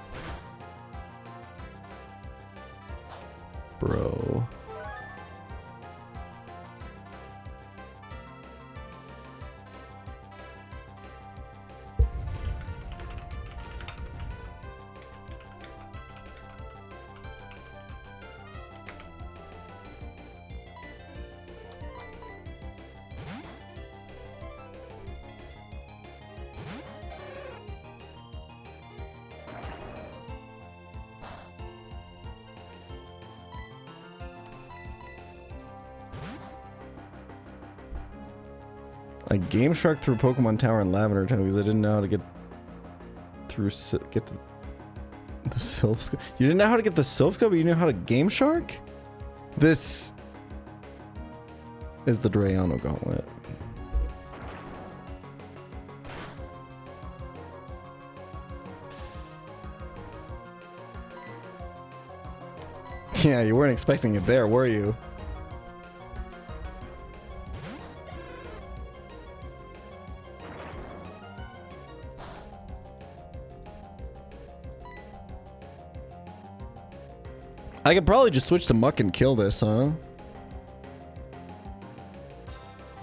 Bro. I Game Shark through Pokemon Tower in Lavender Town because I didn't know how to get through the Sylph Scope. You didn't know how to get the Sylph Scope, but you knew how to Game Shark? This is the Drayano Gauntlet. Yeah, you weren't expecting it there, were you? I could probably just switch to Muck and kill this, huh?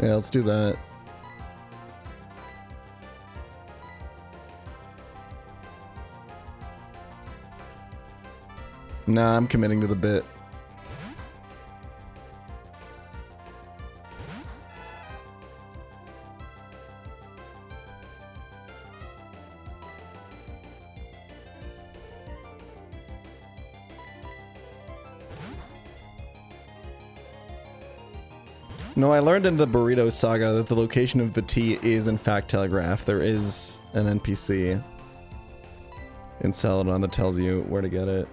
Yeah, let's do that. Nah, I'm committing to the bit. No, I learned in the Burrito Saga that the location of the tea is in fact telegraphed. There is an NPC in Celadon that tells you where to get it.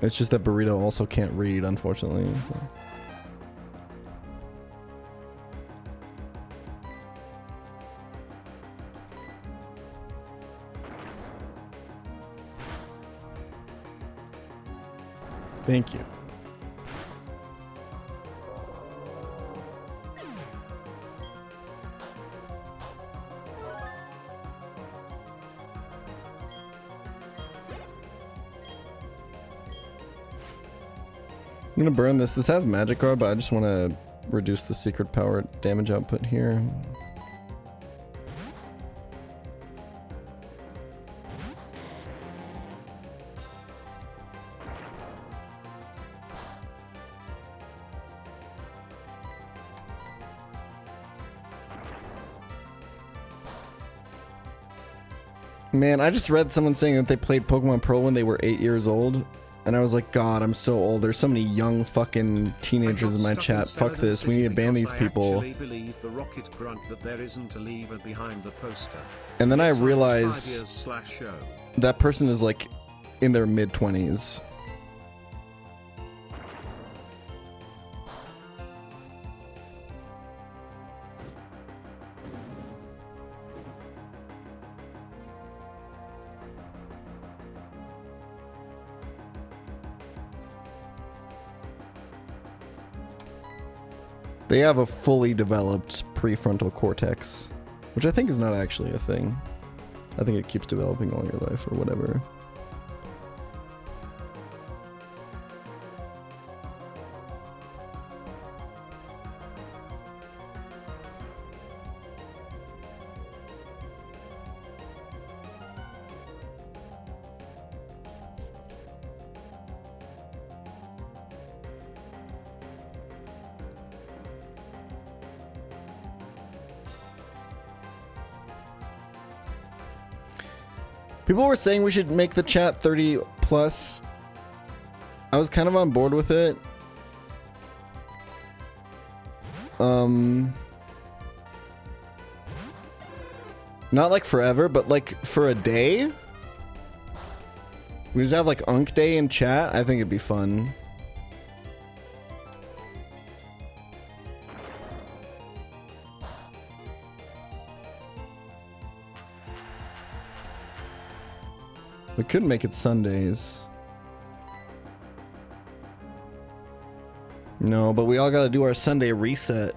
It's just that Burrito also can't read, unfortunately. So. Thank you. I'm gonna burn this. This has magic card, but I just want to reduce the secret power damage output here. Man, I just read someone saying that they played Pokemon Pearl when they were 8 years old. And I was like, God, I'm so old. There's so many young fucking teenagers in my chat. Fuck this. We need to ban these people. And then I realized that person is like in their mid-20s. They have a fully developed prefrontal cortex, which I think is not actually a thing. I think it keeps developing all your life or whatever. People were saying we should make the chat 30 plus. I was kind of on board with it. Not like forever, but like for a day. We just have like Unk Day in chat. I think it'd be fun. We could make it Sundays. No, but we all gotta do our Sunday reset.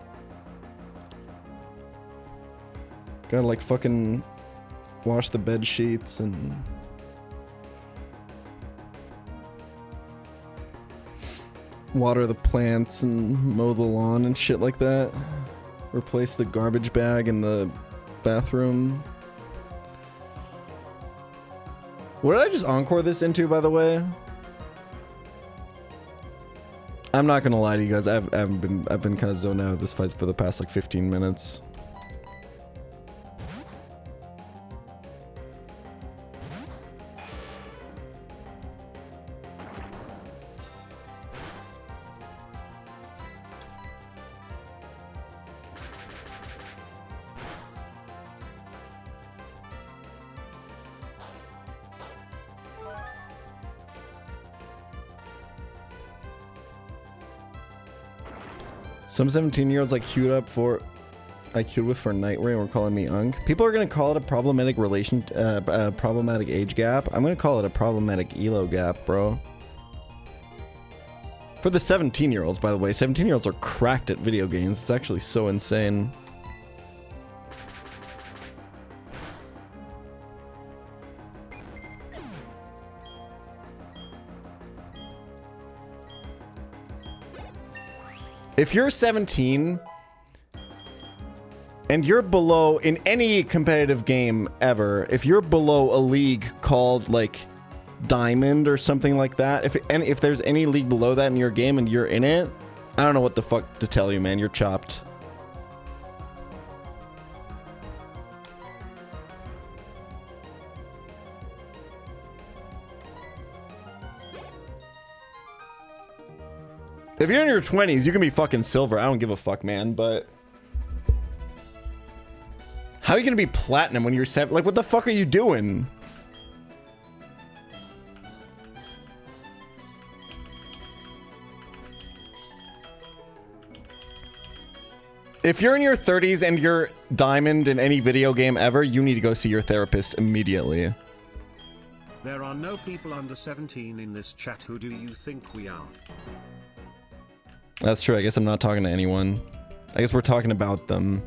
Gotta like fucking wash the bed sheets and water the plants and mow the lawn and shit like that. Replace the garbage bag in the bathroom. What did I just encore this into, by the way? I'm not gonna lie to you guys. I've been kind of zoned out of this fight for the past like 15 minutes. Some 17-year-olds like queued up for, I queued with for Night Ray and were calling me Unk. People are gonna call it a problematic problematic age gap. I'm gonna call it a problematic elo gap, bro. For the 17-year-olds, by the way. 17-year-olds are cracked at video games. It's actually so insane. If you're 17 and you're below in any competitive game ever, if you're below a league called like Diamond or something like that, if there's any league below that in your game and you're in it, I don't know what the fuck to tell you, man. You're chopped. If you're in your 20s, you can be fucking silver. I don't give a fuck, man, but... How are you gonna be platinum when you're 7? Like, what the fuck are you doing? If you're in your 30s and you're diamond in any video game ever, you need to go see your therapist immediately. There are no people under 17 in this chat. Who do you think we are? That's true. I guess I'm not talking to anyone. I guess we're talking about them.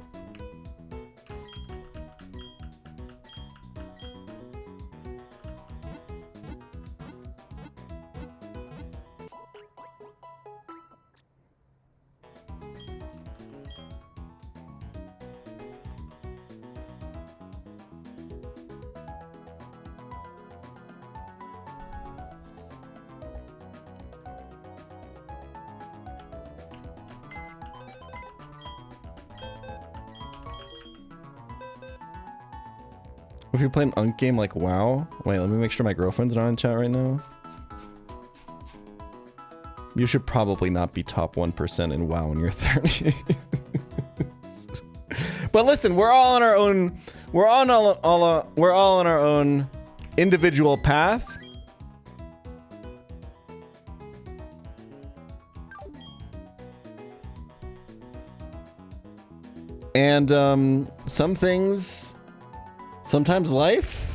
If you play an Unk game like WoW... Wait, let me make sure my girlfriend's not in chat right now. You should probably not be top 1% in WoW when you're 30. But listen, we're all on our own... We're all on our own individual path. And some things, sometimes life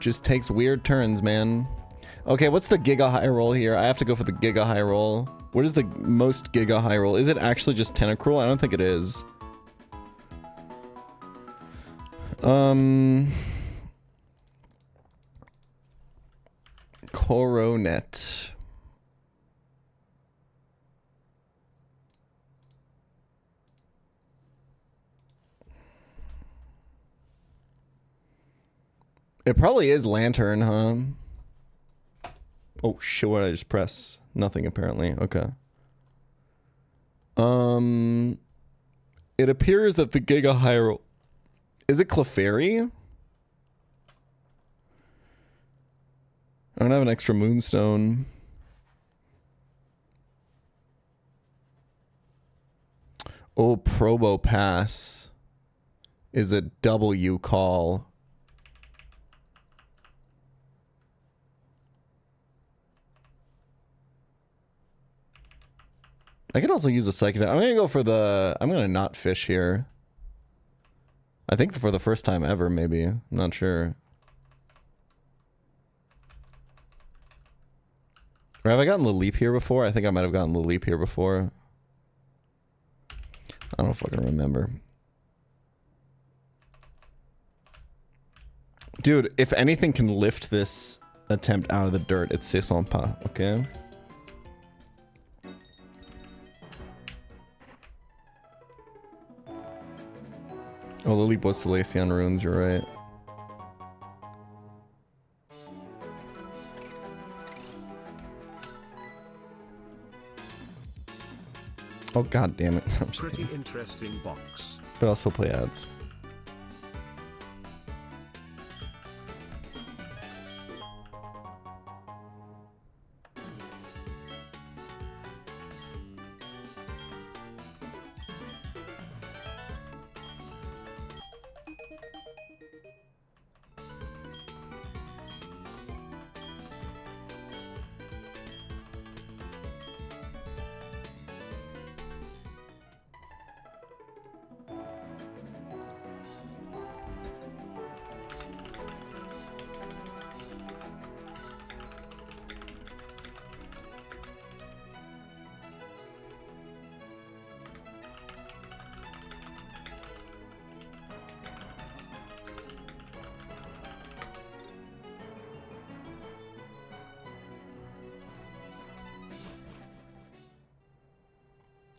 just takes weird turns, man. Okay, what's the giga high roll here? I have to go for the giga high roll. What is the most giga high roll? Is it actually just tentacruel? I don't think it is. Coronet. It probably is Lantern, huh? Oh shit, what did I just press? Nothing apparently. Okay. It appears that the Giga Hyrule... Is it Clefairy? I don't have an extra Moonstone. Oh, Probo Pass is a W call. I could also use a psychic. I'm gonna go for the... I'm gonna not fish here. I think for the first time ever, maybe. I'm not sure. Or have I gotten Laleep here before? I think I might have gotten Laleep here before. I don't fucking remember. Dude, if anything can lift this attempt out of the dirt, it's Sessampa, okay? Oh, Laleep was Salacian Runes, you're right. Oh god damn it. I'm just Pretty kidding. interesting box. But I'll still play ads.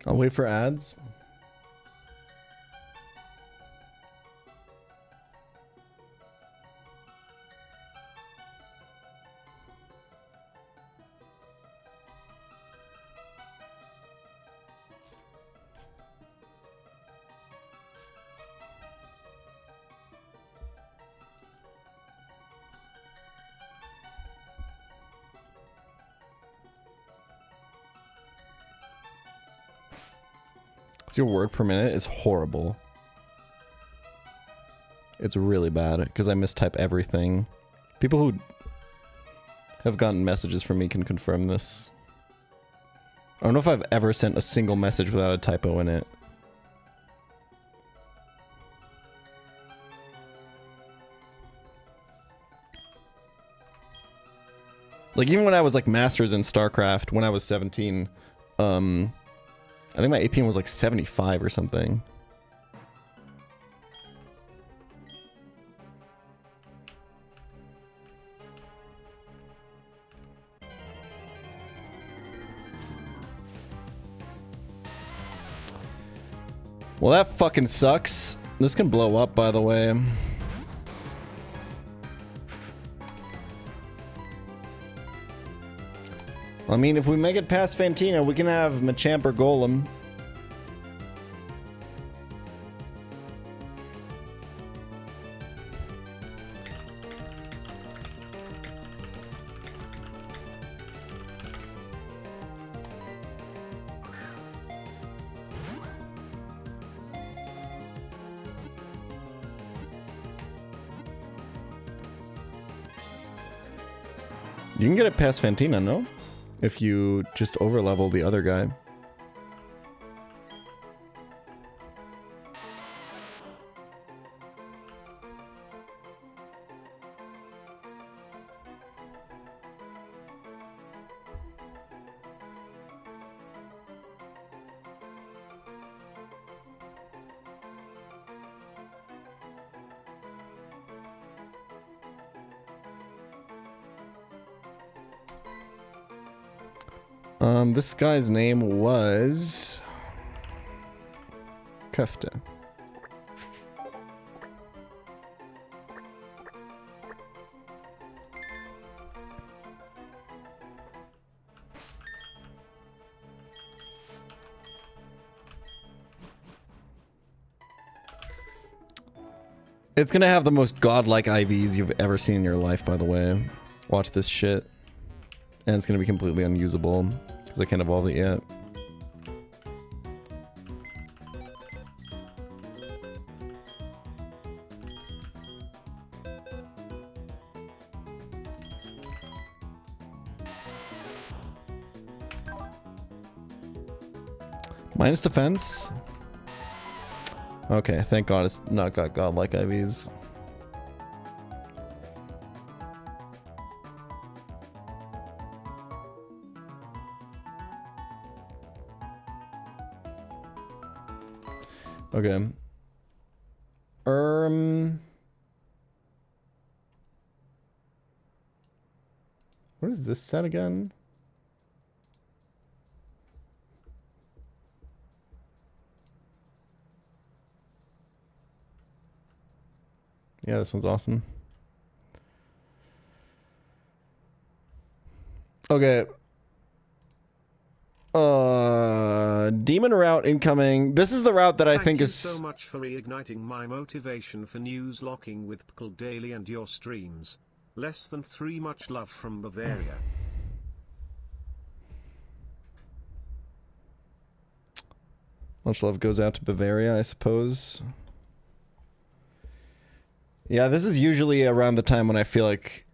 I'll wait for ads. Your word per minute is horrible. It's really bad because I mistype everything. People who have gotten messages from me can confirm this. I don't know if I've ever sent a single message without a typo in it. Like even when I was like masters in StarCraft when I was 17, I think my APM was like 75 or something. Well, that fucking sucks. This can blow up, by the way. I mean, if we make it past Fantina, we can have Machamp or Golem. You can get it past Fantina, no? If you just overlevel the other guy. This guy's name was Kefta. It's gonna have the most godlike IVs you've ever seen in your life, by the way. Watch this shit. And it's gonna be completely unusable, because I can't evolve it yet. Minus defense? Okay, thank God it's not got godlike IVs. Okay. What is this set again? Yeah, this one's awesome. Okay. Demon route incoming. This is the route that I think is... Thank you so much for reigniting my motivation for Nuzlocking with pChal daily and your streams. Less than 3, much love from Bavaria. Much love goes out to Bavaria, I suppose. Yeah, this is usually around the time when I feel like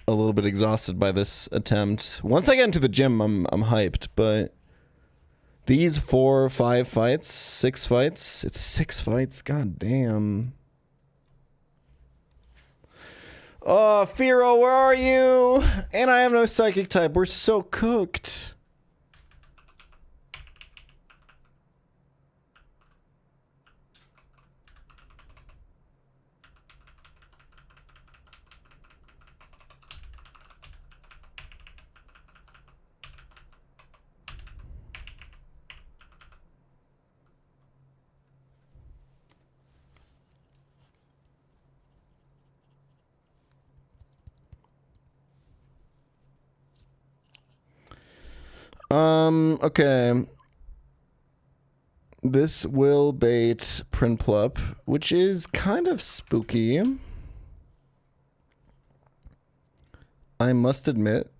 a little bit exhausted by this attempt. Once I get into the gym, I'm hyped, but these 4 or 5 fights, 6 fights, it's 6 fights, god damn. Oh, Firo, where are you? And I have no psychic type, we're so cooked. Okay. This will bait Prinplup, which is kind of spooky. I must admit.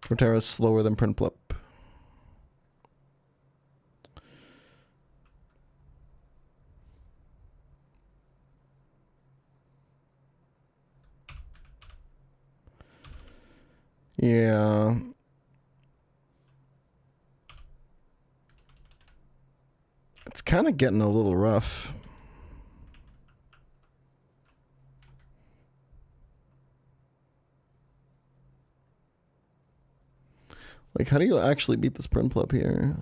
Torterra is slower than Prinplup. Yeah. It's kind of getting a little rough. Like, how do you actually beat this Prinplup here?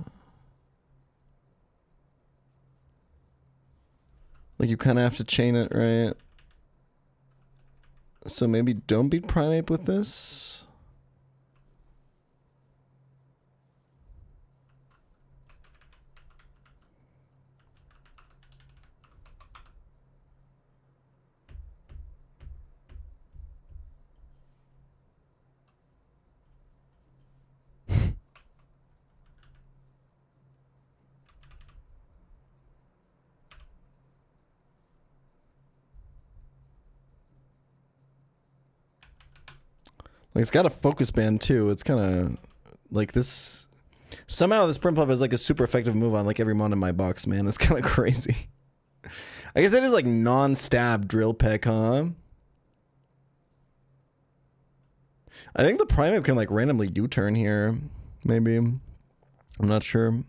Like, you kind of have to chain it, right? So maybe don't beat Primeape with this? Like, it's got a focus band too. It's kind of like this. Somehow this Prim Flop is like a super effective move on like every mon in my box, man. It's kind of crazy. I guess it is like non-stab drill peck, huh? I think the Primate can like randomly U-turn here. Maybe. I'm not sure.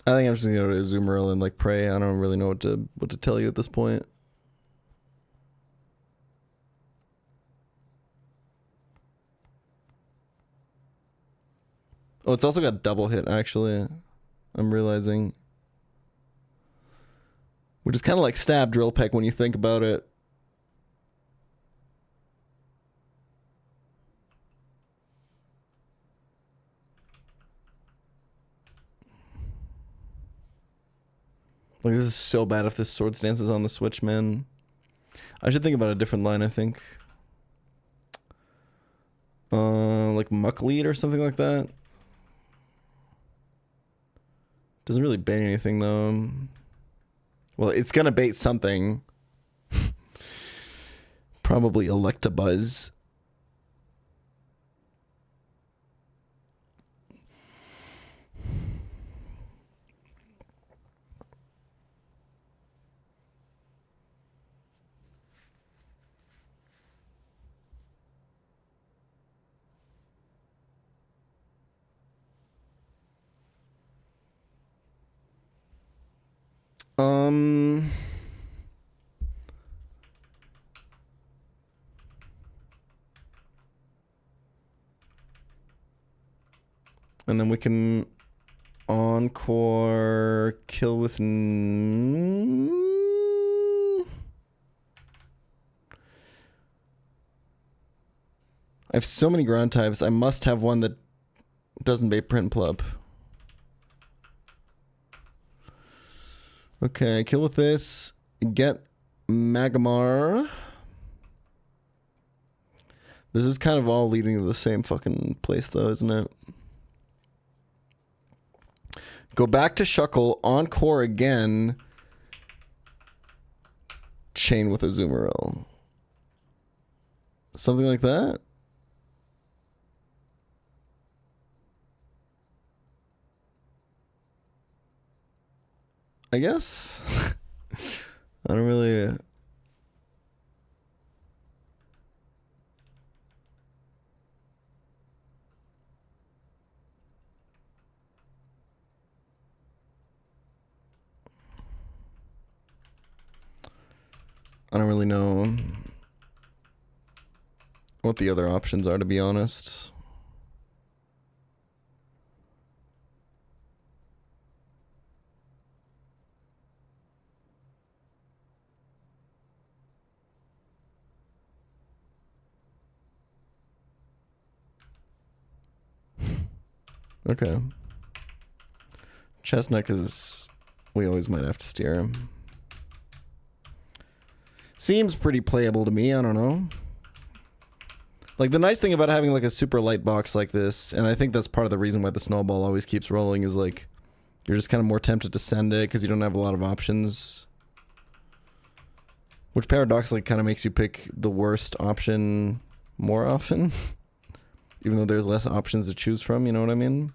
I think I'm just gonna go to Azumarill and like pray. I don't really know what to tell you at this point. Oh, it's also got double hit actually. I'm realizing. Which is kind of like stab drill peck when you think about it. Like, this is so bad if this Swords Dance is on the Switch, man. I should think about a different line, I think. Like Muck Lead or something like that. Doesn't really bait anything, though. Well, it's gonna bait something. Probably Electabuzz. And then we can Encore kill with I have so many ground types. I must have one that doesn't bait Print Plub. Okay, kill with this. Get Magmar. This is kind of all leading to the same fucking place, though, isn't it? Go back to Shuckle, Encore again. Chain with Azumarill. Something like that? I guess. I don't really... I don't really know what the other options are, to be honest. Okay. Chestnut, because we always might have to steer him. Seems pretty playable to me, I don't know. Like, the nice thing about having, like, a super light box like this, and I think that's part of the reason why the snowball always keeps rolling, is, like, you're just kind of more tempted to send it because you don't have a lot of options. Which paradoxically kind of makes you pick the worst option more often. Even though there's less options to choose from, you know what I mean?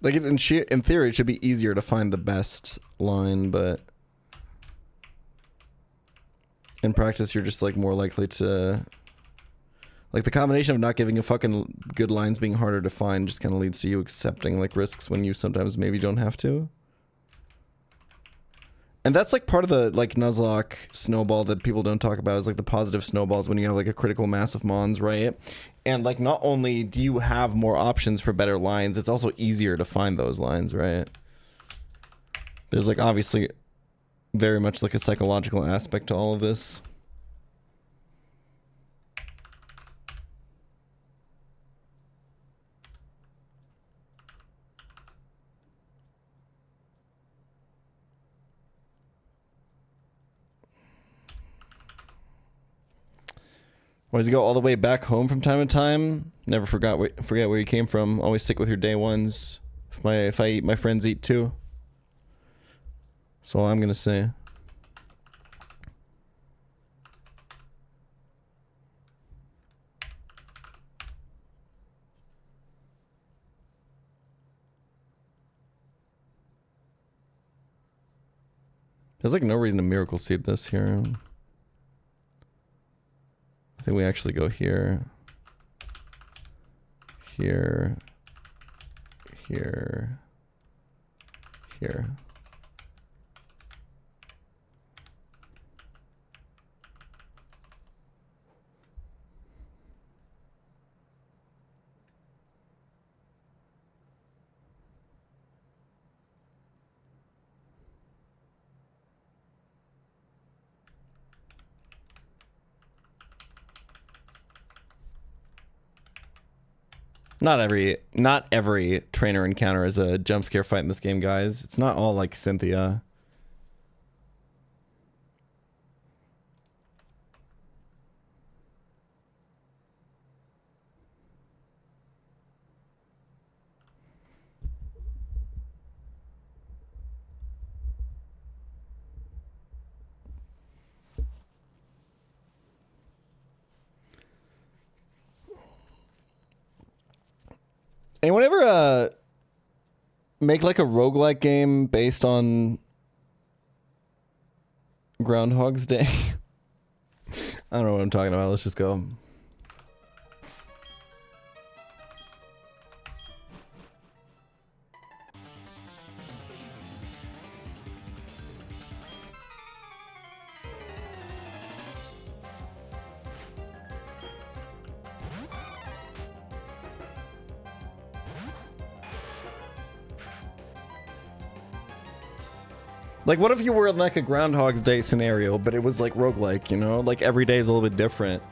Like, in theory, it should be easier to find the best line, but in practice, you're just, like, more likely to... Like, the combination of not giving a fucking good lines being harder to find just kind of leads to you accepting, like, risks when you sometimes maybe don't have to. And that's, like, part of the, like, Nuzlocke snowball that people don't talk about is, like, the positive snowballs when you have, like, a critical mass of mons, right? And, like, not only do you have more options for better lines, it's also easier to find those lines, right? There's, like, obviously very much, like, a psychological aspect to all of this. Why does he go all the way back home from time to time? Never forget where you came from. Always stick with your day ones. If I eat, my friends eat too. That's all I'm gonna say. There's like no reason to miracle seed this here. I think we actually go here. Here. Here. Here. Not every trainer encounter is a jump scare fight in this game, guys. It's not all like Cynthia. Anyone ever make like a roguelike game based on Groundhog's Day? I don't know what I'm talking about. Let's just go. Like, what if you were in like a Groundhog's Day scenario, but it was like roguelike, you know? Like every day is a little bit different.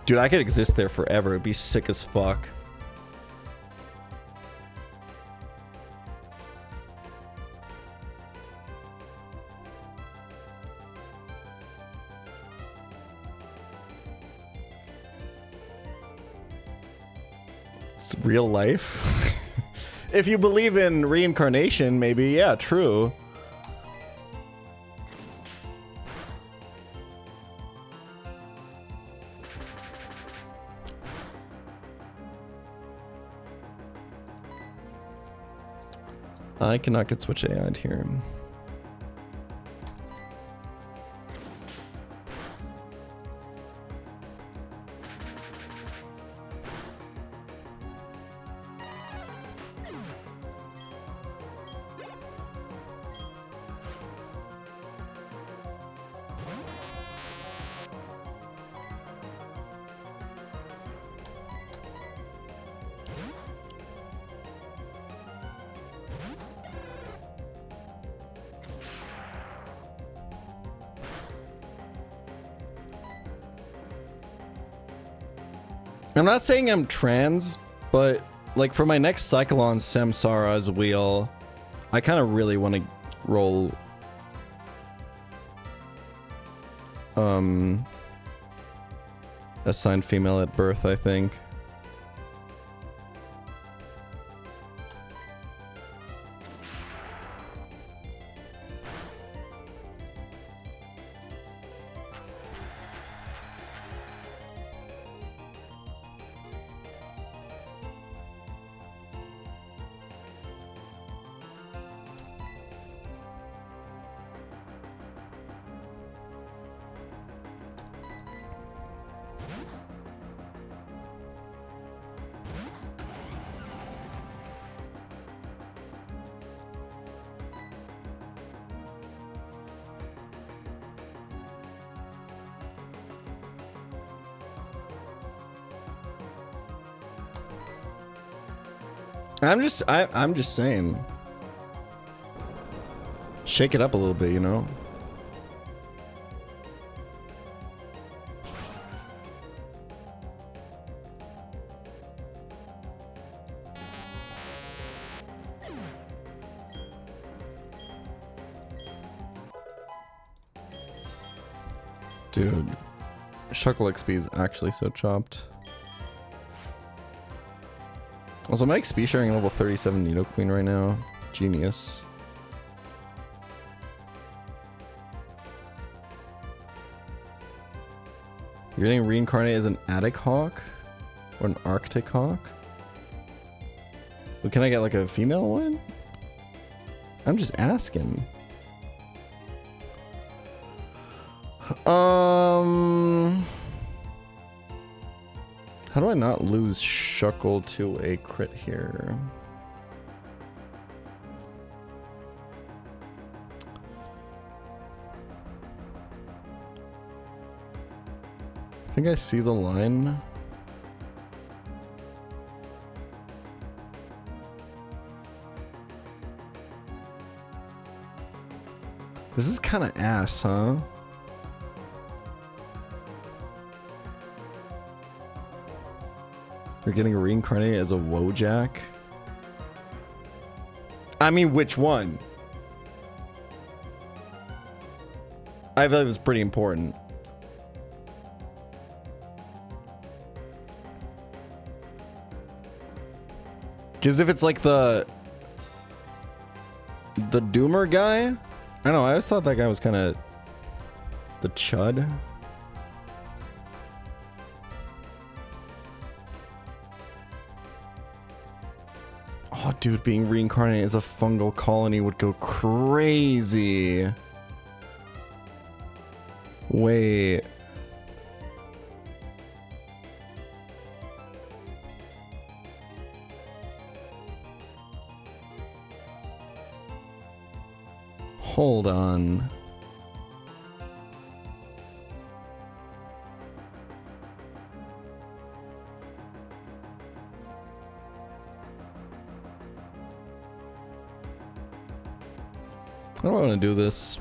Dude, I could exist there forever. It'd be sick as fuck. It's real life. If you believe in reincarnation, maybe, yeah, true. I cannot get Switch AI'd here. I'm not saying I'm trans, but like for my next cycle on Samsara's wheel, I kind of really want to roll assigned female at birth, I think. I'm just saying. Shake it up a little bit, you know? Dude. Shuckle XP is actually so chopped. Also, my XP sharing level 37 Nidoqueen right now. Genius. You're getting reincarnated as an Attic Hawk? Or an Arctic Hawk? But can I get like a female one? I'm just asking. How do I not lose Shuckle to a crit here? I think I see the line. This is kind of ass, huh? You're getting reincarnated as a Wojak? I mean, which one? I feel like it's pretty important. Because if it's like the Doomer guy, I don't know, I always thought that guy was kind of the chud. Oh, dude, being reincarnated as a fungal colony would go crazy. Wait. Hold on. I don't want to do this.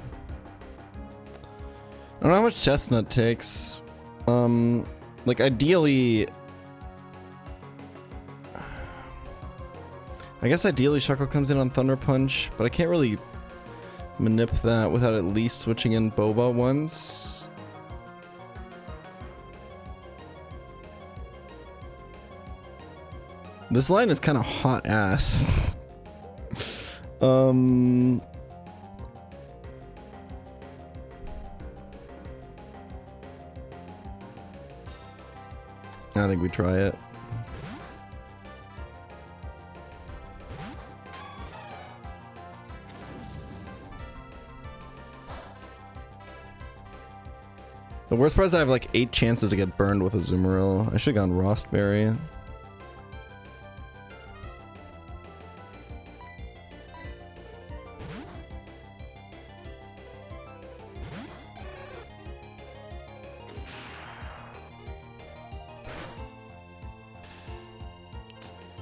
I don't know how much Chestnut takes. Like ideally, I guess ideally Shuckle comes in on Thunder Punch, but I can't really manip that without at least switching in Boba once. This line is kind of hot ass. I think we try it. The worst part is I have like 8 chances to get burned with a Azumarill. I should have gone Rostberry.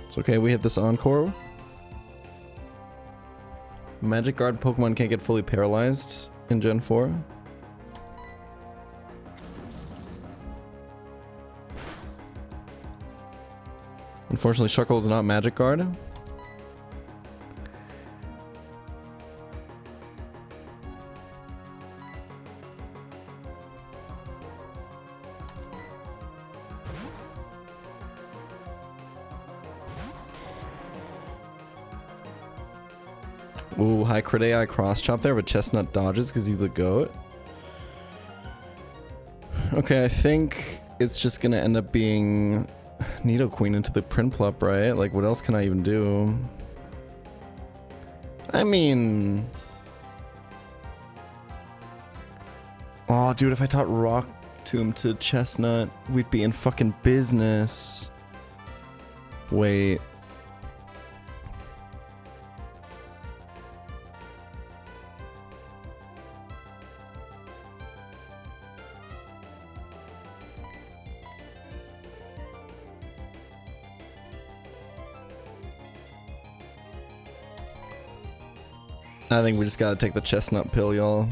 It's okay, we hit this Encore. Magic Guard Pokemon can't get fully paralyzed in Gen 4. Unfortunately, Shuckle is not Magic Guard. Ooh, high crit AI cross chop there, but Chestnut dodges because he's the GOAT. Okay, I think it's just gonna end up being Nidoqueen into the Prinplup, right? Like, what else can I even do? I mean... Oh, dude, if I taught Rock Tomb to Chestnut, we'd be in fucking business. Wait. I think we just gotta take the Chestnut pill, y'all.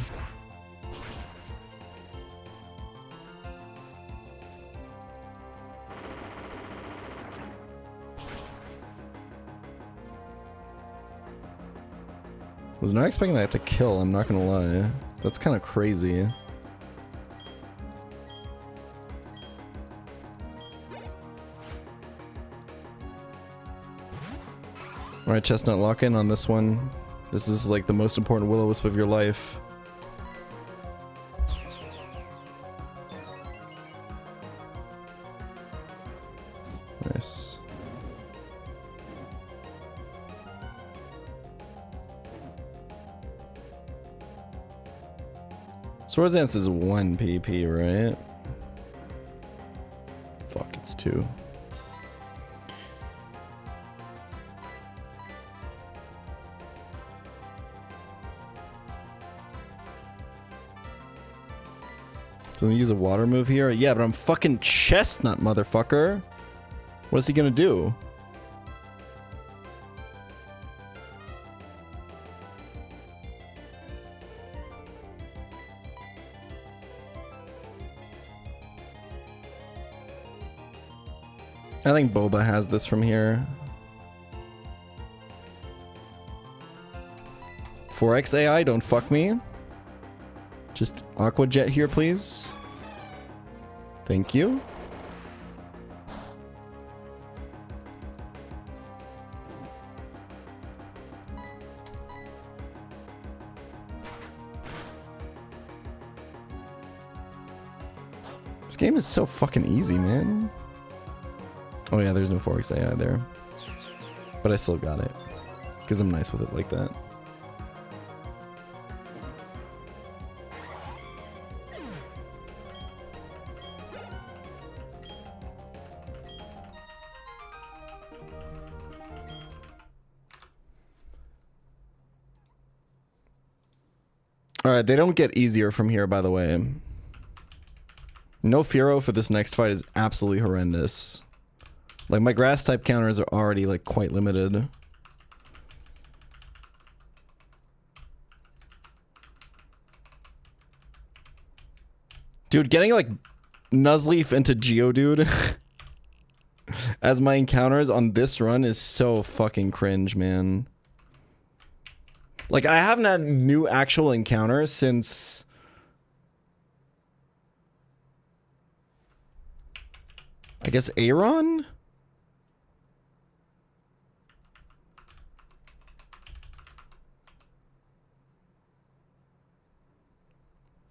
Was not expecting that to kill, I'm not gonna lie. That's kind of crazy. Alright, Chestnut, lock in on this one. This is like the most important will-o-wisp of your life. Nice. Swords Dance is 1 PP, right? Fuck, it's 2. So we use a water move here? Yeah, but I'm fucking Chestnut, motherfucker. What is he gonna do? I think Boba has this from here. 4x AI, don't fuck me. Just Aqua Jet here, please. Thank you. This game is so fucking easy, man. Oh yeah, there's no 4x AI there. But I still got it. Because I'm nice with it like that. Alright, they don't get easier from here, by the way. No Furo for this next fight is absolutely horrendous. Like, my grass type counters are already, like, quite limited. Dude, getting, like, Nuzleaf into Geodude as my encounters on this run is so fucking cringe, man. Like, I haven't had new actual encounters since... I guess Aeron?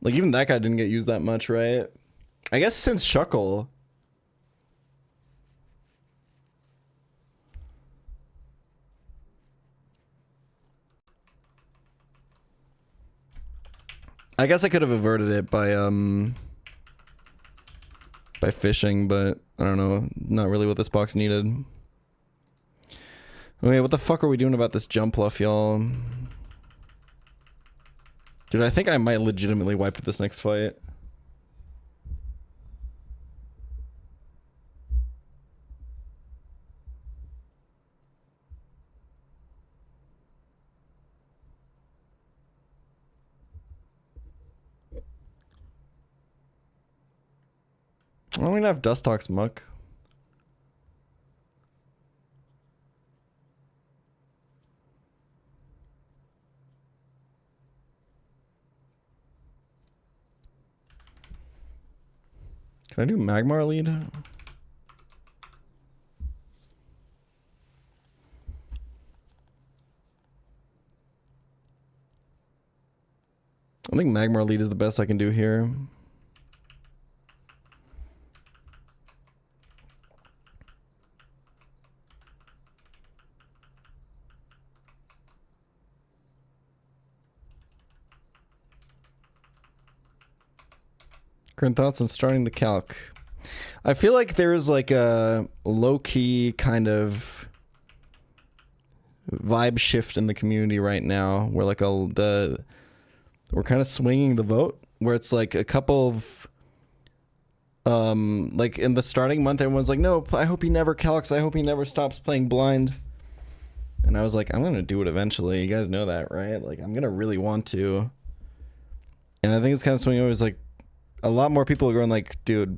Like, even that guy didn't get used that much, right? I guess since Shuckle. I guess I could have averted it by fishing, but I don't know. Not really what this box needed. Okay, what the fuck are we doing about this jump fluff, y'all? Dude, I think I might legitimately wipe this next fight. I don't even have Dustox Muck. Can I do Magmar lead? I think Magmar lead is the best I can do here. Current thoughts on starting to calc. I feel like there's like a low-key kind of vibe shift in the community right now where like we're kind of swinging the vote, where it's like a couple of like in the starting month everyone's like, no, I hope he never calcs, I hope he never stops playing blind. And I was like, I'm gonna do it eventually, you guys know that, right? Like, I'm gonna really want to. And I think it's kind of swinging over. It's like a lot more people are going like, dude,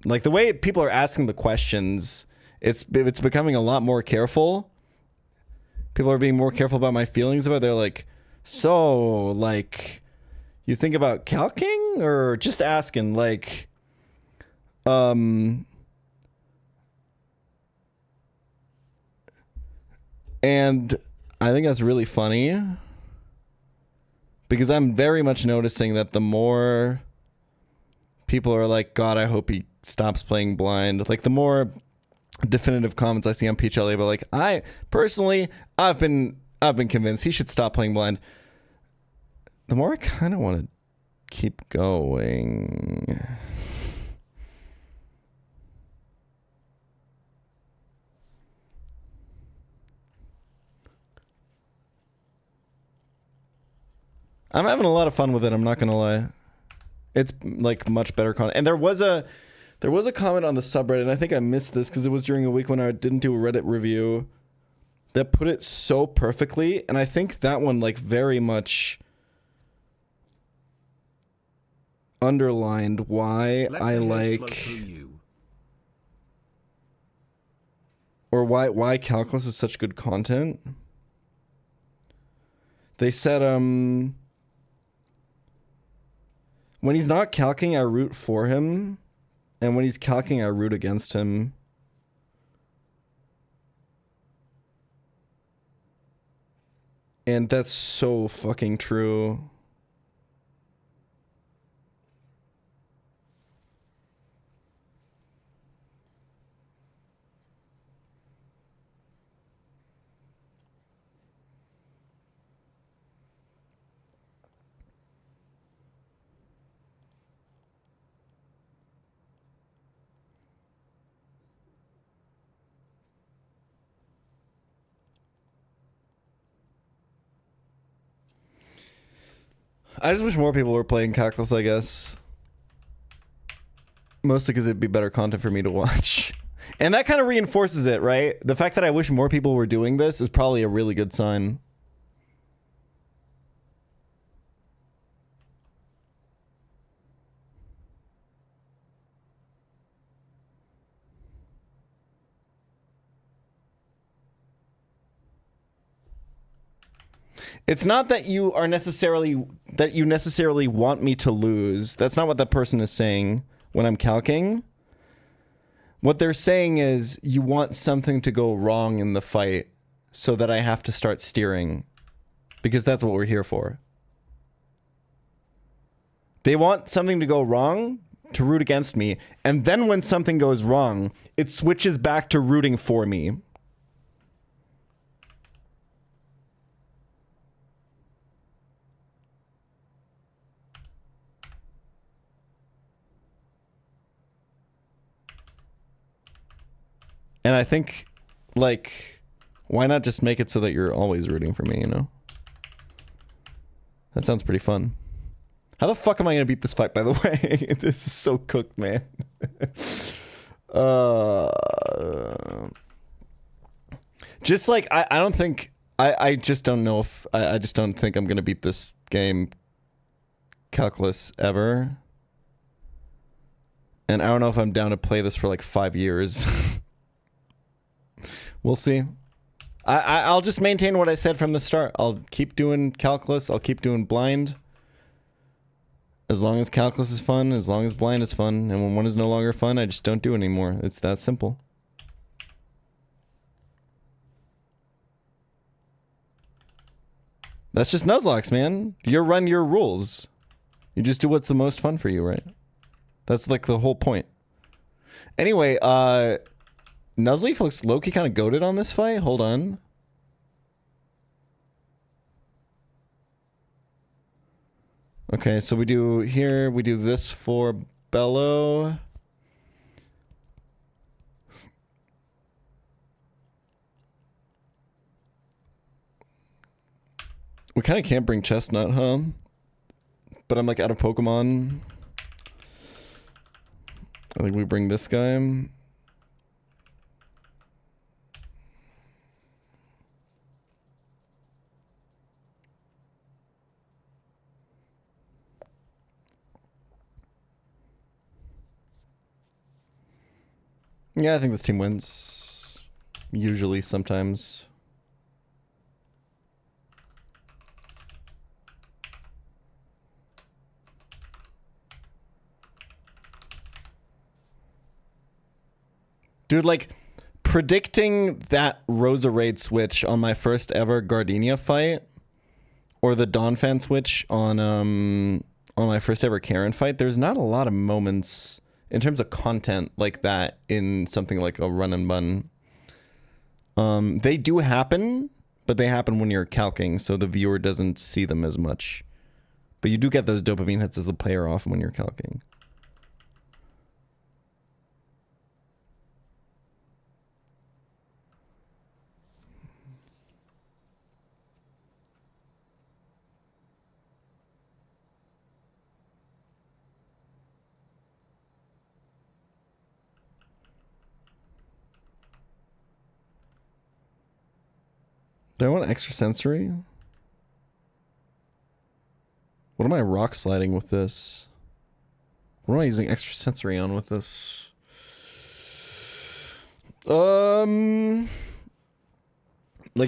like the way people are asking the questions, it's becoming a lot more careful. People are being more careful about my feelings about it. They're like, so, like, you think about calcing or just asking, like, And I think that's really funny. Because I'm very much noticing that the more people are like, God, I hope he stops playing blind. Like, the more definitive comments I see on pChal, but like, I've been convinced he should stop playing blind. The more I kind of want to keep going. I'm having a lot of fun with it, I'm not gonna lie. It's like much better content. And there was a comment on the subreddit, and I think I missed this because it was during a week when I didn't do a Reddit review, that put it so perfectly, and I think that one like very much underlined why I like, or why calculus is such good content. They said when he's not calcing, I root for him. And when he's calcing, I root against him. And that's so fucking true. I just wish more people were playing calculus, I guess. Mostly because it'd be better content for me to watch. And that kind of reinforces it, right? The fact that I wish more people were doing this is probably a really good sign. It's not that you necessarily want me to lose. That's not what that person is saying when I'm calcing. What they're saying is you want something to go wrong in the fight so that I have to start steering. Because that's what we're here for. They want something to go wrong to root against me, and then when something goes wrong, it switches back to rooting for me. And I think, like, why not just make it so that you're always rooting for me, you know? That sounds pretty fun. How the fuck am I gonna beat this fight, by the way? This is so cooked, man. Just like, I don't think, I just don't know if, I just don't think I'm gonna beat this game calculus ever. And I don't know if I'm down to play this for like 5 years. We'll see. I'll just maintain what I said from the start. I'll keep doing calculus. I'll keep doing blind. As long as calculus is fun, as long as blind is fun. And when one is no longer fun, I just don't do it anymore. It's that simple. That's just Nuzlocke, man. You run your rules. You just do what's the most fun for you, right? That's like the whole point. Anyway, Nuzleaf looks low-key kind of goated on this fight. Hold on. Okay, so we do this for Bello. We kind of can't bring Chestnut, huh? But I'm like out of Pokemon. I think we bring this guy. Yeah, I think this team wins. Usually, sometimes. Dude, like, predicting that Rosa Raid switch on my first ever Gardenia fight, or the Donphan switch on my first ever Karen fight, there's not a lot of moments in terms of content like that in something like a run and bun. They do happen, but they happen when you're calcing, so the viewer doesn't see them as much. But you do get those dopamine hits as the player often when you're calcing. Do I want extrasensory? What am I rock sliding with this? What am I using extrasensory on with this? Like,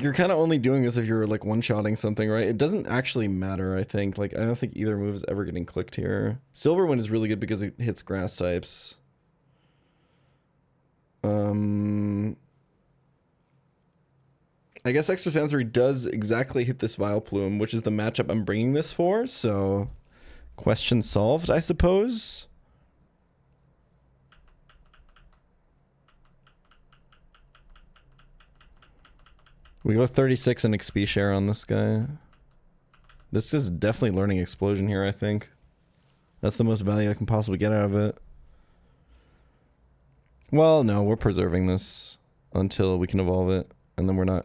you're kind of only doing this if you're like one-shotting something, right? It doesn't actually matter, I think. Like, I don't think either move is ever getting clicked here. Silverwind is really good because it hits grass types. I guess extrasensory does exactly hit this Vileplume, which is the matchup I'm bringing this for, so question solved, I suppose. We go 36 in XP share on this guy. This is definitely learning explosion here, I think. That's the most value I can possibly get out of it. Well, no, we're preserving this until we can evolve it, and then we're not...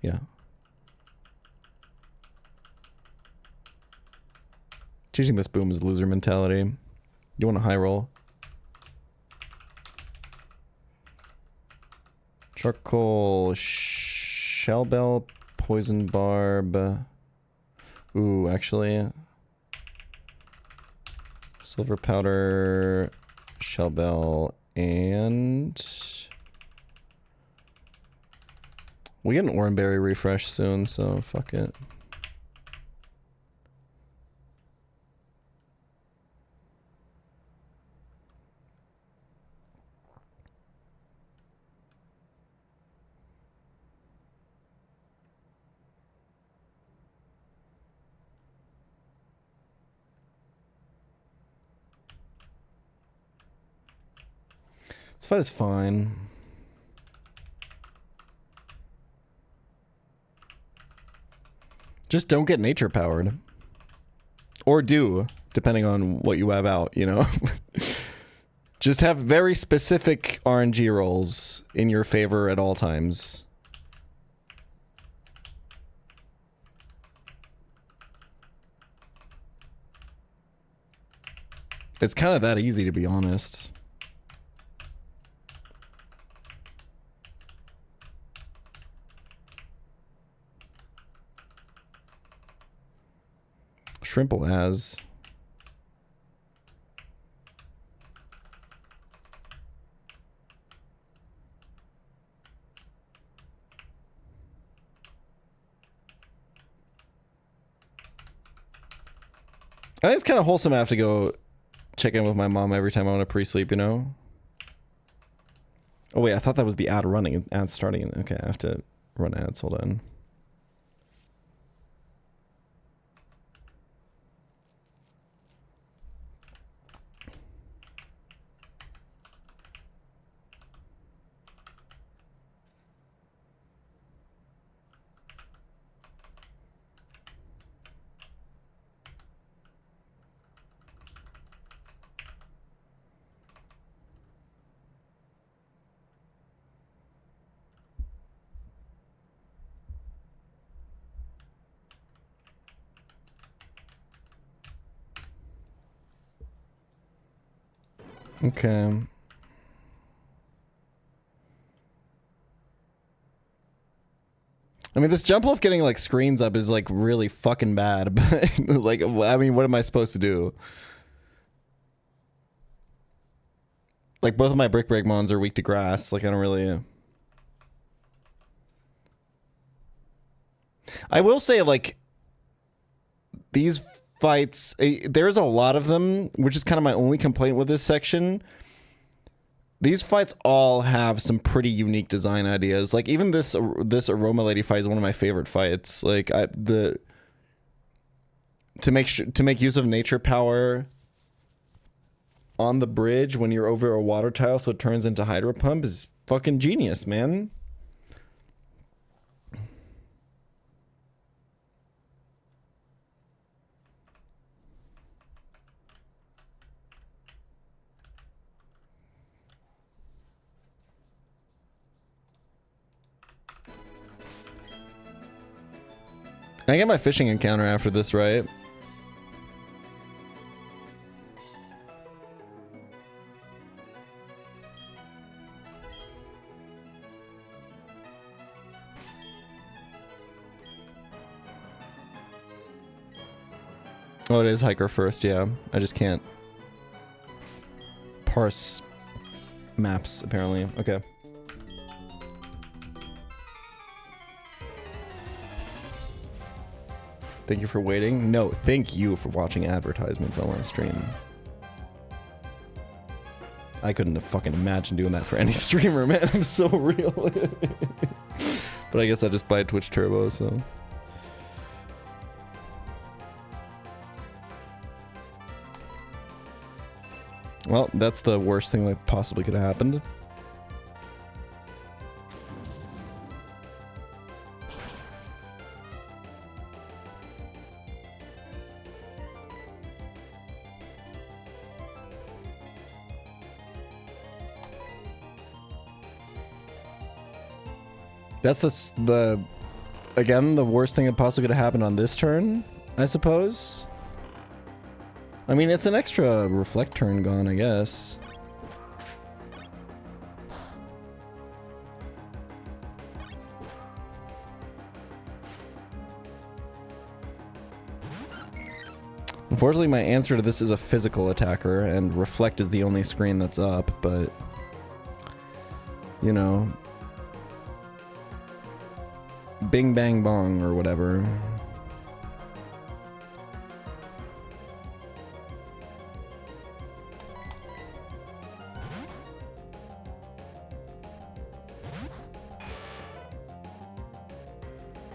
yeah. Teaching this boom is loser mentality. You want a high roll. Charcoal, Shell Bell, Poison Barb. Ooh, actually. Silver Powder, Shell Bell, and... we get an Oranberry refresh soon, so fuck it. This fight is fine. Just don't get nature powered. Or do, depending on what you have out, you know? Just have very specific RNG rolls in your favor at all times. It's kind of that easy, to be honest. Shrimple has. I think it's kind of wholesome. I have to go check in with my mom every time I want to pre-sleep, you know? Oh wait, I thought that was the ad running. Ad starting. Okay, I have to run ads. Hold on. Okay. I mean, this jump off getting like screens up is like really fucking bad, but like, I mean, what am I supposed to do? Like, both of my brick break mons are weak to grass. Like, I don't really... I will say, like, these fights, there's a lot of them, which is kind of my only complaint with this section. These fights all have some pretty unique design ideas. Like even this Aroma Lady fight is one of my favorite fights. Like to make use of nature power on the bridge when you're over a water tile so it turns into Hydro Pump is fucking genius, man. I get my fishing encounter after this, right? Oh, it is hiker first, yeah. I just can't parse maps, apparently. Okay. Thank you for waiting. No, thank you for watching advertisements on my stream. I couldn't have fucking imagined doing that for any streamer, man. I'm so real. But I guess I just buy Twitch Turbo, so... Well, that's the worst thing that possibly could have happened. That's again, the worst thing that possibly could have happened on this turn, I suppose. I mean, it's an extra reflect turn gone, I guess. Unfortunately, my answer to this is a physical attacker, and reflect is the only screen that's up, but... You know... Bing bang bong, or whatever.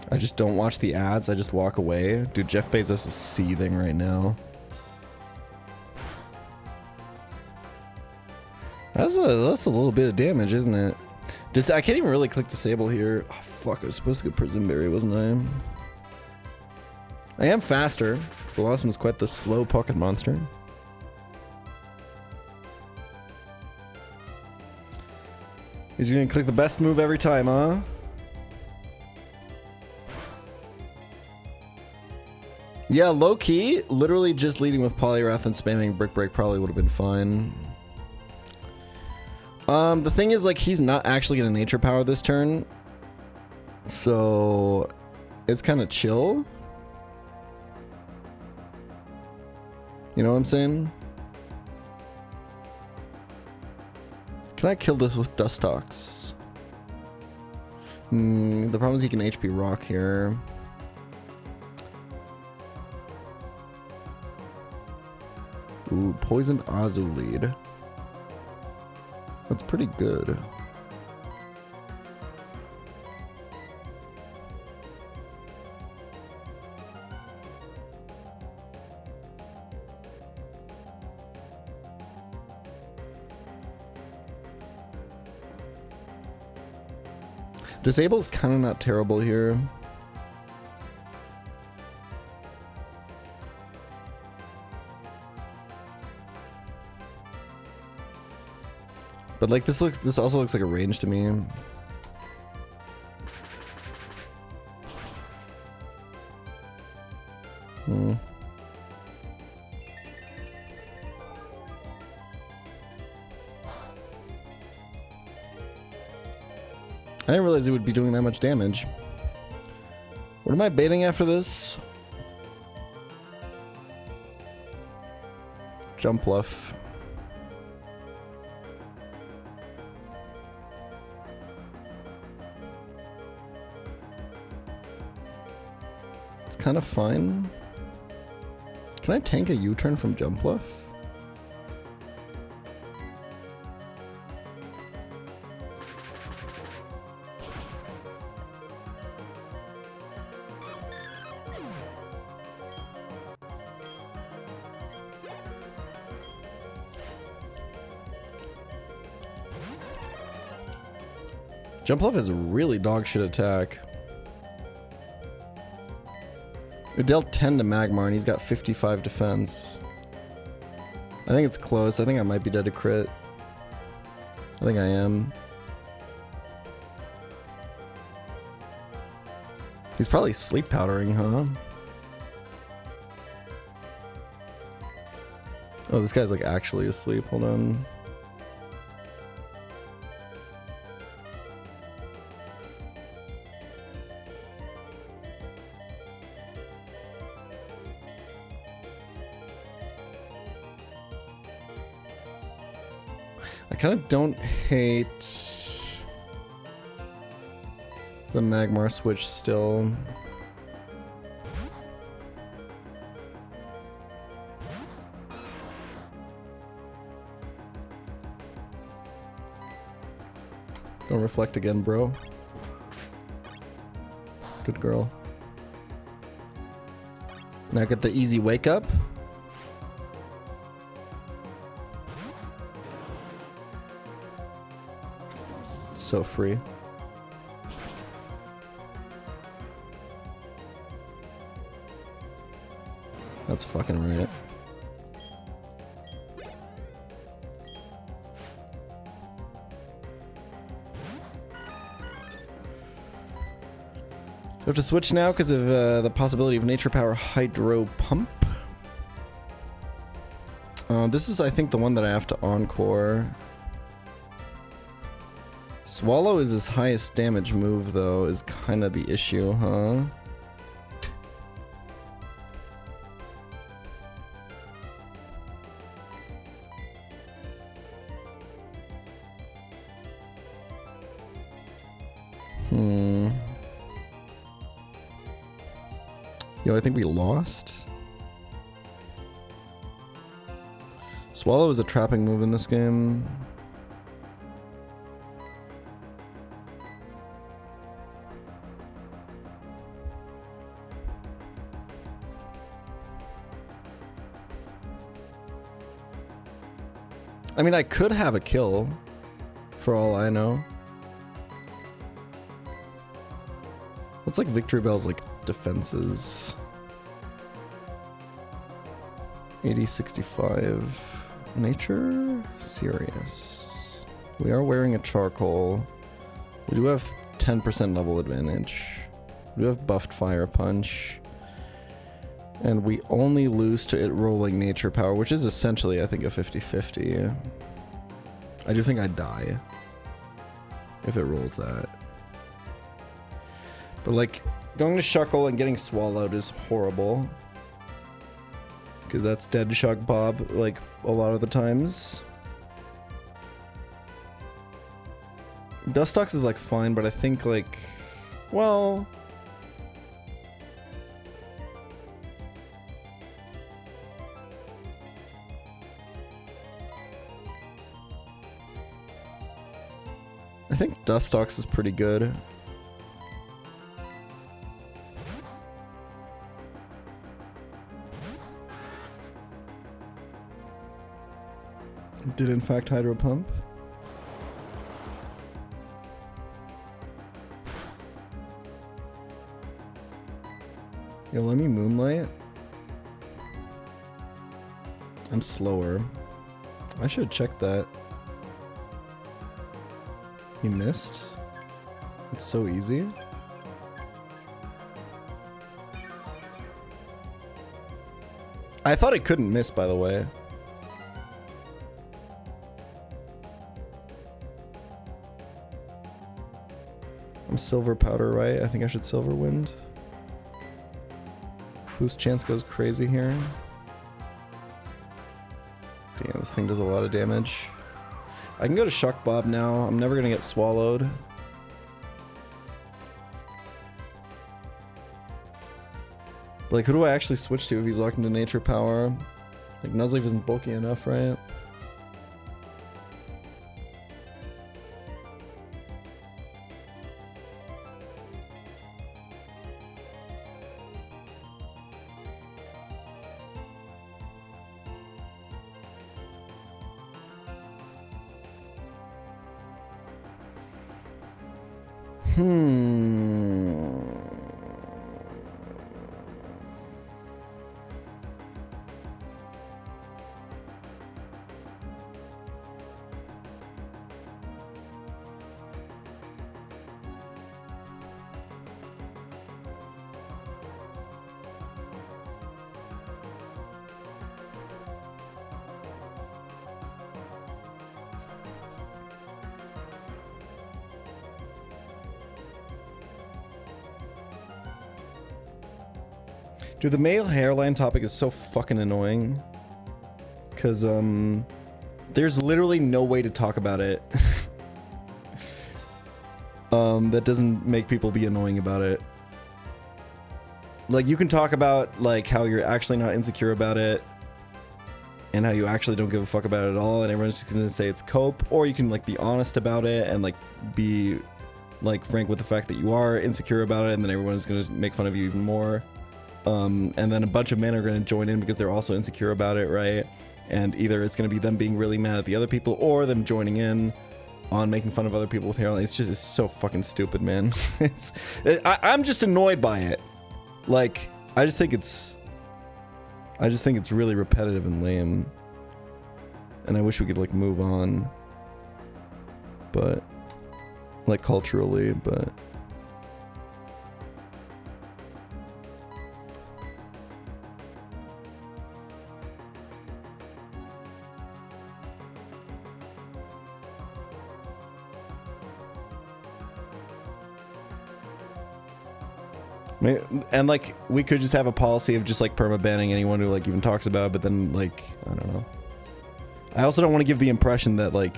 I just don't watch the ads, I just walk away. Dude, Jeff Bezos is seething right now. That's a little bit of damage, isn't it? I can't even really click disable here. Oh, fuck, I was supposed to get Prison Berry, wasn't I? I am faster. Blossom is quite the slow pocket monster. He's gonna click the best move every time, huh? Yeah, low key, literally just leading with Poliwrath and spamming Brick Break probably would have been fine. The thing is, like, he's not actually gonna nature power this turn, so it's kind of chill. You know what I'm saying? Can I kill this with Dustox? The problem is he can HP Rock here. Ooh, Poisoned Azulid. That's pretty good. Disable's kind of not terrible here. But like this also looks like a range to me. I didn't realize it would be doing that much damage. What am I baiting after this? Jump Bluff. It's kind of fine. Can I tank a U-turn from Jump Bluff? Jump Love has a really dog shit attack. It dealt 10 to Magmar and he's got 55 defense. I think it's close. I think I might be dead to crit. I think I am. He's probably sleep powdering, huh? Oh, this guy's like actually asleep. Hold on. I kind of don't hate the Magmar switch still. Don't reflect again, bro. Good girl. Now get the easy wake up. So free. That's fucking right. We have to switch now because of the possibility of Nature Power Hydro Pump. This is, I think, the one that I have to Encore. Swallow is his highest damage move, though, is kind of the issue, huh? Yo, I think we lost. Swallow is a trapping move in this game. I mean, I could have a kill, for all I know. What's like Victory Bell's like defenses? 80, 65. Nature? Serious. We are wearing a charcoal. We do have 10% level advantage. We do have buffed Fire Punch. And we only lose to it rolling Nature Power, which is essentially, I think, a 50-50. I do think I'd die if it rolls that. But, like, going to Shuckle and getting swallowed is horrible. Because that's dead Shuck Bob, like, a lot of the times. Dustox is, like, fine, but I think, like, well... I think Dustox is pretty good. Did in fact Hydro Pump. Yo, let me Moonlight. I'm slower. I should have checked that. He missed? It's so easy. I thought it couldn't miss, by the way. I'm Silver Powder, right? I think I should Silver Wind. Boost chance goes crazy here. Damn, this thing does a lot of damage. I can go to Shuck Bob now. I'm never gonna get swallowed. But like, who do I actually switch to if he's locked into Nature Power? Like, Nuzleaf isn't bulky enough, right? Dude, the male hairline topic is so fucking annoying. Because, there's literally no way to talk about it. That doesn't make people be annoying about it. Like, you can talk about, like, how you're actually not insecure about it. And how you actually don't give a fuck about it at all. And everyone's just gonna say it's cope. Or you can, like, be honest about it and, like, be, like, frank with the fact that you are insecure about it. And then everyone's gonna make fun of you even more. And then a bunch of men are going to join in because they're also insecure about it, right? And either it's going to be them being really mad at the other people or them joining in on making fun of other people with hairline. It's so fucking stupid, man. I'm just annoyed by it. Like, I just think it's really repetitive and lame. And I wish we could, like, move on. But, like, culturally, but... And, like, we could just have a policy of just, like, perma-banning anyone who, like, even talks about it, but then, like, I don't know. I also don't want to give the impression that, like,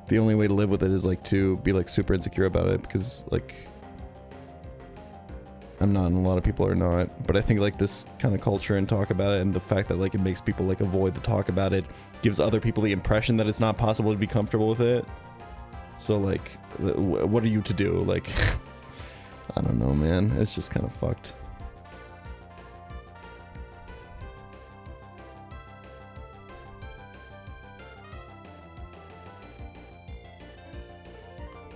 the only way to live with it is, like, to be, like, super insecure about it, because, like, I'm not, and a lot of people are not, but I think, like, this kind of culture and talk about it, and the fact that, like, it makes people, like, avoid the talk about it, gives other people the impression that it's not possible to be comfortable with it. So, like, what are you to do? Like... I don't know, man. It's just kind of fucked.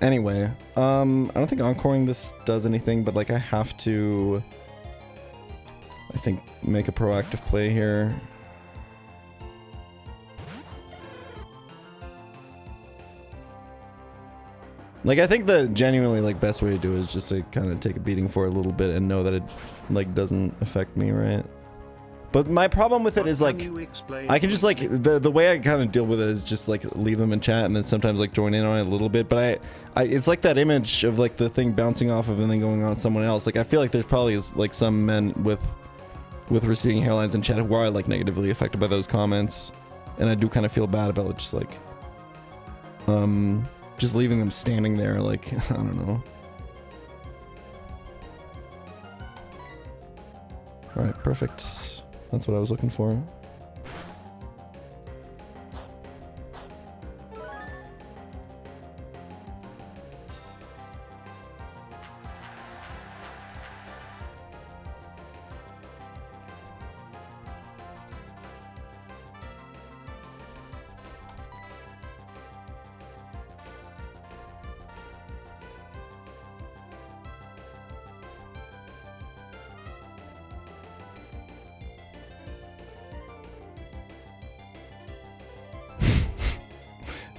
Anyway, I don't think encoring this does anything, but, like, I have to, I think, make a proactive play here. Like, I think the genuinely, like, best way to do it is just to kind of take a beating for a little bit and know that it, like, doesn't affect me, right? But my problem with it is, like, I can just, like, the way I kind of deal with it is just, like, leave them in chat and then sometimes, like, join in on it a little bit. But it's like that image of, like, the thing bouncing off of and then going on someone else. Like, I feel like there's probably, like, some men with receding hairlines in chat who are, like, negatively affected by those comments. And I do kind of feel bad about it, just, like, just leaving them standing there, like, I don't know. Alright, perfect. That's what I was looking for.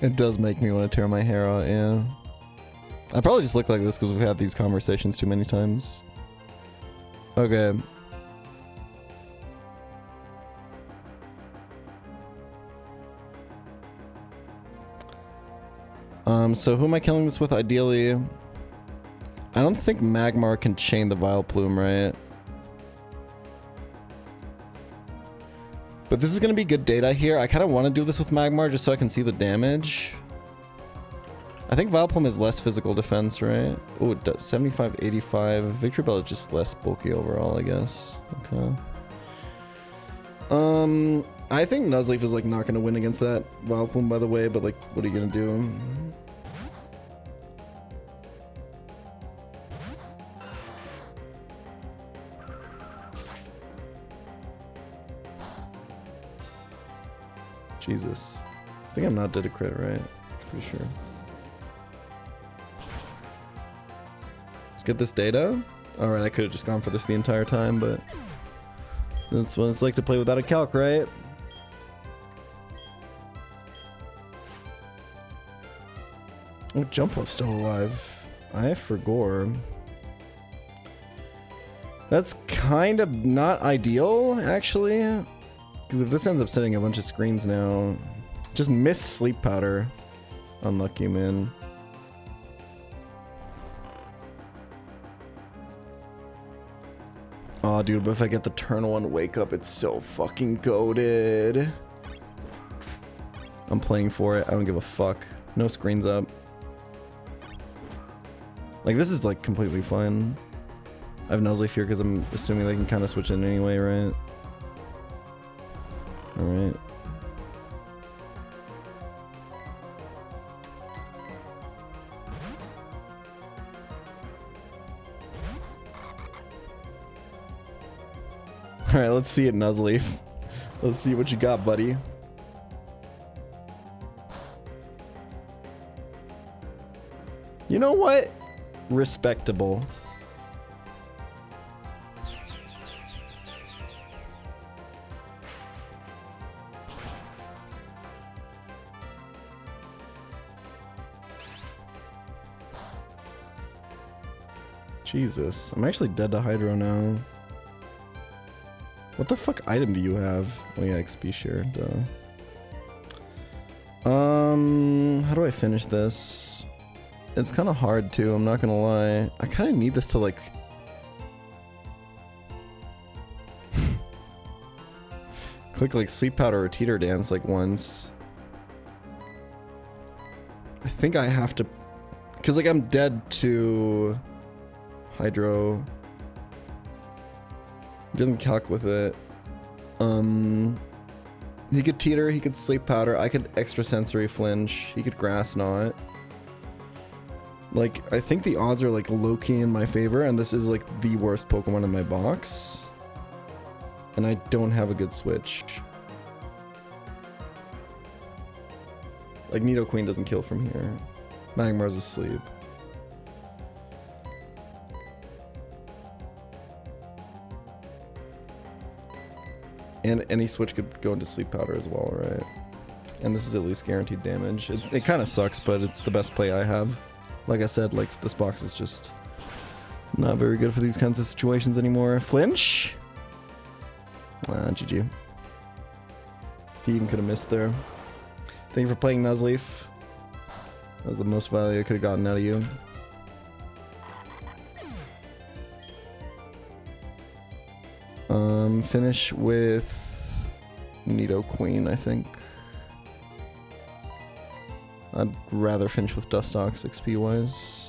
It does make me want to tear my hair out, yeah. I probably just look like this because we've had these conversations too many times. Okay. So who am I killing this with ideally? I don't think Magmar can chain the Vile Plume, right? But this is going to be good data here. I kind of want to do this with Magmar just so I can see the damage. I think Vileplume is less physical defense, right? Oh, it does. 75, 85. Victory Bell is just less bulky overall, I guess. Okay. I think Nuzleaf is, like, not going to win against that Vileplume, by the way, but, like, what are you going to do? Jesus. I think I'm not dead to crit, right? Pretty sure. get this data. Alright, I could have just gone for this the entire time, but that's what it's like to play without a calc, right? Oh, Jump Wolf's still alive. I forgot. That's kind of not ideal, actually. Because if this ends up setting a bunch of screens now... Just miss Sleep Powder. Unlucky, man. Oh, dude, but if I get the turn 1 wake up, it's so fucking goated. I'm playing for it. I don't give a fuck. No screens up. Like, this is, like, completely fine. I have Nuzlocke here because I'm assuming they can kind of switch in anyway, right? Alright. Alright, let's see it, Nuzleaf. Let's see what you got, buddy. You know what? Respectable. Jesus, I'm actually dead to Hydro now. What the fuck item do you have? Oh yeah, XP share, duh. How do I finish this? It's kind of hard too, I'm not gonna lie. I kind of need this to like... click like Sleep Powder or Teeter Dance like once. I think I have to... Cause like I'm dead to... Hydro. He doesn't calc with it. He could Teeter, he could Sleep Powder, I could Extrasensory Flinch, he could Grass Knot. Like, I think the odds are like low-key in my favor, and this is like the worst Pokemon in my box. And I don't have a good switch. Like, Nidoqueen doesn't kill from here. Magmar's asleep. And any switch could go into Sleep Powder as well, right? And this is at least guaranteed damage. It kind of sucks, but it's the best play I have. Like I said, like, this box is just not very good for these kinds of situations anymore. Flinch? GG. He even could have missed there. Thank you for playing, Nuzleaf. That was the most value I could have gotten out of you. Finish with Nidoqueen, I think. I'd rather finish with Dustox XP wise.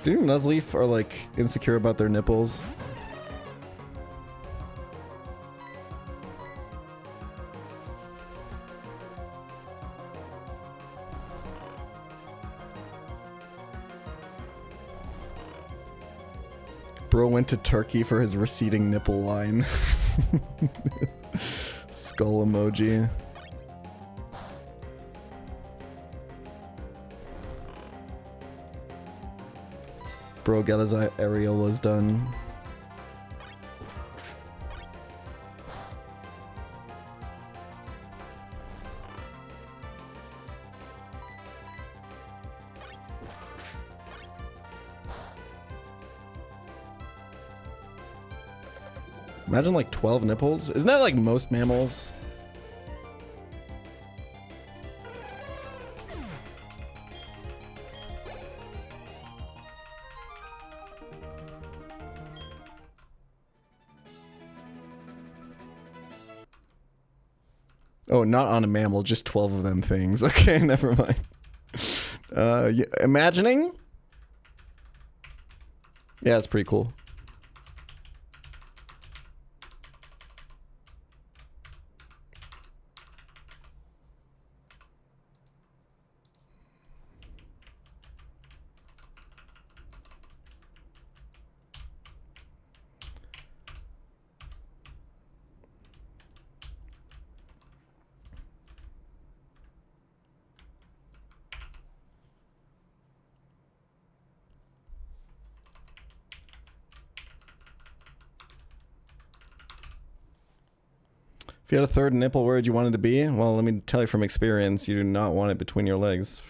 Do you think Nuzleaf are like insecure about their nipples? Bro went to Turkey for his receding nipple line. Skull emoji. Bro got his areolas done. Imagine like 12 nipples. Isn't that like most mammals? Oh, not on a mammal, just 12 of them things. Okay, never mind. Yeah, imagining? Yeah, it's pretty cool. If you had a third nipple, where would you want it to be? Well, let me tell you from experience, you do not want it between your legs.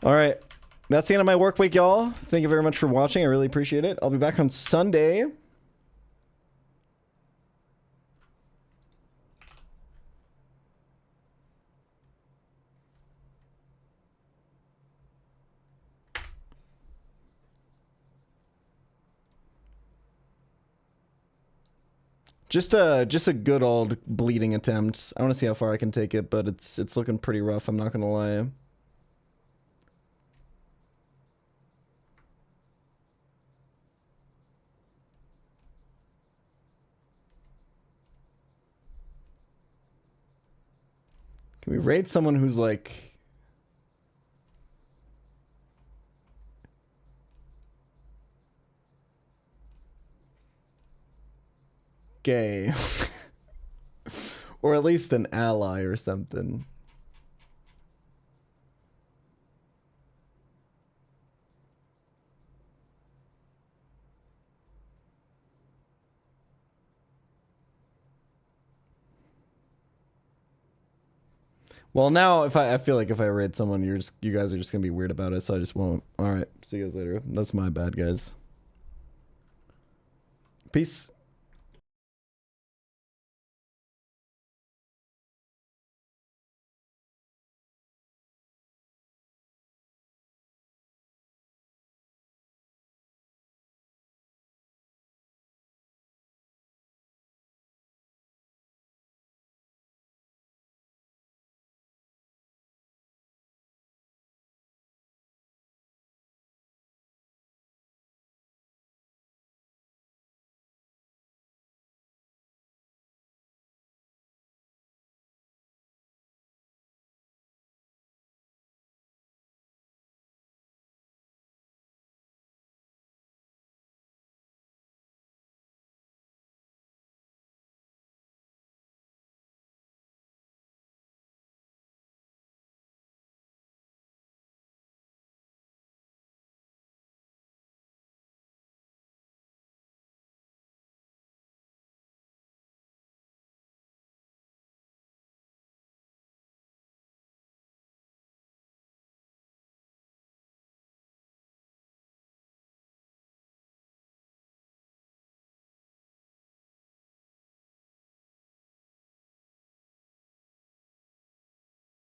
All right. That's the end of my work week, y'all. Thank you very much for watching. I really appreciate it. I'll be back on Sunday. Just a good old bleeding attempt. I want to see how far I can take it, but it's looking pretty rough, I'm not gonna lie. Can we raid someone who's like gay? Or at least an ally or something. Well, now if I feel like if I raid someone, you guys are just gonna be weird about it, so I just won't. All right, see you guys later. That's my bad, guys. Peace.